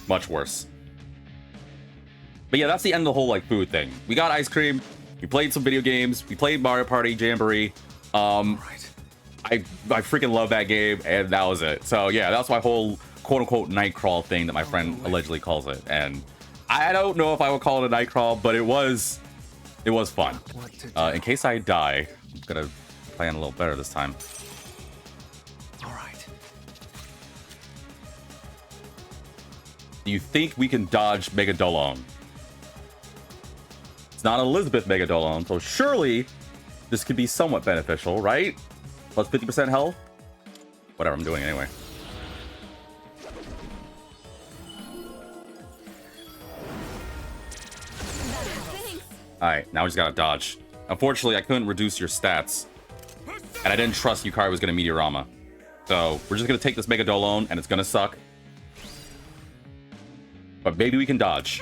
[SPEAKER 1] Much worse. But yeah, that's the end of the whole like food thing. We got ice cream, we played some video games, we played Mario Party Jamboree.
[SPEAKER 3] Right.
[SPEAKER 1] I freaking love that game, and that was it. So yeah, that's my whole quote-unquote night crawl thing that my friend allegedly calls it. And I don't know if I would call it a night crawl, but it was fun. In case I die, I'm gonna plan a little better this time.
[SPEAKER 9] All right.
[SPEAKER 1] Do you think we can dodge Megadolon? It's not Elizabeth Megadolon, so surely this could be somewhat beneficial, right? Plus 50% health? Whatever, I'm doing it anyway. Alright, now we just gotta dodge. Unfortunately, I couldn't reduce your stats. And I didn't trust Yukari was gonna Meteorama. So, we're just gonna take this Megadolon, and it's gonna suck. But maybe we can dodge.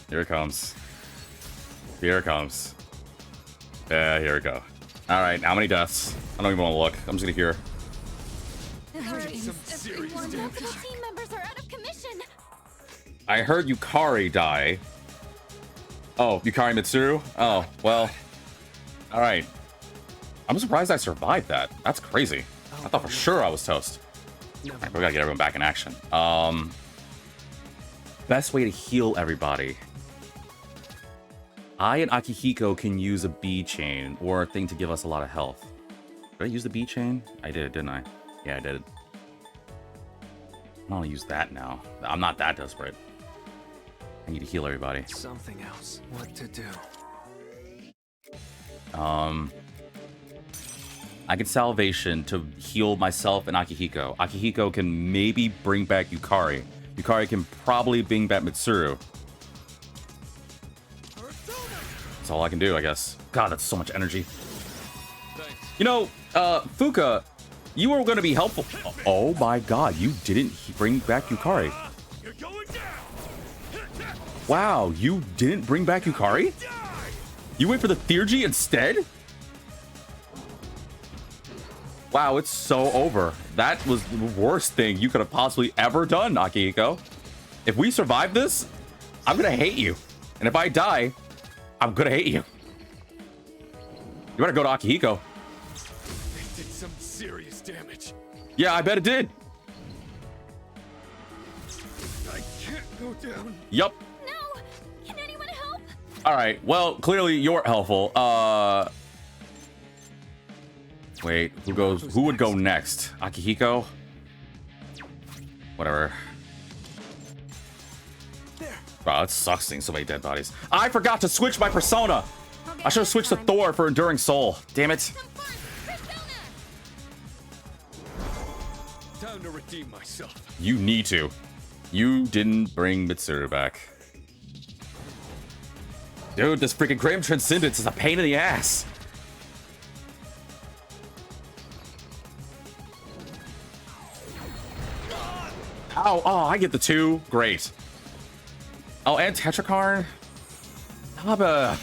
[SPEAKER 1] Here it comes. Here it comes. Yeah, here we go. Alright, how many deaths? I don't even want to look. I'm just gonna hear.
[SPEAKER 2] Multiple team members are out of commission.
[SPEAKER 1] I heard Yukari die. Oh, Yukari Mitsuru? Oh, well. Alright. I'm surprised I survived that. That's crazy. I thought for sure I was toast. Alright, we gotta get everyone back in action. Best way to heal everybody. I and Akihiko can use a B chain or a thing to give us a lot of health. Did I use the B chain? I did, didn't I? Yeah, I did. I'm gonna use that now. I'm not that desperate. I need to heal everybody.
[SPEAKER 9] Something else. What to do?
[SPEAKER 1] I get salvation to heal myself and Akihiko. Akihiko can maybe bring back Yukari. Yukari can probably bring back Mitsuru. That's all I can do, I guess. God, that's so much energy. You know, Fuka, you were going to be helpful. Oh my god, you didn't bring back Yukari. Wow, you didn't bring back Yukari? You went for the Theurgy instead? Wow, it's so over. That was the worst thing you could have possibly ever done, Akihiko. If we survive this, I'm gonna hate you. And if I die, I'm gonna hate you. You better go to Akihiko.
[SPEAKER 3] They did some serious damage.
[SPEAKER 1] Yeah, I bet it did.
[SPEAKER 3] I can't go down.
[SPEAKER 1] Yup.
[SPEAKER 2] No! Can anyone help?
[SPEAKER 1] Alright, well, clearly you're helpful. Wait, who would go next? Akihiko? Whatever. Wow, it sucks seeing so many dead bodies. I forgot to switch my persona! I should have switched to Thor for Enduring Soul. Damn it.
[SPEAKER 3] Time to redeem myself.
[SPEAKER 1] You need to. You didn't bring Mitsuru back. Dude, this freaking Graham Transcendence is a pain in the ass. Ow, oh, I get the 2. Great. Oh, and Tetrakarn. Naba.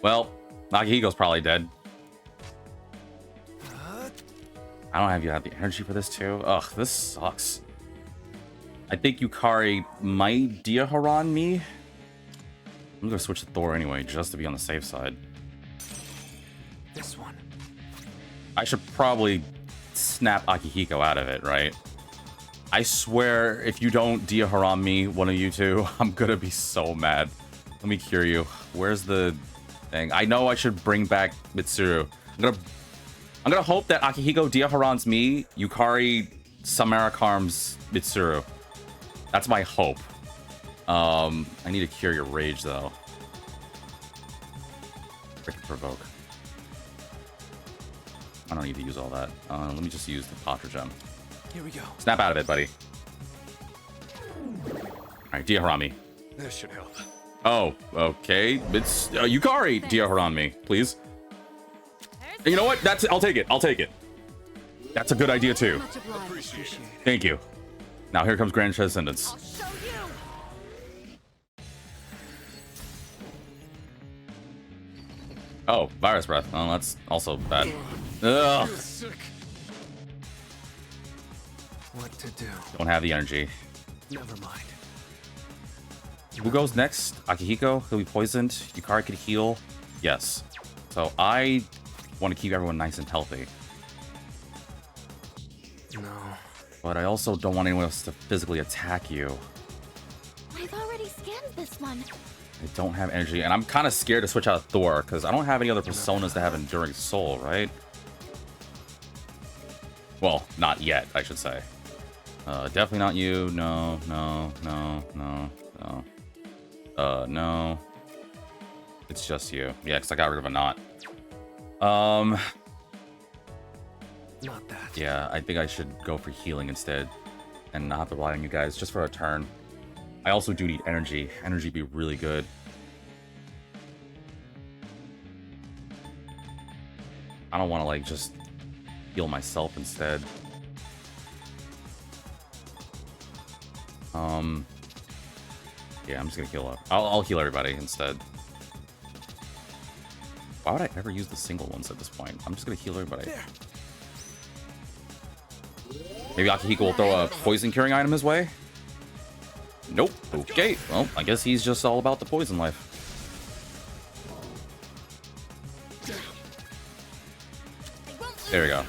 [SPEAKER 1] Well, Akihiko's probably dead. I don't have you have the energy for this too. Ugh, this sucks. I think Yukari might Diaharon me. I'm gonna switch to Thor anyway, just to be on the safe side.
[SPEAKER 9] This one.
[SPEAKER 1] I should probably snap Akihiko out of it, right? I swear, if you don't Diaharon me, one of you two, I'm gonna be so mad. Let me cure you. Where's the thing? I know I should bring back Mitsuru. I'm gonna hope that Akihiko Diaharons me, Yukari Samarakarms Mitsuru. That's my hope. I need to cure your rage though. Freaking provoke. I don't need to use all that. Let me just use the Potter Gem.
[SPEAKER 9] Here we go.
[SPEAKER 1] Snap out of it, buddy. Alright, Diaharami.
[SPEAKER 3] This should help.
[SPEAKER 1] Oh, okay. It's Yukari Diaharon me, please. You know what? I'll take it. I'll take it. That's a good idea too. Thank you. Now here comes Grand Transcendence.
[SPEAKER 2] I'll show you.
[SPEAKER 1] Oh, Virus Breath. Oh, that's also bad. Ugh.
[SPEAKER 3] to do?
[SPEAKER 1] Don't have the energy.
[SPEAKER 3] Never mind.
[SPEAKER 1] Who goes next? Akihiko? He'll be poisoned. Yukari could heal. Yes. So I want to keep everyone nice and healthy.
[SPEAKER 3] No.
[SPEAKER 1] But I also don't want anyone else to physically attack you.
[SPEAKER 2] I've already scanned this one.
[SPEAKER 1] I don't have energy, and I'm kind of scared to switch out of Thor, because I don't have any other personas that have Enduring Soul, right? Well, not yet, I should say. Definitely not you. No, no, no, no, no. No. It's just you. Yeah, because I got rid of a knot.
[SPEAKER 3] Not that.
[SPEAKER 1] Yeah, I think I should go for healing instead, and not have to rely on you guys just for a turn. I also do need energy. Energy would be really good. I don't want to, like, just heal myself instead. Yeah, I'm just gonna heal up. I'll heal everybody instead. Why would I ever use the single ones at this point? I'm just gonna heal everybody. Maybe Akihiko will throw a poison curing item his way? Nope. Okay, well, I guess he's just all about the poison life. There we go.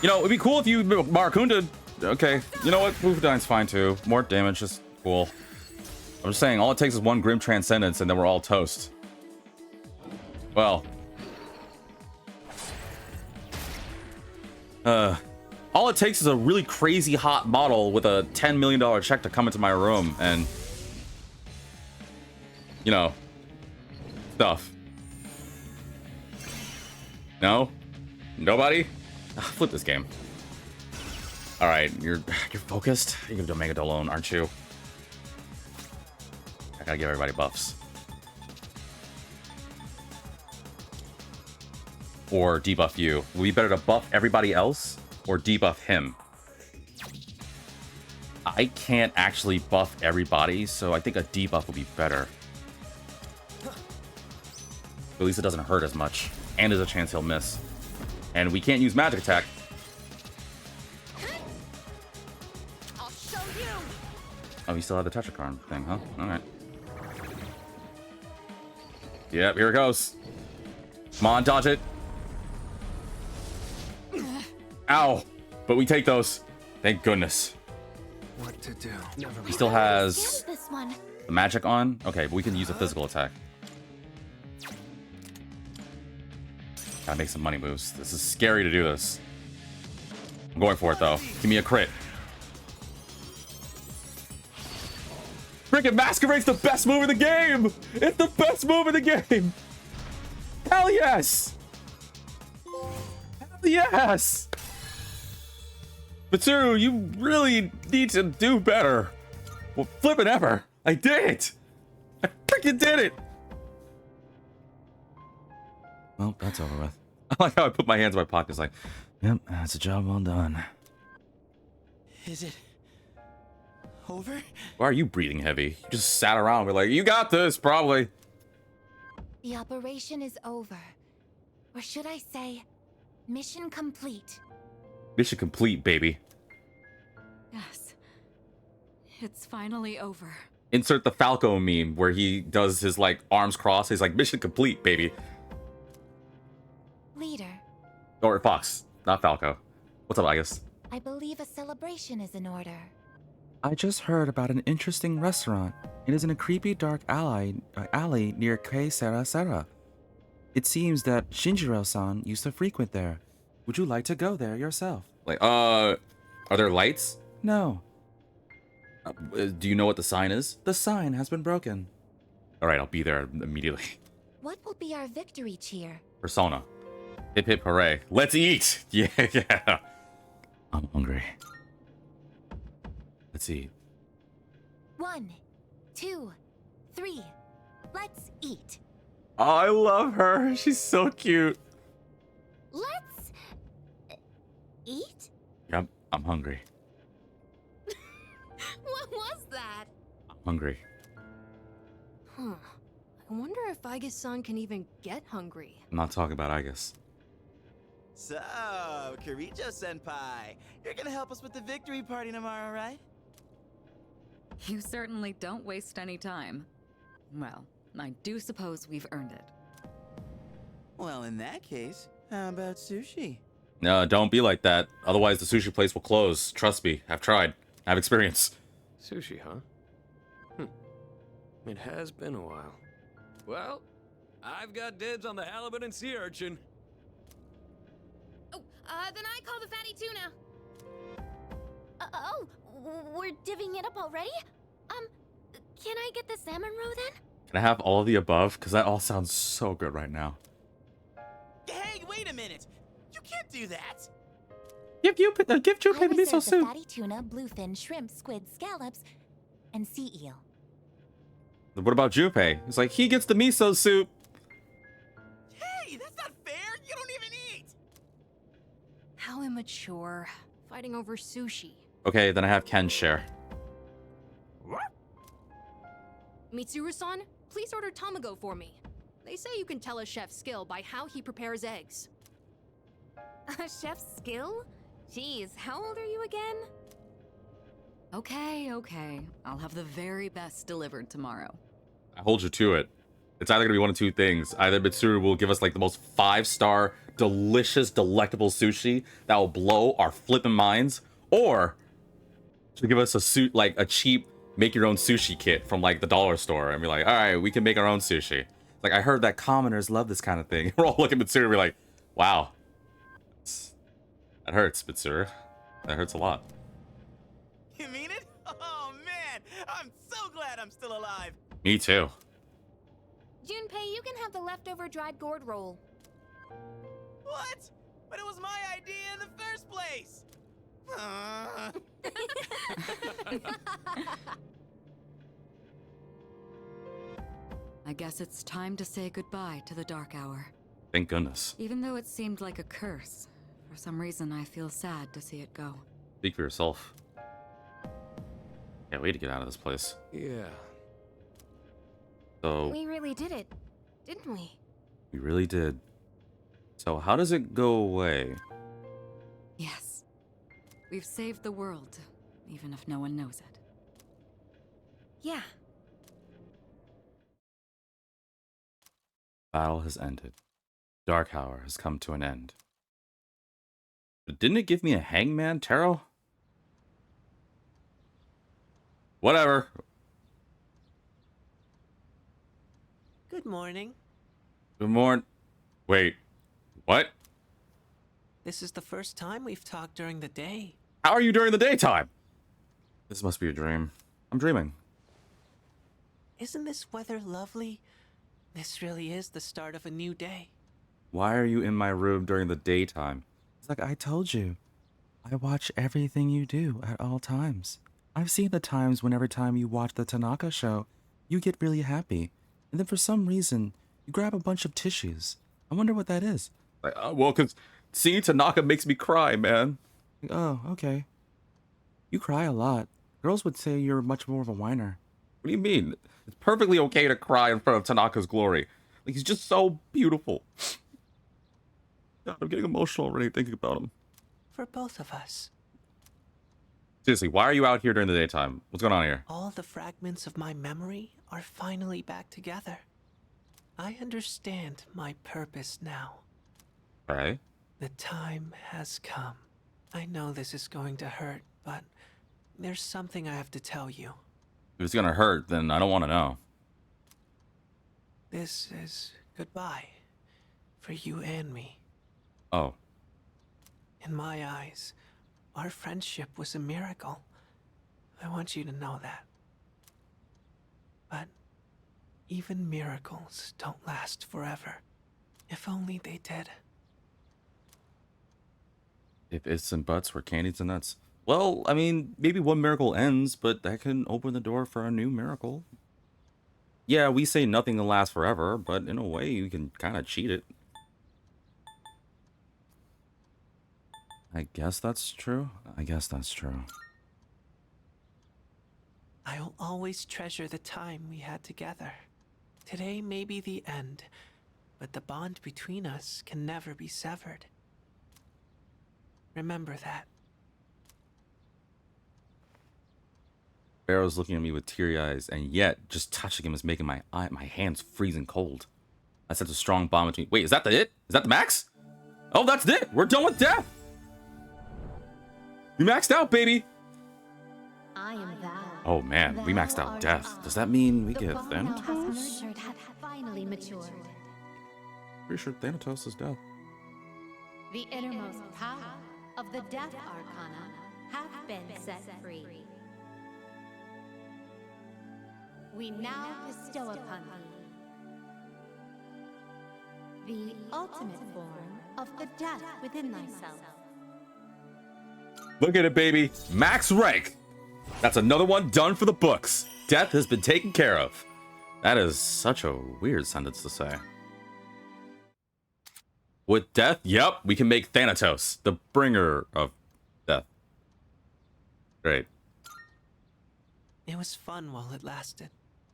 [SPEAKER 1] You know, it'd be cool if you Marakunda. Okay, you know what? Fufutine's fine too. More damage is cool. I'm just saying, all it takes is one Grim Transcendence and then we're all toast. Well. All it takes is a really crazy hot model with a $10 million check to come into my room and, you know, stuff. No? Nobody? Flip this game. All right, you're focused. You're gonna do Omega alone, aren't you? I gotta give everybody buffs. Or debuff you. Would it be better to buff everybody else or debuff him? I can't actually buff everybody, so I think a debuff would be better. At least it doesn't hurt as much. And there's a chance he'll miss. And we can't use magic attack.
[SPEAKER 2] I'll show you.
[SPEAKER 1] Oh, you still have the Tetrakarn thing, huh? Alright. Yep, here it goes. Come on, dodge it. Ow! But we take those. Thank goodness.
[SPEAKER 3] What to do? Never
[SPEAKER 1] He
[SPEAKER 3] mind.
[SPEAKER 1] still has
[SPEAKER 2] Scanned this one.
[SPEAKER 1] the magic on. Okay, but we can use a physical attack. Gotta make some money moves. This is scary to do this. I'm going for it though. Give me a crit. Freaking Masquerade's the best move in the game! It's the best move in the game! Hell yes! Hell yes! Mitsuru, you really need to do better. Well, flippin' ever. I did it! I freaking did it! Well, that's over with. I like how I put my hands in my pockets like, yep, that's a job well done.
[SPEAKER 7] Is it over?
[SPEAKER 1] Why are you breathing heavy? You just sat around. We're like, you got this, probably.
[SPEAKER 2] The operation is over. Or should I say, mission complete.
[SPEAKER 1] Mission complete, baby.
[SPEAKER 5] Yes. It's finally over.
[SPEAKER 1] Insert the Falco meme where he does his, like, arms crossed. He's like, mission complete, baby.
[SPEAKER 2] Leader,
[SPEAKER 1] Or Fox, not Falco. What's up, Agus?
[SPEAKER 2] I believe a celebration is in order.
[SPEAKER 1] I just heard about an interesting restaurant. It is in a creepy dark alley near Kei Sera Sera. It seems that Shinjiro-san used to frequent there. Would you like to go there yourself? Like, are there lights? No. Do you know what the sign is? The sign has been broken. All right, I'll be there immediately.
[SPEAKER 2] What will be our victory cheer?
[SPEAKER 1] Persona. Hip hip hooray. Let's eat! Yeah, yeah. I'm hungry. Let's eat.
[SPEAKER 2] 1, 2, 3. Let's eat.
[SPEAKER 1] Oh, I love her. She's so cute.
[SPEAKER 2] Let's eat?
[SPEAKER 1] Yep, I'm hungry.
[SPEAKER 6] What was that?
[SPEAKER 1] I'm hungry.
[SPEAKER 6] Huh. I wonder if Aigis-san can even get hungry.
[SPEAKER 1] I'm not talking about Aigis.
[SPEAKER 7] So, Kirijo-senpai, you're gonna help us with the victory party tomorrow, right?
[SPEAKER 5] You certainly don't waste any time. Well, I do suppose we've earned it.
[SPEAKER 7] Well, in that case, how about sushi?
[SPEAKER 1] No, don't be like that. Otherwise, the sushi place will close. Trust me, I've tried. I have experience.
[SPEAKER 3] Sushi, huh? It has been a while. Well, I've got dibs on the halibut and sea urchin.
[SPEAKER 6] Oh, then I call the fatty tuna.
[SPEAKER 2] We're divvying it up already? Can I get the salmon roe then?
[SPEAKER 1] Can I have all of the above? Because that all sounds so good right now.
[SPEAKER 7] Hey, wait a minute! You can't do that!
[SPEAKER 1] Give Junpei the miso
[SPEAKER 10] the
[SPEAKER 1] soup.
[SPEAKER 10] fatty tuna, bluefin, shrimp, squid, scallops, and sea eel.
[SPEAKER 1] What about Junpei? It's like, he gets the miso soup.
[SPEAKER 7] Hey, that's not fair! You don't even eat!
[SPEAKER 6] How immature. Fighting over sushi.
[SPEAKER 1] Okay, then I have Ken's share.
[SPEAKER 6] Mitsuru-san, please order tamago for me. They say you can tell a chef's skill by how he prepares eggs.
[SPEAKER 10] A chef's skill? Geez, how old are you again?
[SPEAKER 5] Okay. I'll have the very best delivered tomorrow.
[SPEAKER 1] I hold you to it. It's either gonna be one of two things. Either Mitsuru will give us like the most 5-star, delicious, delectable sushi that will blow our flipping minds, or she'll give us a cheap make your own sushi kit from like the dollar store and be like, all right, we can make our own sushi. Like, I heard that commoners love this kind of thing. We're all looking at Mitsuru and be like, wow. That hurts, Mitsuru. That hurts a lot.
[SPEAKER 7] You mean it? Oh man, I'm so glad I'm still alive.
[SPEAKER 1] Me too.
[SPEAKER 10] Junpei, you can have the leftover dried gourd roll.
[SPEAKER 7] What? But it was my idea in the first place.
[SPEAKER 5] I guess it's time to say goodbye to the dark hour.
[SPEAKER 1] Thank goodness.
[SPEAKER 5] Even though it seemed like a curse, for some reason I feel sad to see it go.
[SPEAKER 1] Speak for yourself. Can't wait to get out of this place.
[SPEAKER 3] Yeah.
[SPEAKER 1] So,
[SPEAKER 6] We really did it, didn't we?
[SPEAKER 1] we really did. So, how does it go away?
[SPEAKER 5] Yes. We've saved the world, even if no one knows it.
[SPEAKER 6] Yeah.
[SPEAKER 1] Battle has ended. Dark hour has come to an end. But didn't it give me a hangman tarot? Whatever.
[SPEAKER 7] Good morning.
[SPEAKER 1] Good morning. Wait. What?
[SPEAKER 7] This is the first time we've talked during the day.
[SPEAKER 1] How are you during the daytime? This must be a dream. I'm dreaming.
[SPEAKER 7] Isn't this weather lovely? This really is the start of a new day.
[SPEAKER 1] Why are you in my room during the daytime? It's like, I told you. I watch everything you do at all times. I've seen the times when every time you watch the Tanaka show, you get really happy. And then for some reason, you grab a bunch of tissues. I wonder what that is. Like, well, because seeing Tanaka makes me cry, man. Oh, okay. You cry a lot. Girls would say you're much more of a whiner. What do you mean? It's perfectly okay to cry in front of Tanaka's glory. Like, he's just so beautiful. God, I'm getting emotional already thinking about him.
[SPEAKER 7] For both of us.
[SPEAKER 1] Seriously, why are you out here during the daytime? What's going on here?
[SPEAKER 7] All the fragments of my memory are finally back together. I understand my purpose now.
[SPEAKER 1] Alright.
[SPEAKER 7] The time has come. I know this is going to hurt, but there's something I have to tell you.
[SPEAKER 1] If it's gonna hurt, then I don't want to know.
[SPEAKER 7] This is goodbye. For you and me.
[SPEAKER 1] Oh.
[SPEAKER 7] In my eyes, our friendship was a miracle. I want you to know that. But even miracles don't last forever. If only they did.
[SPEAKER 1] If ifs and buts were candies and nuts. Well, I mean, maybe one miracle ends, but that can open the door for a new miracle. Yeah, we say nothing will last forever, but in a way, you can kind of cheat it. I guess that's true. I guess that's true.
[SPEAKER 7] I'll always treasure the time we had together. Today may be the end, but the bond between us can never be severed. Remember that.
[SPEAKER 1] Barrow's looking at me with teary eyes, and yet just touching him is making my hands freezing cold. I sense a strong bond between. Wait, is that it? Is that the max? Oh, that's it. We're done with death. We maxed out, baby.
[SPEAKER 2] I am Val.
[SPEAKER 1] Oh man, we maxed out death. Does that mean we get Thanatos?
[SPEAKER 2] Nurtured had finally matured.
[SPEAKER 1] Pretty sure Thanatos is death.
[SPEAKER 2] The innermost power of the Death Arcana hath been set free. We now bestow upon thee the ultimate form of the death within thyself.
[SPEAKER 1] Look at it, baby. Max rank. That's another one done for the books. Death has been taken care of. That is such a weird sentence to say. With death, yep, we can make Thanatos, the bringer of death. Great.
[SPEAKER 7] It was fun while it lasted.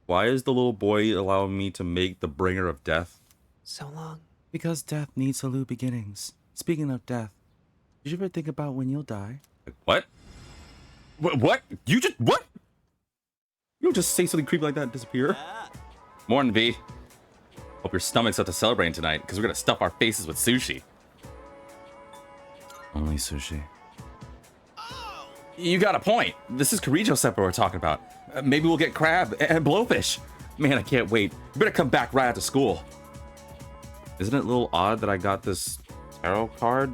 [SPEAKER 1] Why is the little boy allowing me to make the bringer of death?
[SPEAKER 7] So long.
[SPEAKER 4] Because death needs new beginnings. Speaking of death, did you ever think about when you'll die?
[SPEAKER 1] What? What? You just what? You don't just say something creepy like that and disappear. Morning, V. Hope your stomach's up to celebrating tonight, because we're gonna stuff our faces with sushi.
[SPEAKER 4] Only sushi.
[SPEAKER 1] You got a point. This is Kirijo Seppa we're talking about. Maybe we'll get crab and blowfish. Man, I can't wait. You better come back right after school. Isn't it a little odd that I got this tarot card?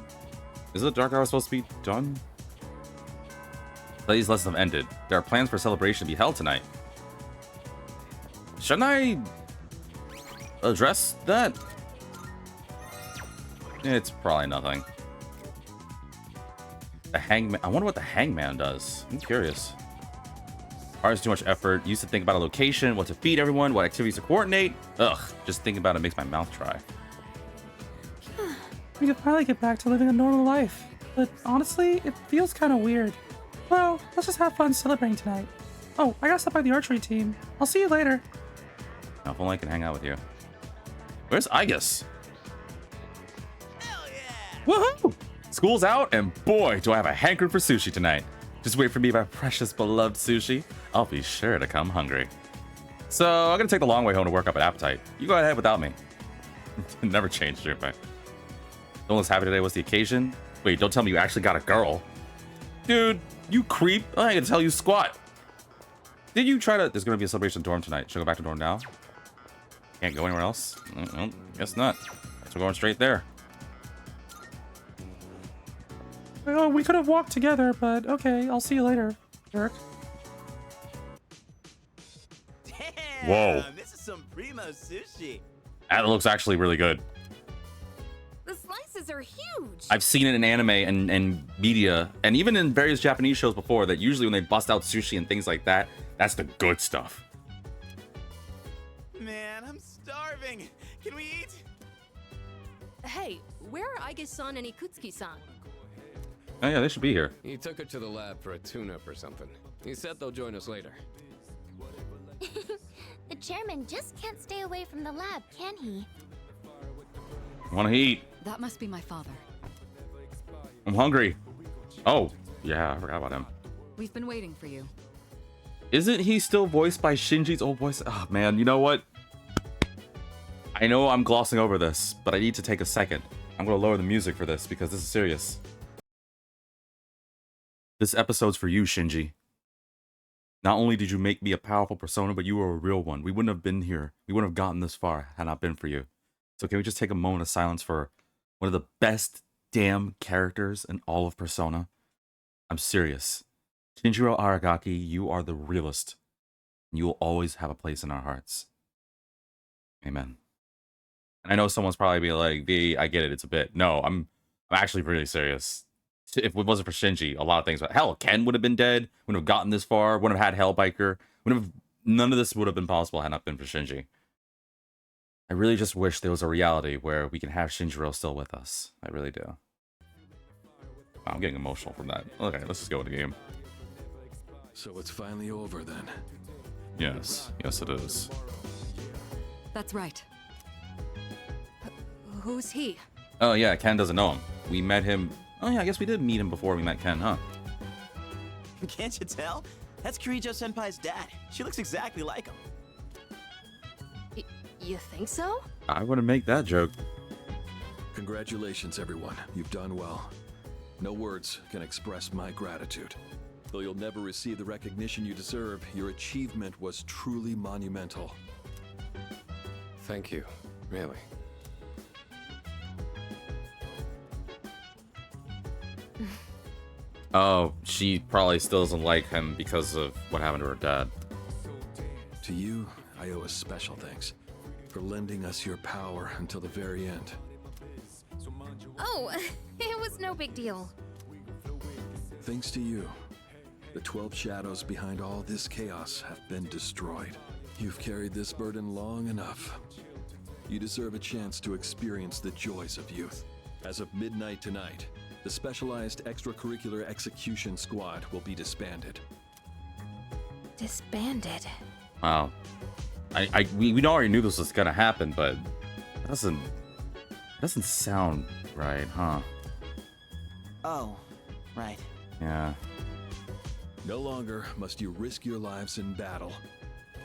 [SPEAKER 1] Is the dark hour supposed to be done? These lessons have ended. There are plans for a celebration to be held tonight. Shouldn't I address that? It's probably nothing. The hangman. I wonder what the hangman does. I'm curious. Requires too much effort. Used to think about a location, what to feed everyone, what activities to coordinate. Ugh, just thinking about it makes my mouth dry.
[SPEAKER 11] We could finally get back to living a normal life, but honestly, it feels kind of weird. Well, let's just have fun celebrating tonight. Oh, I gotta stop by the archery team. I'll see you later.
[SPEAKER 1] Now, if only I can hang out with you. Where's Igus?
[SPEAKER 9] Hell yeah!
[SPEAKER 1] Woohoo! School's out, and boy, do I have a hankering for sushi tonight. Just wait for me, my precious beloved sushi. I'll be sure to come hungry. So, I'm gonna take the long way home to work up an appetite. You go ahead without me. Never changed, Junpei. No one's happy today. What's the occasion? Wait, don't tell me you actually got a girl. Dude, you creep. I ain't gonna tell you squat. Did you try to... There's gonna be a celebration dorm tonight. Should I go back to dorm now? Can't go anywhere else? Well, guess not. Guess we're going straight there.
[SPEAKER 11] Well, we could have walked together, but okay, I'll see you later, jerk.
[SPEAKER 9] Damn,
[SPEAKER 1] Whoa.
[SPEAKER 9] This is some primo sushi.
[SPEAKER 1] That looks actually really good.
[SPEAKER 10] The slices are huge.
[SPEAKER 1] I've seen it in anime and media, and even in various Japanese shows before, that usually when they bust out sushi and things like that, that's the good stuff.
[SPEAKER 9] Man, I'm starving. Can we eat?
[SPEAKER 6] Hey, where are Igus-san and Ikutsuki-san?
[SPEAKER 1] Oh yeah, they should be here.
[SPEAKER 3] He took her to the lab for a tune-up or something. He said they'll join us later.
[SPEAKER 2] The chairman just can't stay away from the lab, can he?
[SPEAKER 1] I want to eat.
[SPEAKER 5] That must be my father.
[SPEAKER 1] I'm hungry. Oh, yeah, I forgot about him.
[SPEAKER 5] We've been waiting for you.
[SPEAKER 1] Isn't he still voiced by Shinji's old voice? Oh man, you know what? I know I'm glossing over this, but I need to take a second. I'm gonna lower the music for this because this is serious. This episode's for you, Shinji. Not only did you make me a powerful persona, but you were a real one. We wouldn't have been here. We wouldn't have gotten this far had not been for you. So can we just take a moment of silence for one of the best damn characters in all of Persona? I'm serious. Shinjiro Aragaki, you are the realest. You will always have a place in our hearts. Amen. And I know someone's probably be like, "V, I get it, it's a bit." No, I'm actually really serious. If it wasn't for Shinji, a lot of things, but hell, Ken would have been dead, wouldn't have gotten this far, wouldn't have had Hellbiker, none of this would have been possible had not been for Shinji. I really just wish there was a reality where we can have Shinjiro still with us. I really do. Wow, I'm getting emotional from that. Okay, let's just go with the game.
[SPEAKER 3] So it's finally over then.
[SPEAKER 1] Yes, yes it is.
[SPEAKER 5] That's right.
[SPEAKER 6] Who's he?
[SPEAKER 1] Oh yeah, Ken doesn't know him. We met him Oh yeah, I guess we did meet him before we met Ken, huh?
[SPEAKER 12] Can't you tell? That's Kirijo-senpai's dad. She looks exactly like him.
[SPEAKER 6] You think so?
[SPEAKER 1] I wouldn't make that joke.
[SPEAKER 3] Congratulations, everyone. You've done well. No words can express my gratitude. Though you'll never receive the recognition you deserve, your achievement was truly monumental.
[SPEAKER 13] Thank you, really.
[SPEAKER 1] Oh, she probably still doesn't like him because of what happened to her dad.
[SPEAKER 3] To you, I owe a special thanks for lending us your power until the very end.
[SPEAKER 10] Oh, it was no big deal.
[SPEAKER 3] Thanks to you, the 12 shadows behind all this chaos have been destroyed. You've carried this burden long enough. You deserve a chance to experience the joys of youth. As of midnight tonight, the Specialized Extracurricular Execution Squad will be disbanded.
[SPEAKER 10] Disbanded?
[SPEAKER 1] Wow. We already knew this was gonna happen, but it doesn't sound right, huh?
[SPEAKER 12] Oh, right.
[SPEAKER 1] Yeah.
[SPEAKER 3] No longer must you risk your lives in battle.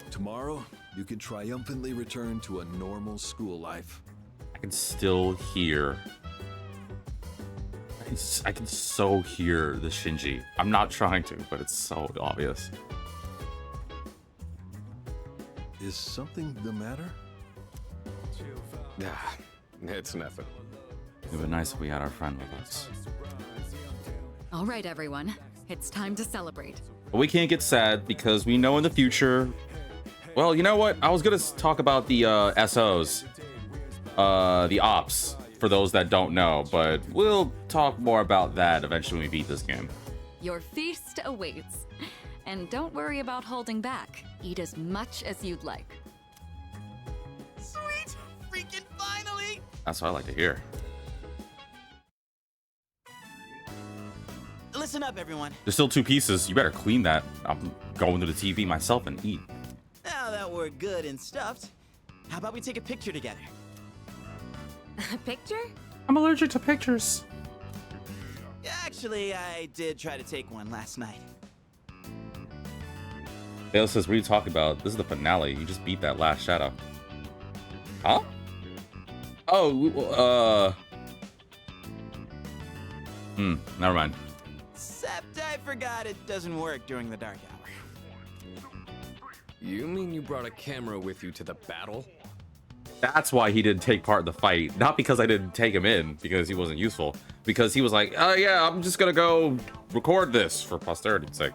[SPEAKER 3] Tomorrow, you can triumphantly return to a normal school life.
[SPEAKER 1] I can still hear. I can so hear the Shinji. I'm not trying to, but it's so obvious.
[SPEAKER 3] Is something the matter?
[SPEAKER 13] Nah, it's nothing.
[SPEAKER 1] It would be nice if we had our friend with us.
[SPEAKER 5] All right, everyone. It's time to celebrate.
[SPEAKER 1] But we can't get sad because we know in the future... Well, you know what? I was going to talk about the SOs. The ops, for those that don't know. But we'll talk more about that eventually when we beat this game.
[SPEAKER 5] Your feast awaits. And don't worry about holding back. Eat as much as you'd like.
[SPEAKER 12] Sweet! Freaking finally!
[SPEAKER 1] That's what I like to hear.
[SPEAKER 12] Listen up, everyone.
[SPEAKER 1] There's still 2 pieces. You better clean that. I'm going to the TV myself and eat.
[SPEAKER 12] Now that we're good and stuffed, how about we take a picture together?
[SPEAKER 10] A picture?
[SPEAKER 11] I'm allergic to pictures.
[SPEAKER 12] Actually, I did try to take one last night.
[SPEAKER 1] Dale says, what are you talking about? This is the finale. You just beat that last shadow. Huh? Oh, never mind.
[SPEAKER 12] Except I forgot it doesn't work during the dark hour.
[SPEAKER 13] You mean you brought a camera with you to the battle?
[SPEAKER 1] That's why he didn't take part in the fight. Not because I didn't take him in, because he wasn't useful. Because he was like, oh yeah, I'm just gonna go record this for posterity's sake.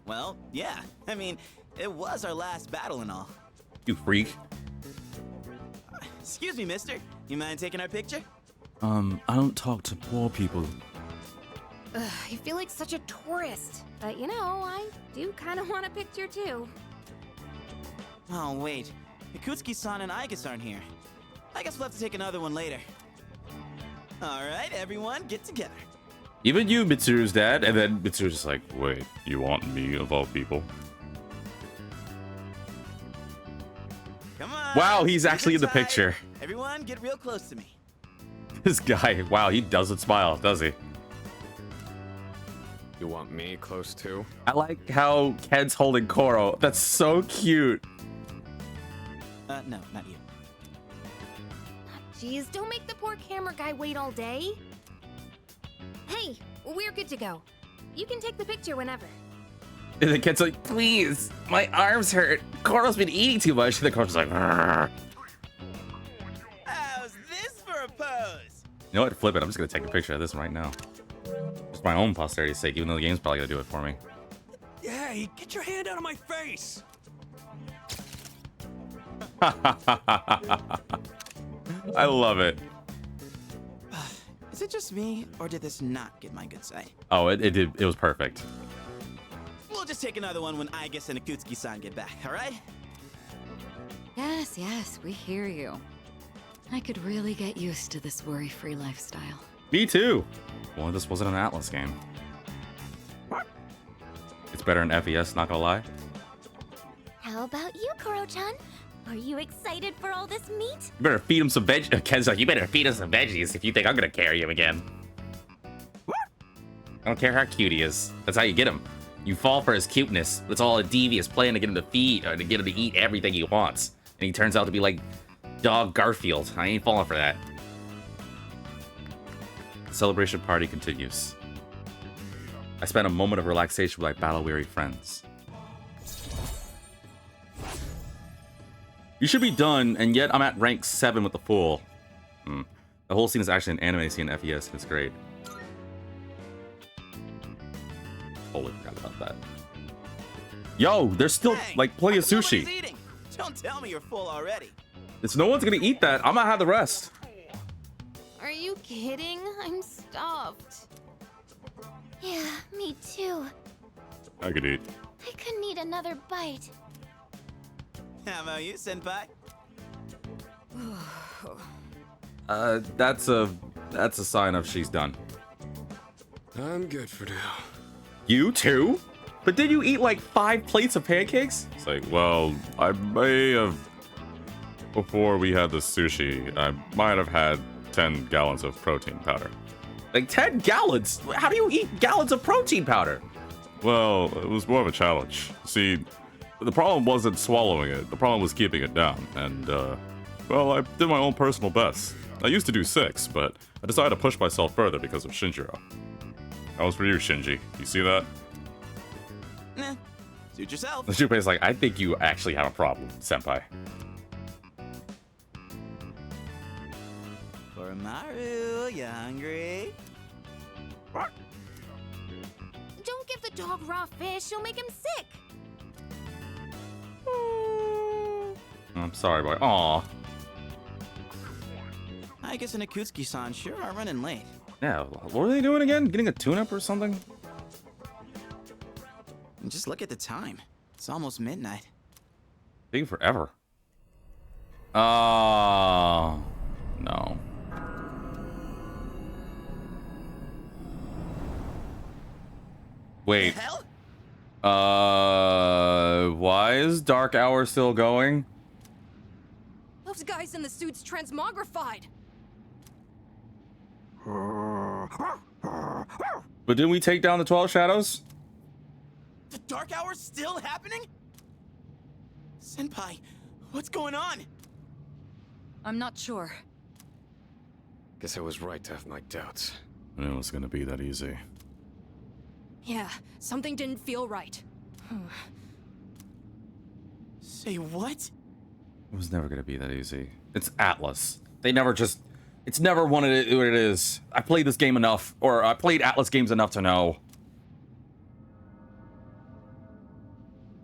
[SPEAKER 12] Well, yeah. I mean, it was our last battle and all.
[SPEAKER 1] You freak.
[SPEAKER 12] Excuse me, mister. You mind taking our picture?
[SPEAKER 1] I don't talk to poor people.
[SPEAKER 10] Ugh, I feel like such a tourist. But you know, I do kind of want a picture too.
[SPEAKER 12] Oh, wait. Ikutsuki-san and Igus aren't here. I guess we'll have to take another one later. Alright, everyone, get together.
[SPEAKER 1] Even you, Mitsuru's dad. And then Mitsuru's just like, wait, you want me of all people?
[SPEAKER 12] Come on.
[SPEAKER 1] Wow, he's actually in the
[SPEAKER 12] tight.
[SPEAKER 1] picture.
[SPEAKER 12] Everyone, get real close to me.
[SPEAKER 1] This guy, wow, he doesn't smile, does he?
[SPEAKER 13] You want me close too?
[SPEAKER 1] I like how Ken's holding Koro. That's so cute.
[SPEAKER 12] No, not you.
[SPEAKER 10] Jeez, don't make the poor camera guy wait all day. Hey, we're good to go. You can take the picture whenever.
[SPEAKER 1] And then Ken's like, please, my arms hurt. Koro's been eating too much. And the Koro's like, "Arr."
[SPEAKER 12] How's this for a pose?
[SPEAKER 1] You know what? Flip it. I'm just going to take a picture of this right now. Just for my own posterity's sake, even though the game's probably going to do it for me.
[SPEAKER 3] Hey, get your hand out of my face!
[SPEAKER 1] I love it.
[SPEAKER 12] Is it just me, or did this not get my good side?
[SPEAKER 1] Oh, it did. It was perfect.
[SPEAKER 12] We'll just take another one when Igus and Ikutsuki-san get back, alright?
[SPEAKER 5] Yes, yes, we hear you. I could really get used to this worry-free lifestyle.
[SPEAKER 1] Me too. Well, this wasn't an Atlas game. It's better in FES, not gonna lie.
[SPEAKER 2] How about you, Koro-chan? Are you excited for all this meat?
[SPEAKER 1] You better feed him some veg. Ken's like, you better feed him some veggies if you think I'm gonna carry him again. I don't care how cute he is. That's how you get him. You fall for his cuteness. It's all a devious plan to get him to feed, or to get him to eat everything he wants. And he turns out to be like Dog Garfield. I ain't falling for that. The celebration party continues. I spent a moment of relaxation with my battle-weary friends. You should be done, and yet I'm at rank 7 with the Fool. The whole scene is actually an anime scene in FES, and it's great. Totally forgot about that. Yo, there's still, like, plenty of sushi.
[SPEAKER 12] Eating. Don't tell me you're full already.
[SPEAKER 1] It's no one's gonna eat that. I'm gonna have the rest.
[SPEAKER 10] Are you kidding? I'm stuffed.
[SPEAKER 2] Yeah, me too.
[SPEAKER 1] I could eat.
[SPEAKER 2] I couldn't eat another bite.
[SPEAKER 12] How about you, senpai?
[SPEAKER 1] That's a sign of she's done.
[SPEAKER 13] I'm good for now.
[SPEAKER 1] You too? But did you eat like 5 plates of pancakes? It's like, well, I may have, before we had the sushi, I might have had 10 gallons of protein powder. Like 10 gallons? How do you eat gallons of protein powder?
[SPEAKER 14] Well, it was more of a challenge. See, the problem wasn't swallowing it. The problem was keeping it down. And, well, I did my own personal best. I used to do 6, but I decided to push myself further because of Shinjiro. That was for you, Shinji. You see that?
[SPEAKER 12] Nah, suit yourself.
[SPEAKER 1] The Junpei's like, I think you actually have a problem, senpai.
[SPEAKER 12] For Maru, you hungry?
[SPEAKER 10] Don't give the dog raw fish, you'll make him sick.
[SPEAKER 1] I'm sorry, boy. Aw.
[SPEAKER 12] I guess an Ikutsuki-san sure are running late.
[SPEAKER 1] Yeah, what were they doing again? Getting a tune-up or something?
[SPEAKER 12] And just look at the time. It's almost midnight.
[SPEAKER 1] Taking forever. Oh, no. Wait.
[SPEAKER 12] Hell?
[SPEAKER 1] Why is Dark Hour still going?
[SPEAKER 6] Those guys in the suits transmogrified.
[SPEAKER 1] But didn't we take down the 12 Shadows?
[SPEAKER 12] The Dark Hour's still happening? Senpai, what's going on?
[SPEAKER 5] I'm not sure.
[SPEAKER 13] Guess I was right to have my doubts.
[SPEAKER 14] I knew it was gonna be that easy.
[SPEAKER 6] Yeah, something didn't feel right.
[SPEAKER 12] Say what?
[SPEAKER 1] It was never gonna be that easy. It's Atlas. They never just... It's never wanted it what it is. I played this game enough, or I played Atlas games enough to know.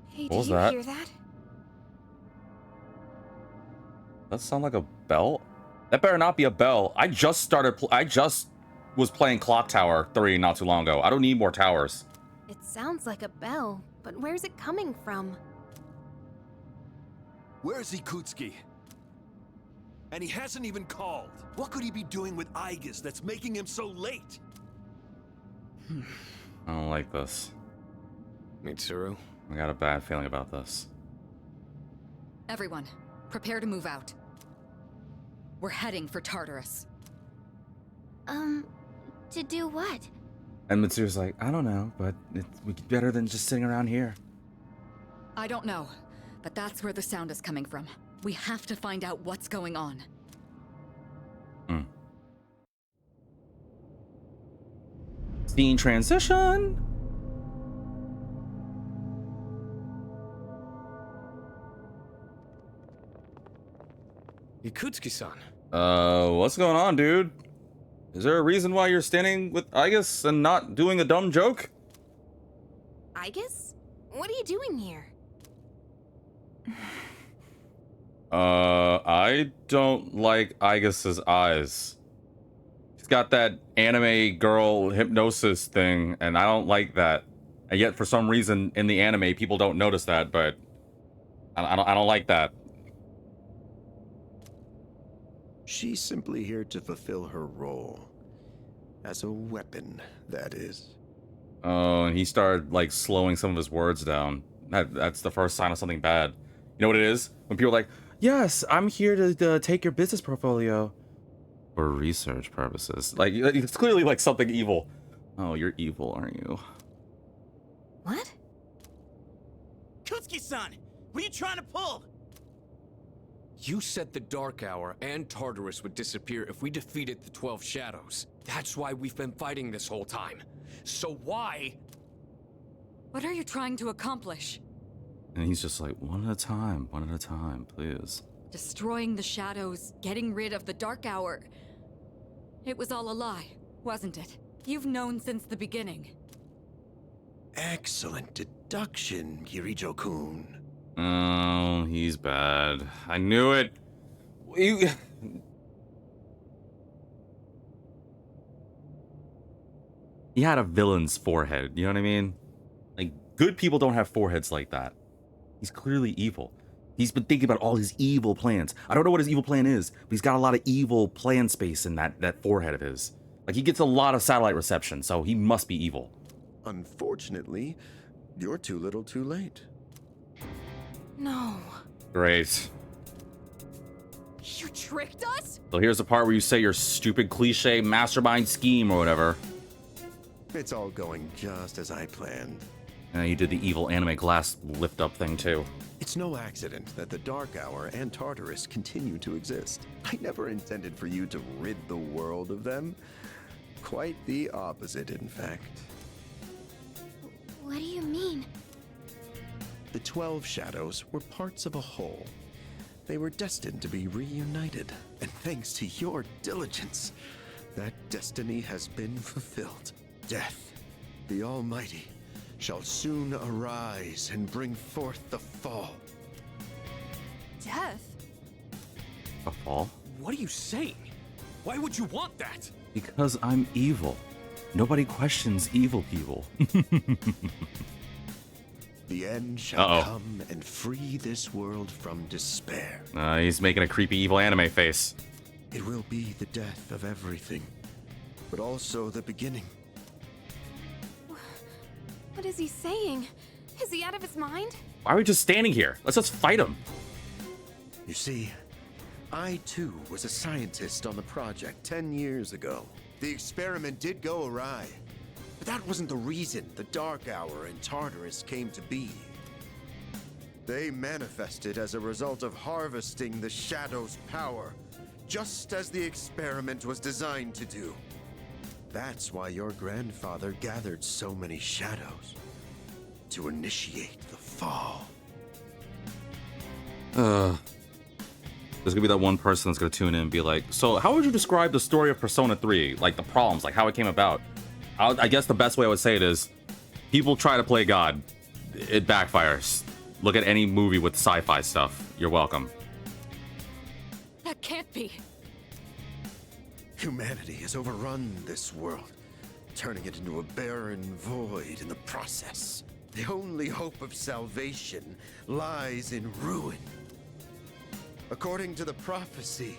[SPEAKER 10] Hey,
[SPEAKER 1] What was
[SPEAKER 10] did you
[SPEAKER 1] that?
[SPEAKER 10] hear that?
[SPEAKER 1] That sound like a bell? That better not be a bell. I just was playing Clock Tower 3 not too long ago. I don't need more towers.
[SPEAKER 10] It sounds like a bell, but where's it coming from?
[SPEAKER 3] Where's Ikutsuki? And he hasn't even called. What could he be doing with Aigis that's making him so late?
[SPEAKER 1] I don't like this.
[SPEAKER 13] Mitsuru?
[SPEAKER 1] I got a bad feeling about this.
[SPEAKER 5] Everyone, prepare to move out. We're heading for Tartarus.
[SPEAKER 2] To do what?
[SPEAKER 1] And Mitsuru's like, I don't know, but it's better than just sitting around here.
[SPEAKER 5] I don't know, but that's where the sound is coming from. We have to find out what's going on.
[SPEAKER 1] Scene transition.
[SPEAKER 13] Ikutsuki-san.
[SPEAKER 1] What's going on, dude? Is there a reason why you're standing with Aigis and not doing a dumb joke?
[SPEAKER 10] Aigis? What are you doing here?
[SPEAKER 1] I don't like Aigis's eyes. She's got that anime girl hypnosis thing, and I don't like that. And yet, for some reason, in the anime, people don't notice that, but I don't like that.
[SPEAKER 9] She's simply here to fulfill her role. As a weapon, that is.
[SPEAKER 1] Oh, and he started, like, slowing some of his words down. That's the first sign of something bad. You know what it is? When people are like, yes, I'm here to take your business portfolio. For research purposes. Like, it's clearly, like, something evil. Oh, you're evil, aren't you?
[SPEAKER 10] What?
[SPEAKER 12] Ikutsuki-san! What are you trying to pull?
[SPEAKER 13] You said the Dark Hour and Tartarus would disappear if we defeated the 12 Shadows. That's why we've been fighting this whole time. So why?
[SPEAKER 5] What are you trying to accomplish?
[SPEAKER 1] And he's just like, one at a time, please.
[SPEAKER 5] Destroying the shadows, getting rid of the Dark Hour. It was all a lie, wasn't it? You've known since the beginning.
[SPEAKER 9] Excellent deduction, Kirijo-kun.
[SPEAKER 1] Oh, he's bad. I knew it. He had a villain's forehead, you know what I mean? Like, good people don't have foreheads like that. He's clearly evil. He's been thinking about all his evil plans. I don't know what his evil plan is, but he's got a lot of evil plan space in that forehead of his. Like, he gets a lot of satellite reception, so he must be evil.
[SPEAKER 3] Unfortunately, you're too little too late.
[SPEAKER 10] No.
[SPEAKER 1] Great.
[SPEAKER 6] You tricked us?
[SPEAKER 1] So here's the part where you say your stupid cliche mastermind scheme or whatever.
[SPEAKER 3] It's all going just as I planned.
[SPEAKER 1] And you did the evil anime glass lift up thing too.
[SPEAKER 3] It's no accident that the Dark Hour and Tartarus continue to exist. I never intended for you to rid the world of them. Quite the opposite, in fact.
[SPEAKER 2] What do you mean?
[SPEAKER 3] The 12 Shadows were parts of a whole. They were destined to be reunited, and thanks to your diligence, that destiny has been fulfilled. Death, the Almighty, shall soon arise and bring forth the fall.
[SPEAKER 6] Death?
[SPEAKER 1] A fall?
[SPEAKER 13] What are you saying? Why would you want that?
[SPEAKER 1] Because I'm evil. Nobody questions evil people.
[SPEAKER 3] The end shall come and free this world from despair.
[SPEAKER 1] He's making a creepy evil anime face.
[SPEAKER 3] It will be the death of everything, but also the beginning.
[SPEAKER 10] What is he saying? Is he out of his mind?
[SPEAKER 1] Why are we just standing here? Let's just fight him.
[SPEAKER 3] You see, I too was a scientist on the project 10 years ago. The experiment did go awry, but that wasn't the reason the Dark Hour and Tartarus came to be. They manifested as a result of harvesting the Shadow's power, just as the experiment was designed to do. That's why your grandfather gathered so many shadows, to initiate the fall.
[SPEAKER 1] There's gonna be that one person that's gonna tune in and be like, so how would you describe the story of Persona 3? Like the problems, like how it came about? I guess the best way I would say it is, people try to play God. It backfires. Look at any movie with sci-fi stuff. You're welcome.
[SPEAKER 5] That can't be.
[SPEAKER 3] Humanity has overrun this world, turning it into a barren void in the process. The only hope of salvation lies in ruin. According to the prophecy,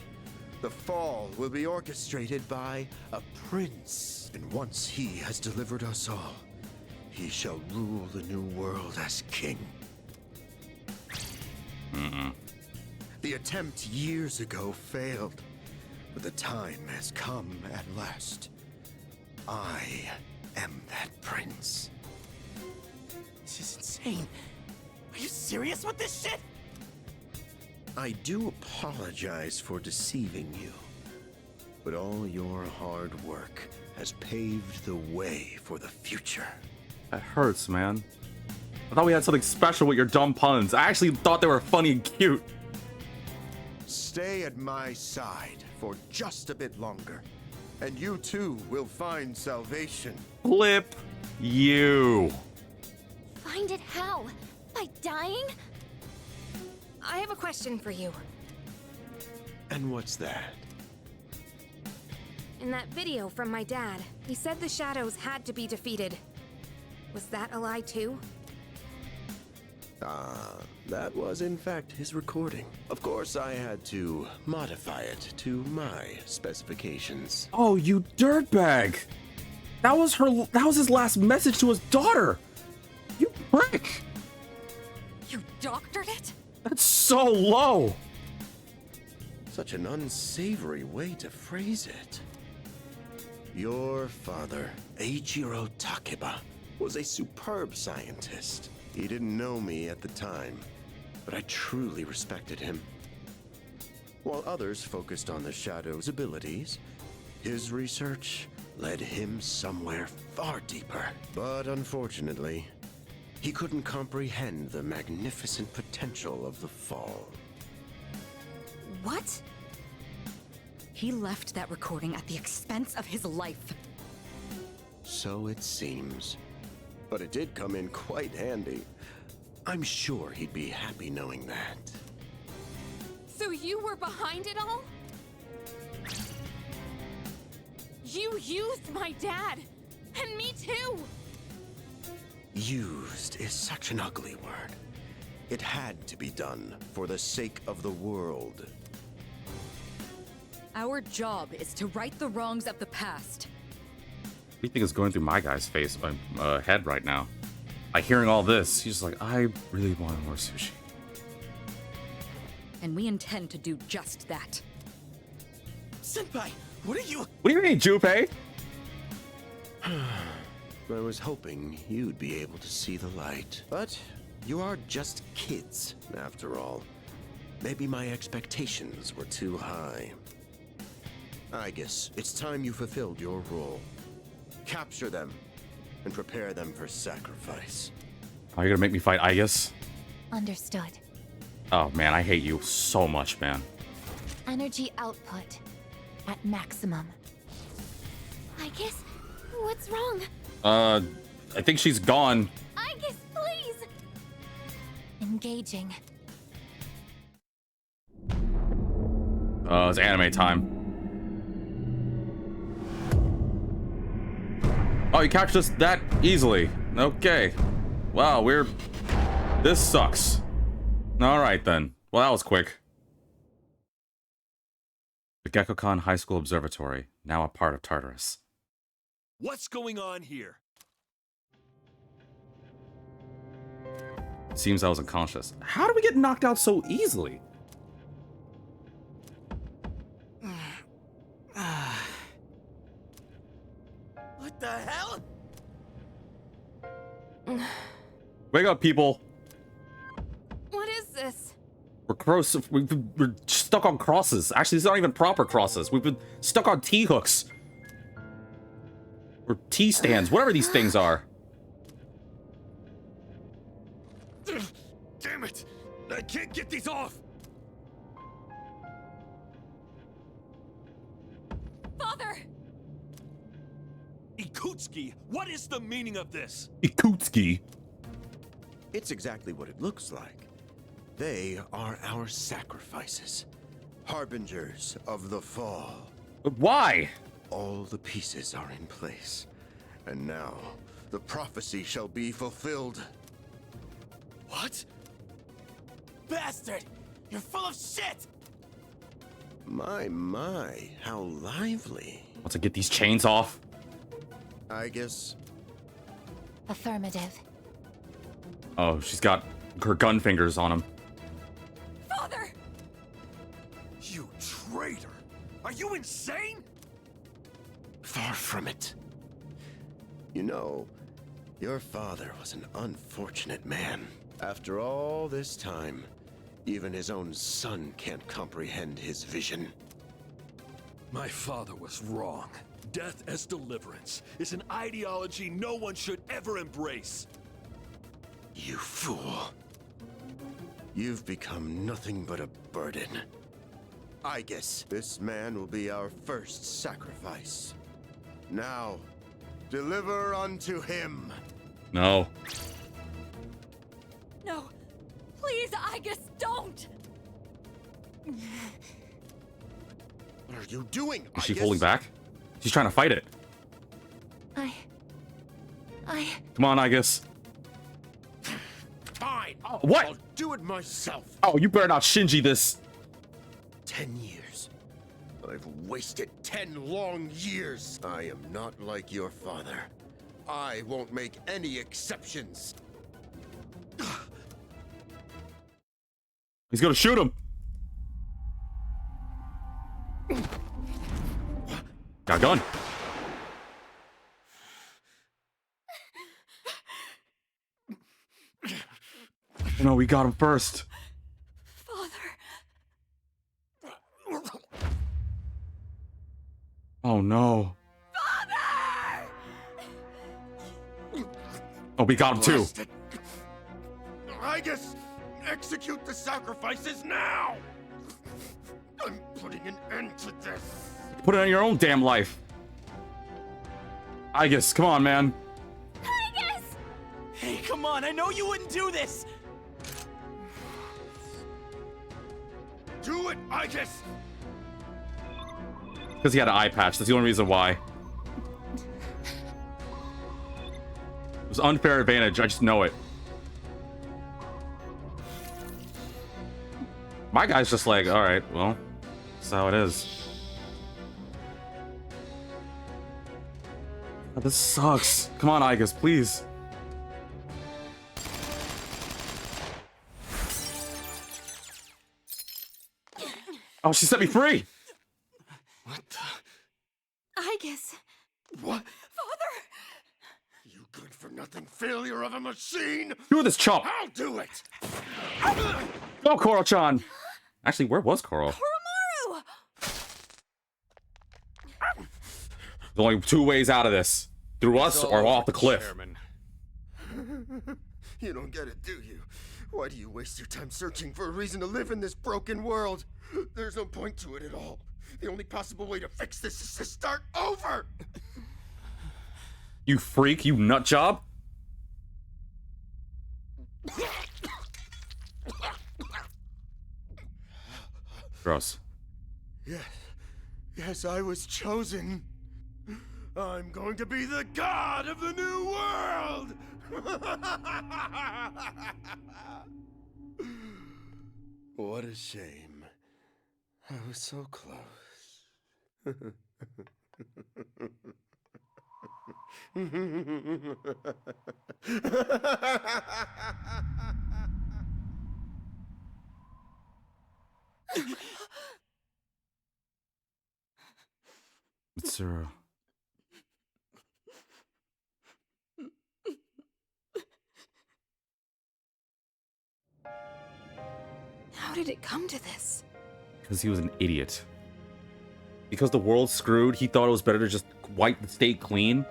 [SPEAKER 3] the fall will be orchestrated by a prince. And once he has delivered us all, he shall rule the new world as king. The attempt years ago failed, but the time has come at last. I am that prince.
[SPEAKER 12] This is insane. Are you serious with this shit?
[SPEAKER 3] I do apologize for deceiving you, but all your hard work has paved the way for the future.
[SPEAKER 1] That hurts, man. I thought we had something special with your dumb puns. I actually thought they were funny and cute.
[SPEAKER 3] Stay at my side for just a bit longer, and you too will find salvation.
[SPEAKER 1] Flip you.
[SPEAKER 2] Find it how? By dying?
[SPEAKER 10] I have a question for you.
[SPEAKER 3] And what's that?
[SPEAKER 10] In that video from my dad, he said the shadows had to be defeated. Was that a lie too?
[SPEAKER 3] That was in fact his recording. Of course, I had to modify it to my specifications.
[SPEAKER 1] Oh, you dirtbag. That was his last message to his daughter. You prick.
[SPEAKER 5] You doctored it?
[SPEAKER 1] That's so low.
[SPEAKER 3] Such an unsavory way to phrase it.
[SPEAKER 9] Your father, Eiichiro Takeba, was a superb scientist. He didn't know me at the time, but I truly respected him. While others focused on the Shadow's abilities, his research led him somewhere far deeper. But unfortunately, he couldn't comprehend the magnificent potential of the Fall.
[SPEAKER 5] What? He left that recording at the expense of his life.
[SPEAKER 9] So it seems. But it did come in quite handy. I'm sure he'd be happy knowing that.
[SPEAKER 10] So you were behind it all? You used my dad! And me too!
[SPEAKER 9] Used is such an ugly word. It had to be done for the sake of the world.
[SPEAKER 5] Our job is to right the wrongs of the past.
[SPEAKER 1] What do you think is going through my guy's face, head right now? By hearing all this, he's just like, I really want more sushi.
[SPEAKER 5] And we intend to do just that.
[SPEAKER 12] Senpai, what are you?
[SPEAKER 1] What do you mean, Junpei?
[SPEAKER 9] I was hoping you'd be able to see the light. But you are just kids, after all. Maybe my expectations were too high. I guess it's time you fulfilled your role. Capture them and prepare them for sacrifice.
[SPEAKER 1] Are you gonna make me fight Aegis?
[SPEAKER 2] Understood.
[SPEAKER 1] Oh man, I hate you so much, man.
[SPEAKER 2] Energy output at maximum. I guess. What's wrong?
[SPEAKER 1] I think she's gone.
[SPEAKER 2] I guess, please. Engaging.
[SPEAKER 1] It's anime time. Oh, you captured us that easily. Okay. Wow, this sucks. Alright then. Well, that was quick. The Gekkokan High School Observatory, now a part of Tartarus.
[SPEAKER 15] What's going on here?
[SPEAKER 1] Seems I was unconscious. How did we get knocked out so easily?
[SPEAKER 12] What the hell?
[SPEAKER 1] Wake up, people.
[SPEAKER 10] What is this?
[SPEAKER 1] We're stuck on crosses. Actually, these aren't even proper crosses. We've been stuck on T-hooks. Or T-stands, whatever these things are.
[SPEAKER 15] Damn it! I can't get these off!
[SPEAKER 10] Father!
[SPEAKER 15] Ikutsuki, what is the meaning of this?
[SPEAKER 1] Ikutsuki.
[SPEAKER 9] It's exactly what it looks like. They are our sacrifices. Harbingers of the Fall.
[SPEAKER 1] But why?
[SPEAKER 9] All the pieces are in place. And now, the prophecy shall be fulfilled.
[SPEAKER 12] What? Bastard! You're full of shit!
[SPEAKER 9] My, how lively.
[SPEAKER 1] Once I get these chains off.
[SPEAKER 9] I guess.
[SPEAKER 2] Affirmative.
[SPEAKER 1] Oh, she's got her gun fingers on him.
[SPEAKER 10] Father!
[SPEAKER 15] You traitor! Are you insane?
[SPEAKER 9] Far from it. You know, your father was an unfortunate man. After all this time, even his own son can't comprehend his vision.
[SPEAKER 15] My father was wrong. Death as deliverance is an ideology no one should ever embrace.
[SPEAKER 9] You fool. You've become nothing but a burden. I guess this man will be our first sacrifice. Now, deliver unto him.
[SPEAKER 1] No.
[SPEAKER 10] No. Please, Aegis, don't!
[SPEAKER 9] What are you doing?
[SPEAKER 1] Is she holding back? She's trying to fight it.
[SPEAKER 2] I...
[SPEAKER 1] Come on, Aegis.
[SPEAKER 9] Fine.
[SPEAKER 1] What?
[SPEAKER 9] I'll do it myself.
[SPEAKER 1] Oh, you better not Shinji this.
[SPEAKER 9] 10 years. I've wasted 10 long years. I am not like your father. I won't make any exceptions.
[SPEAKER 1] He's gonna shoot him. Got a gun. No, we got him first. Oh no. Oh, we got him too.
[SPEAKER 9] Blasted. I guess execute the sacrifices now. I'm putting an end to this.
[SPEAKER 1] Put it on your own damn life. I guess, come on, man.
[SPEAKER 12] Hey, come on, I know you wouldn't do this!
[SPEAKER 9] Do it, I guess.
[SPEAKER 1] Because he had an eye patch. That's the only reason why. It was unfair advantage. I just know it. My guy's just like, all right, well, that's how it is. Oh, this sucks. Come on, Igus, please. Oh, she set me free.
[SPEAKER 10] I guess.
[SPEAKER 9] What? Father! You good-for-nothing failure of a machine!
[SPEAKER 1] Do this, chump.
[SPEAKER 9] I'll do it!
[SPEAKER 1] Go, Coral-chan. Actually, where was Coral?
[SPEAKER 10] Koromaru!
[SPEAKER 1] There's only two ways out of this. Through us or off the cliff.
[SPEAKER 9] You don't get it, do you? Why do you waste your time searching for a reason to live in this broken world? There's no point to it at all. The only possible way to fix this is to start over!
[SPEAKER 1] You freak, you nut job. Gross.
[SPEAKER 9] Yes, I was chosen. I'm going to be the god of the new world! What a shame. I was so close.
[SPEAKER 1] Mitsuru.
[SPEAKER 5] How did it come to this?
[SPEAKER 1] Because he was an idiot. Because the world's screwed, he thought it was better to just wipe the state clean.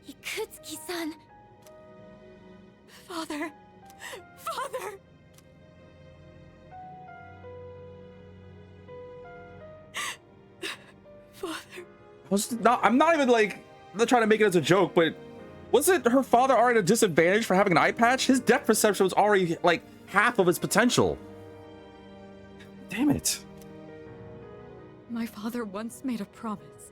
[SPEAKER 2] Ikutsuki-san.
[SPEAKER 5] Father! Father! Father.
[SPEAKER 1] I'm not even like, I'm not trying to make it as a joke, but wasn't her father already at a disadvantage for having an eye patch? His depth perception was already like half of his potential. Damn it.
[SPEAKER 5] My father once made a promise.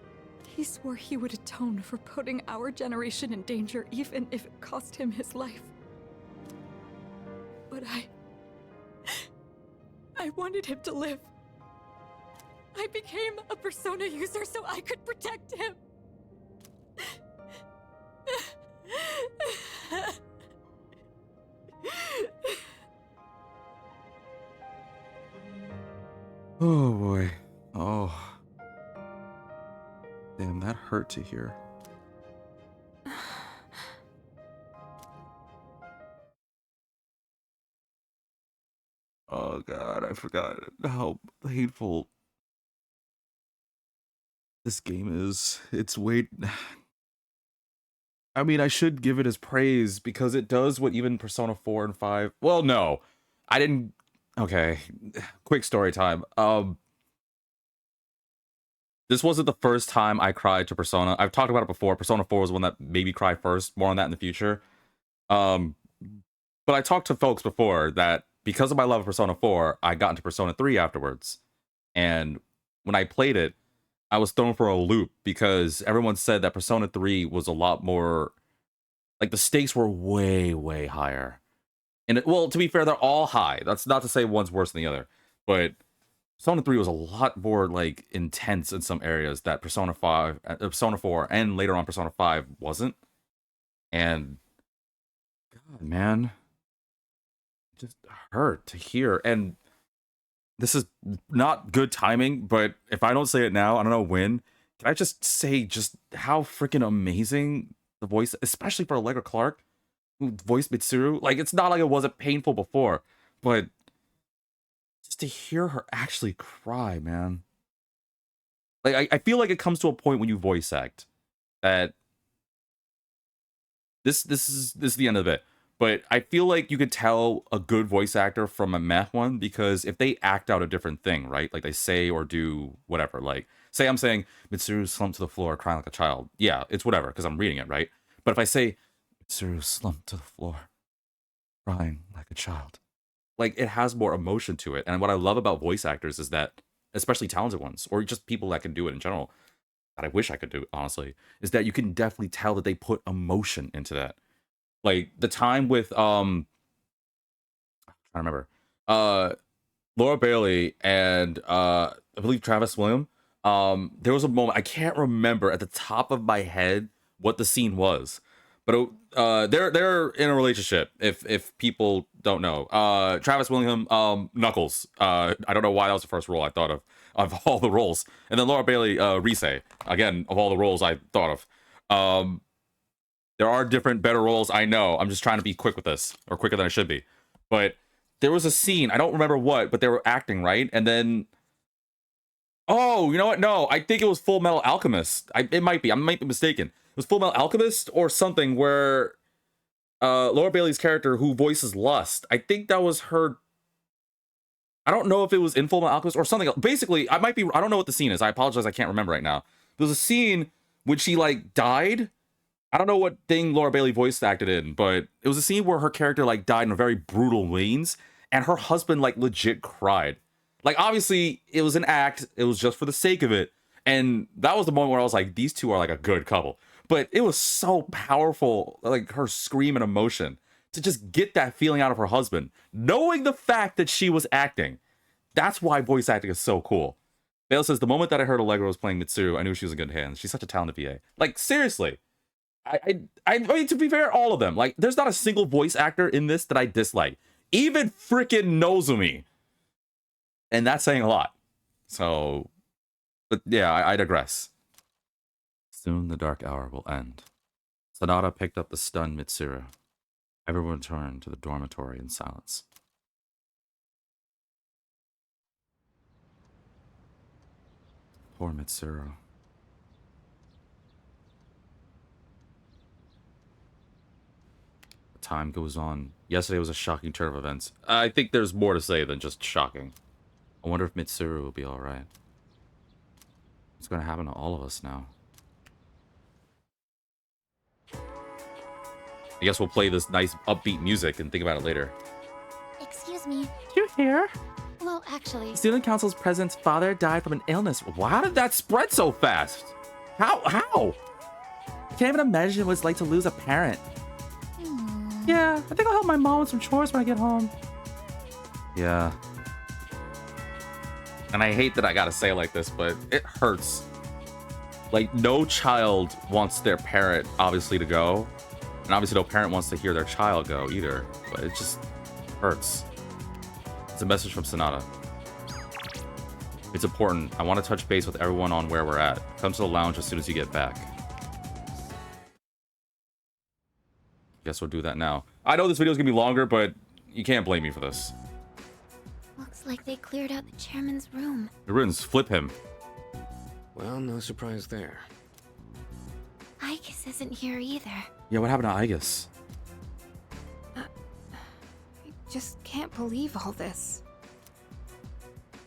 [SPEAKER 5] He swore he would atone for putting our generation in danger, even if it cost him his life. But I wanted him to live. I became a Persona user so I could protect him.
[SPEAKER 1] Oh boy. Oh. Damn, that hurt to hear. Oh god, I forgot how painful this game is. It's way... I mean, I should give it as praise because it does what even Persona 4 and 5... Well, no. I didn't... Okay. Quick story time. This wasn't the first time I cried to Persona. I've talked about it before. Persona 4 was the one that made me cry first. More on that in the future. But I talked to folks before that because of my love of Persona 4, I got into Persona 3 afterwards. And when I played it, I was thrown for a loop because everyone said that Persona 3 was a lot more... Like, the stakes were way, way higher. And, well, to be fair, they're all high. That's not to say one's worse than the other. But Persona 3 was a lot more, like, intense in some areas that Persona 4, and later on Persona 5 wasn't. And, God, man, it just hurt to hear. And this is not good timing, but if I don't say it now, I don't know when. Can I just say just how freaking amazing the voice, especially for Allegra Clark? who voiced Mitsuru. Like, it's not like it wasn't painful before, but just to hear her actually cry, man. Like, I feel like it comes to a point when you voice act that this is the end of it. But I feel like you could tell a good voice actor from a meh one, because if they act out a different thing, right? Like they say or do whatever. Like, say I'm saying Mitsuru slumped to the floor crying like a child. Yeah, it's whatever because I'm reading it, right? But if I say Mitsuru slumped to the floor crying like a child, like it has more emotion to it. And what I love about voice actors is that, especially talented ones or just people that can do it in general, that I wish I could do, honestly, is that you can definitely tell that they put emotion into that. Like the time with I'm trying to remember, Laura Bailey and I believe Travis William. There was a moment, I can't remember at the top of my head what the scene was, but they're in a relationship. If people don't know, Travis William, Knuckles. I don't know why that was the first role I thought of all the roles, and then Laura Bailey, Rise, again of all the roles I thought of. There are different, better roles, I know. I'm just trying to be quick with this, or quicker than I should be. But there was a scene, I don't remember what, but they were acting, right? And then, oh, you know what? No, I think it was Full Metal Alchemist. It might be. I might be mistaken. It was Full Metal Alchemist or something where Laura Bailey's character, who voices Lust, I think that was her. I don't know if it was in Full Metal Alchemist or something else. Basically, I don't know what the scene is. I apologize. I can't remember right now. There was a scene when she like died. I don't know what thing Laura Bailey voice acted in, but it was a scene where her character like died in a very brutal means, and her husband like legit cried. Like obviously it was an act, it was just for the sake of it, and that was the moment where I was like, these two are like a good couple. But it was so powerful, like her scream and emotion, to just get that feeling out of her husband, knowing the fact that she was acting. That's why voice acting is so cool. Bale says, the moment that I heard Allegra was playing Mitsuru, I knew she was in good hands. She's such a talented VA. Like seriously. I mean, to be fair, all of them. Like, there's not a single voice actor in this that I dislike. Even freaking Nozumi. And that's saying a lot. So, but yeah, I digress. Soon the dark hour will end. Sanada picked up the stunned Mitsuru. Everyone returned to the dormitory in silence. Poor Mitsuru. Time goes on. Yesterday was a shocking turn of events. I think there's more to say than just shocking. I wonder if Mitsuru will be alright. What's going to happen to all of us now? I guess we'll play this nice upbeat music and think about it later.
[SPEAKER 2] Excuse me.
[SPEAKER 11] You here?
[SPEAKER 2] Well, actually...
[SPEAKER 1] Student Council's president's father died from an illness. How did that spread so fast? How? I can't even imagine what it's like to lose a parent.
[SPEAKER 11] Yeah, I think I'll help my mom with some chores when I get home.
[SPEAKER 1] Yeah. And I hate that I gotta say it like this, but it hurts. Like, no child wants their parent, obviously, to go. And obviously no parent wants to hear their child go, either. But it just hurts. It's a message from Sanada. It's important. I want to touch base with everyone on where we're at. Come to the lounge as soon as you get back. Guess we'll do that now. I know this video is gonna be longer, but you can't blame me for this.
[SPEAKER 2] Looks like they cleared out the chairman's room.
[SPEAKER 1] The ruins, flip him.
[SPEAKER 13] Well, no surprise there.
[SPEAKER 2] Ikis isn't here either.
[SPEAKER 1] Yeah, what happened to Igus?
[SPEAKER 5] I just can't believe all this.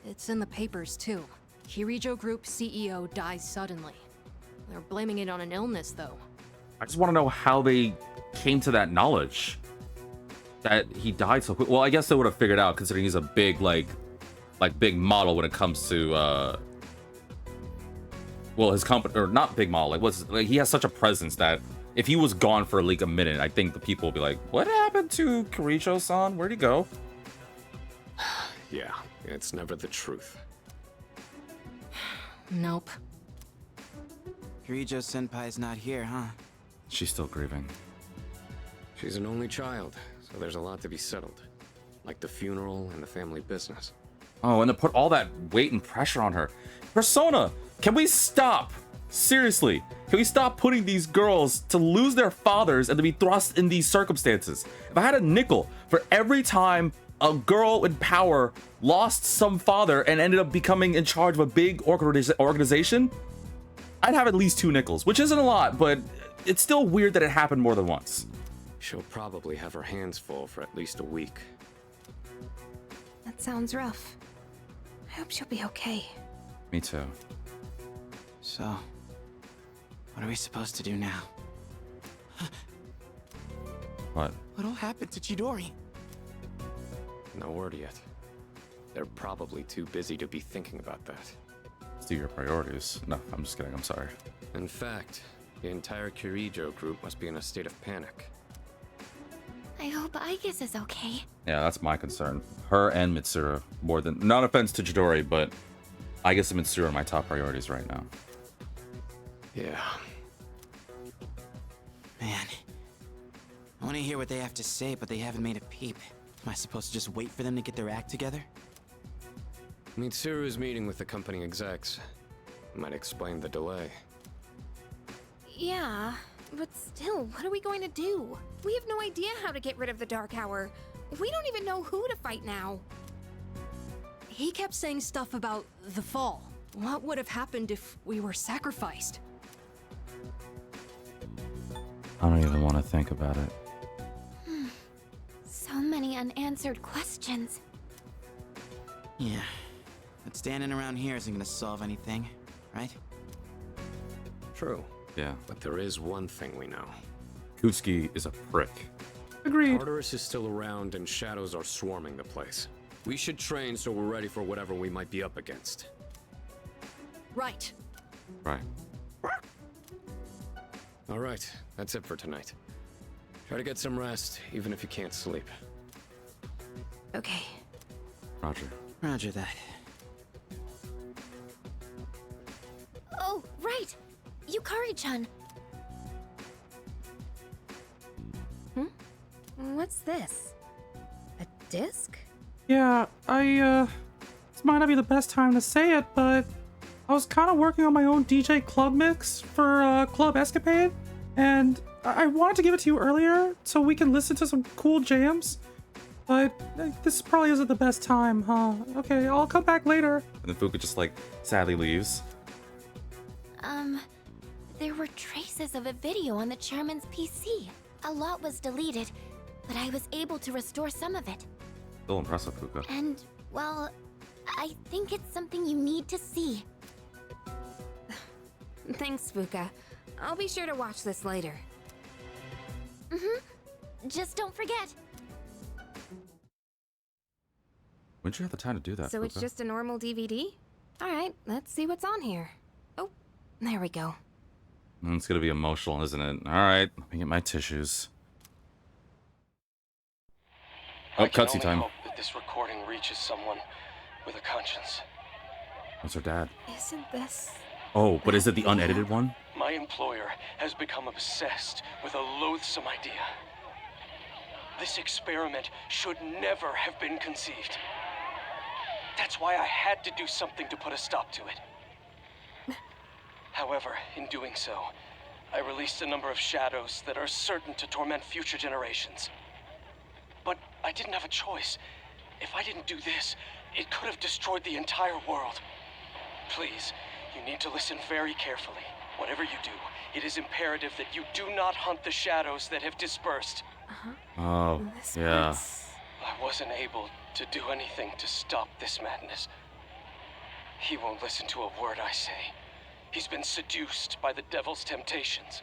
[SPEAKER 6] It's in the papers, too. Kirijo Group CEO dies suddenly. They're blaming it on an illness, though.
[SPEAKER 1] I just want to know how they came to that knowledge that he died so quick. Well, I guess they would have figured out, considering he's a big like big model when it comes to well, his company, or not big model, like he has such a presence that if he was gone for like a minute, I think the people would be like, what happened to Kirijo-san? Where'd he go?
[SPEAKER 13] Yeah, it's never the truth.
[SPEAKER 6] Nope.
[SPEAKER 12] Kirijo-senpai's not here, huh?
[SPEAKER 1] She's still grieving.
[SPEAKER 13] She's an only child, so there's a lot to be settled. Like the funeral and the family business.
[SPEAKER 1] Oh, and to put all that weight and pressure on her. Persona, can we stop? Seriously, can we stop putting these girls to lose their fathers and to be thrust in these circumstances? If I had a nickel for every time a girl in power lost some father and ended up becoming in charge of a big organization, I'd have at least 2 nickels, which isn't a lot, but it's still weird that it happened more than once.
[SPEAKER 13] She'll probably have her hands full for at least a week.
[SPEAKER 10] That sounds rough. I hope she'll be okay.
[SPEAKER 1] Me too.
[SPEAKER 12] So, what are we supposed to do now?
[SPEAKER 1] What?
[SPEAKER 12] What all happened to Chidori?
[SPEAKER 13] No word yet. They're probably too busy to be thinking about that.
[SPEAKER 1] Let's do your priorities. No, I'm just kidding. I'm sorry.
[SPEAKER 13] In fact, the entire Kirijo group must be in a state of panic.
[SPEAKER 2] I hope Aigis is okay.
[SPEAKER 1] Yeah, that's my concern. Her and Mitsuru. More than... Not offense to Chidori, but I guess Mitsuru are my top priorities right now.
[SPEAKER 12] Yeah. Man. I want to hear what they have to say, but they haven't made a peep. Am I supposed to just wait for them to get their act together?
[SPEAKER 13] Mitsuru's meeting with the company execs. Might explain the delay.
[SPEAKER 10] Yeah, but still, what are we going to do? We have no idea how to get rid of the Dark Hour. We don't even know who to fight now.
[SPEAKER 6] He kept saying stuff about the fall. What would have happened if we were sacrificed?
[SPEAKER 1] I don't even want to think about it.
[SPEAKER 2] So many unanswered questions.
[SPEAKER 12] Yeah. But standing around here isn't gonna solve anything, right?
[SPEAKER 13] True.
[SPEAKER 1] Yeah.
[SPEAKER 13] But there is one thing we know.
[SPEAKER 1] Ikutsuki is a prick.
[SPEAKER 11] Agreed.
[SPEAKER 13] Tartarus is still around and shadows are swarming the place. We should train so we're ready for whatever we might be up against.
[SPEAKER 6] Right.
[SPEAKER 1] Right.
[SPEAKER 13] All right, that's it for tonight. Try to get some rest, even if you can't sleep.
[SPEAKER 10] Okay.
[SPEAKER 1] Roger.
[SPEAKER 12] Roger that.
[SPEAKER 2] Oh, right! Yukari-chan.
[SPEAKER 10] What's this? A disc?
[SPEAKER 11] Yeah, this might not be the best time to say it, but I was kind of working on my own DJ club mix for Club Escapade, and I wanted to give it to you earlier so we can listen to some cool jams, but this probably isn't the best time, huh? Okay, I'll come back later.
[SPEAKER 1] And then Fuka just like sadly leaves.
[SPEAKER 2] There were traces of a video on the chairman's PC. A lot was deleted, but I was able to restore some of it.
[SPEAKER 1] Still impressive, Fuka.
[SPEAKER 2] And, well, I think it's something you need to see.
[SPEAKER 10] Thanks, Fuka. I'll be sure to watch this later.
[SPEAKER 2] Just don't forget.
[SPEAKER 1] When'd you have the time to do that,
[SPEAKER 10] So it's
[SPEAKER 1] Fuka?
[SPEAKER 10] just a normal DVD? Alright, let's see what's on here. Oh, there we go.
[SPEAKER 1] It's gonna be emotional, isn't it? Alright, let me get my tissues. Oh, cutscene time.
[SPEAKER 16] I hope that this recording reaches someone with a conscience.
[SPEAKER 1] What's her dad?
[SPEAKER 10] Isn't this...
[SPEAKER 1] Oh, but is it the unedited one?
[SPEAKER 16] My employer has become obsessed with a loathsome idea. This experiment should never have been conceived. That's why I had to do something to put a stop to it. However, in doing so, I released a number of shadows that are certain to torment future generations. But I didn't have a choice. If I didn't do this, it could have destroyed the entire world. Please, you need to listen very carefully. Whatever you do, it is imperative that you do not hunt the shadows that have dispersed.
[SPEAKER 1] Oh, yeah.
[SPEAKER 16] I wasn't able to do anything to stop this madness. He won't listen to a word I say. He's been seduced by the devil's temptations.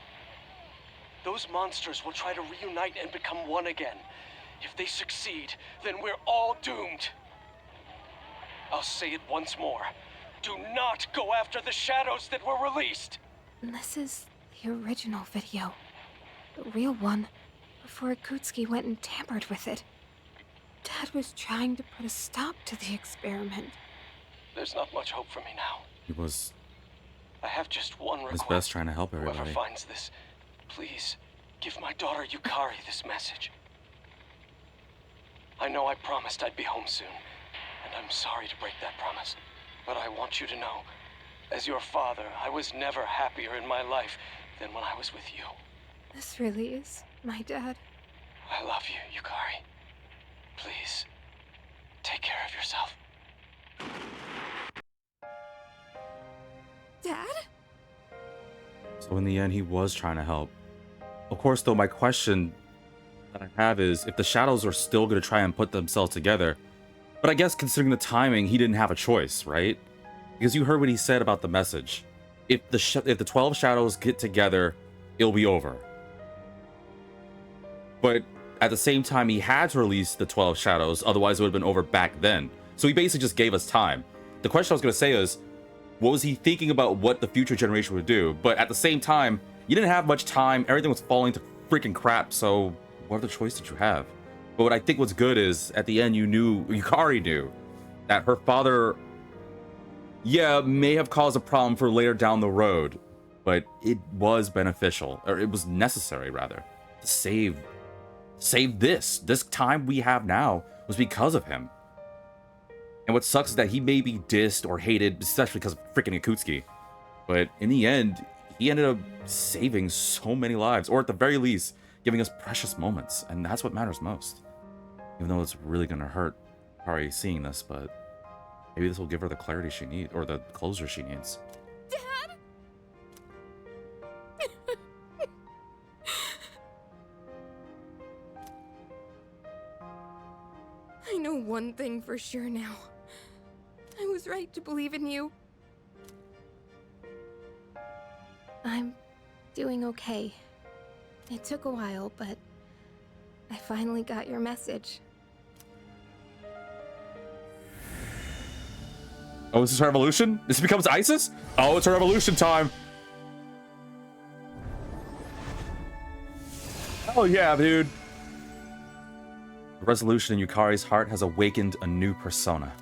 [SPEAKER 16] Those monsters will try to reunite and become one again. If they succeed, then we're all doomed. I'll say it once more. Do not go after the shadows that were released!
[SPEAKER 10] This is the original video. The real one, before Ikutsuki went and tampered with it. Dad was trying to put a stop to the experiment.
[SPEAKER 16] There's not much hope for me now.
[SPEAKER 1] He was
[SPEAKER 16] I have just one request.
[SPEAKER 1] his best trying to help
[SPEAKER 16] Whoever
[SPEAKER 1] everybody.
[SPEAKER 16] finds this, please give my daughter Yukari this message. I know I promised I'd be home soon, and I'm sorry to break that promise. But I want you to know, As your father, I was never happier in my life than when I was with you.
[SPEAKER 10] This really is my dad.
[SPEAKER 16] I love you, Yukari. Please, take care of yourself.
[SPEAKER 10] Dad?
[SPEAKER 1] So in the end, he was trying to help. Of course, though, my question that I have is if the shadows are still going to try and put themselves together, but I guess considering the timing, he didn't have a choice, right? Because you heard what he said about the message. If the 12 shadows get together, it'll be over. But at the same time, he had to release the 12 shadows, otherwise it would have been over back then. So he basically just gave us time. The question I was going to say is, what was he thinking about what the future generation would do? But at the same time, you didn't have much time. Everything was falling to freaking crap. So what other choice did you have? But what I think what's good is at the end, Yukari knew that her father, yeah, may have caused a problem for later down the road, but it was beneficial, or it was necessary rather, to save this time we have now was because of him. And what sucks is that he may be dissed or hated, especially because of freaking Ikutsuki. But in the end, he ended up saving so many lives, or at the very least, giving us precious moments. And that's what matters most. Even though it's really going to hurt Kari seeing this, but maybe this will give her the clarity she needs, or the closure she needs.
[SPEAKER 10] Dad? I know one thing for sure now. I was right to believe in you. I'm doing okay. It took a while, but I finally got your message.
[SPEAKER 1] Oh, is this her evolution? This becomes Isis? Oh, it's her evolution time. Oh yeah, dude. The resolution in Yukari's heart has awakened a new persona.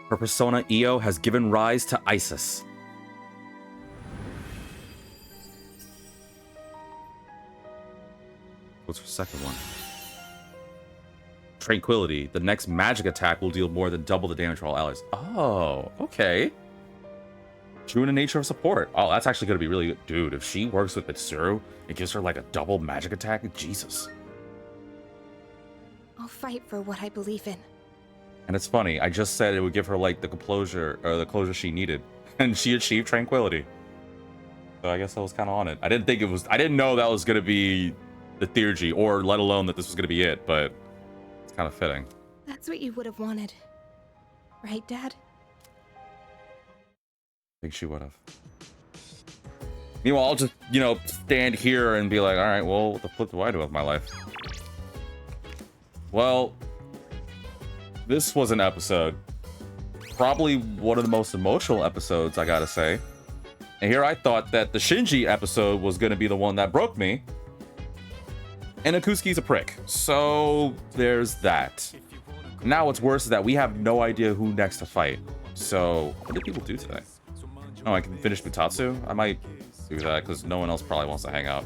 [SPEAKER 1] Her persona, Io, has given rise to Isis. What's her second one? Tranquility. The next magic attack will deal more than double the damage for all allies. Oh, okay. True in the nature of support. Oh, that's actually going to be really good. Dude, if she works with Mitsuru, it gives her like a double magic attack. Jesus.
[SPEAKER 10] I'll fight for what I believe in.
[SPEAKER 1] And it's funny, I just said it would give her like the closure she needed, and she achieved tranquility. So I guess I was kind of on it. I didn't know that was gonna be the theurgy, or let alone that this was gonna be it, but it's kind of fitting.
[SPEAKER 10] That's what you would have wanted. Right, Dad?
[SPEAKER 1] I think she would have. Meanwhile, I'll just, stand here and be like, all right, well, what the flip do I do with my life? Well, this was an episode. Probably one of the most emotional episodes, I gotta say. And here I thought that the Shinji episode was gonna be the one that broke me. And Ikutsuki's a prick. So there's that. Now what's worse is that we have no idea who next to fight. So what did people do today? Oh, I can finish Mutatsu? I might do that because no one else probably wants to hang out.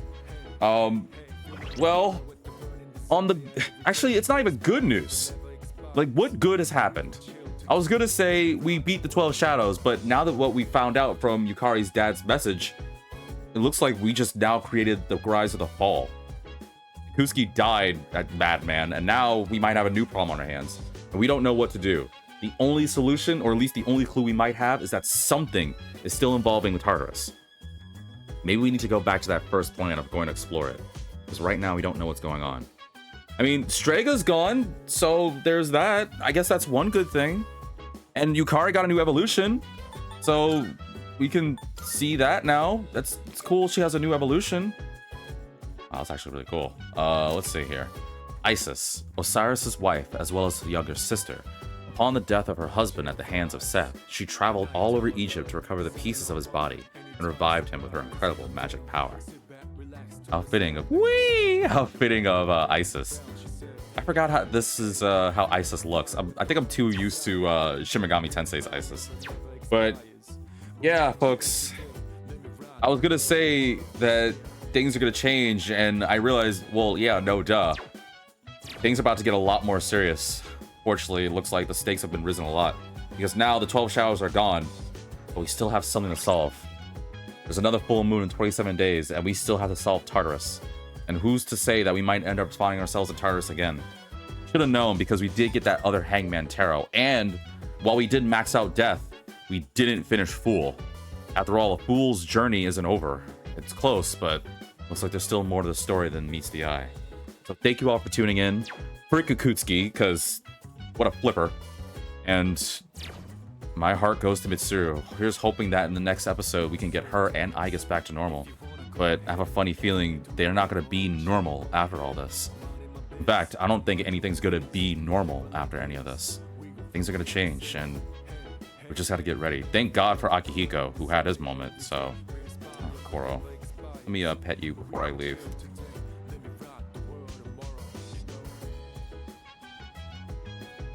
[SPEAKER 1] Well, actually, it's not even good news. Like, what good has happened? I was gonna say we beat the 12 shadows, but now that what we found out from Yukari's dad's message, it looks like we just now created the rise of the fall. Ikutsuki died at Madman, and now we might have a new problem on our hands, and we don't know what to do. The only solution, or at least the only clue we might have, is that something is still involving the Tartarus. Maybe we need to go back to that first plan of going to explore it, because right now we don't know what's going on. I mean, Strega's gone, so there's that. I guess that's one good thing. And Yukari got a new evolution, so we can see that now. It's cool she has a new evolution. Oh, that's actually really cool. Let's see here. Isis, Osiris's wife, as well as his younger sister. Upon the death of her husband at the hands of Seth, she traveled all over Egypt to recover the pieces of his body and revived him with her incredible magic power. How fitting of Isis. I forgot how this is how Isis looks. I think I'm too used to Shimigami Tensei's Isis. But yeah, folks, I was gonna say that things are gonna change, and I realized, well, yeah, no duh. Things are about to get a lot more serious. Fortunately, it looks like the stakes have been risen a lot, because now the 12 shadows are gone, but we still have something to solve. There's another full moon in 27 days, and we still have to solve Tartarus. And who's to say that we might end up spawning ourselves in Tartarus again? Should have known, because we did get that other Hangman Tarot, and while we did max out Death, we didn't finish Fool. After all, a Fool's journey isn't over. It's close, but looks like there's still more to the story than meets the eye. So thank you all for tuning in. For Ikutsuki, because what a flipper. And my heart goes to Mitsuru. Here's hoping that in the next episode we can get her and Aigis back to normal. But I have a funny feeling they're not going to be normal after all this. In fact, I don't think anything's going to be normal after any of this. Things are going to change, and we just got to get ready. Thank God for Akihiko, who had his moment, so... Oh, Koro. Let me pet you before I leave.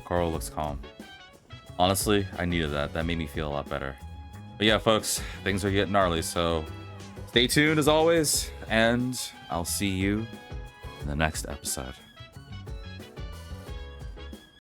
[SPEAKER 1] Koro looks calm. Honestly, I needed that. That made me feel a lot better. But yeah, folks, things are getting gnarly, so stay tuned as always, and I'll see you in the next episode.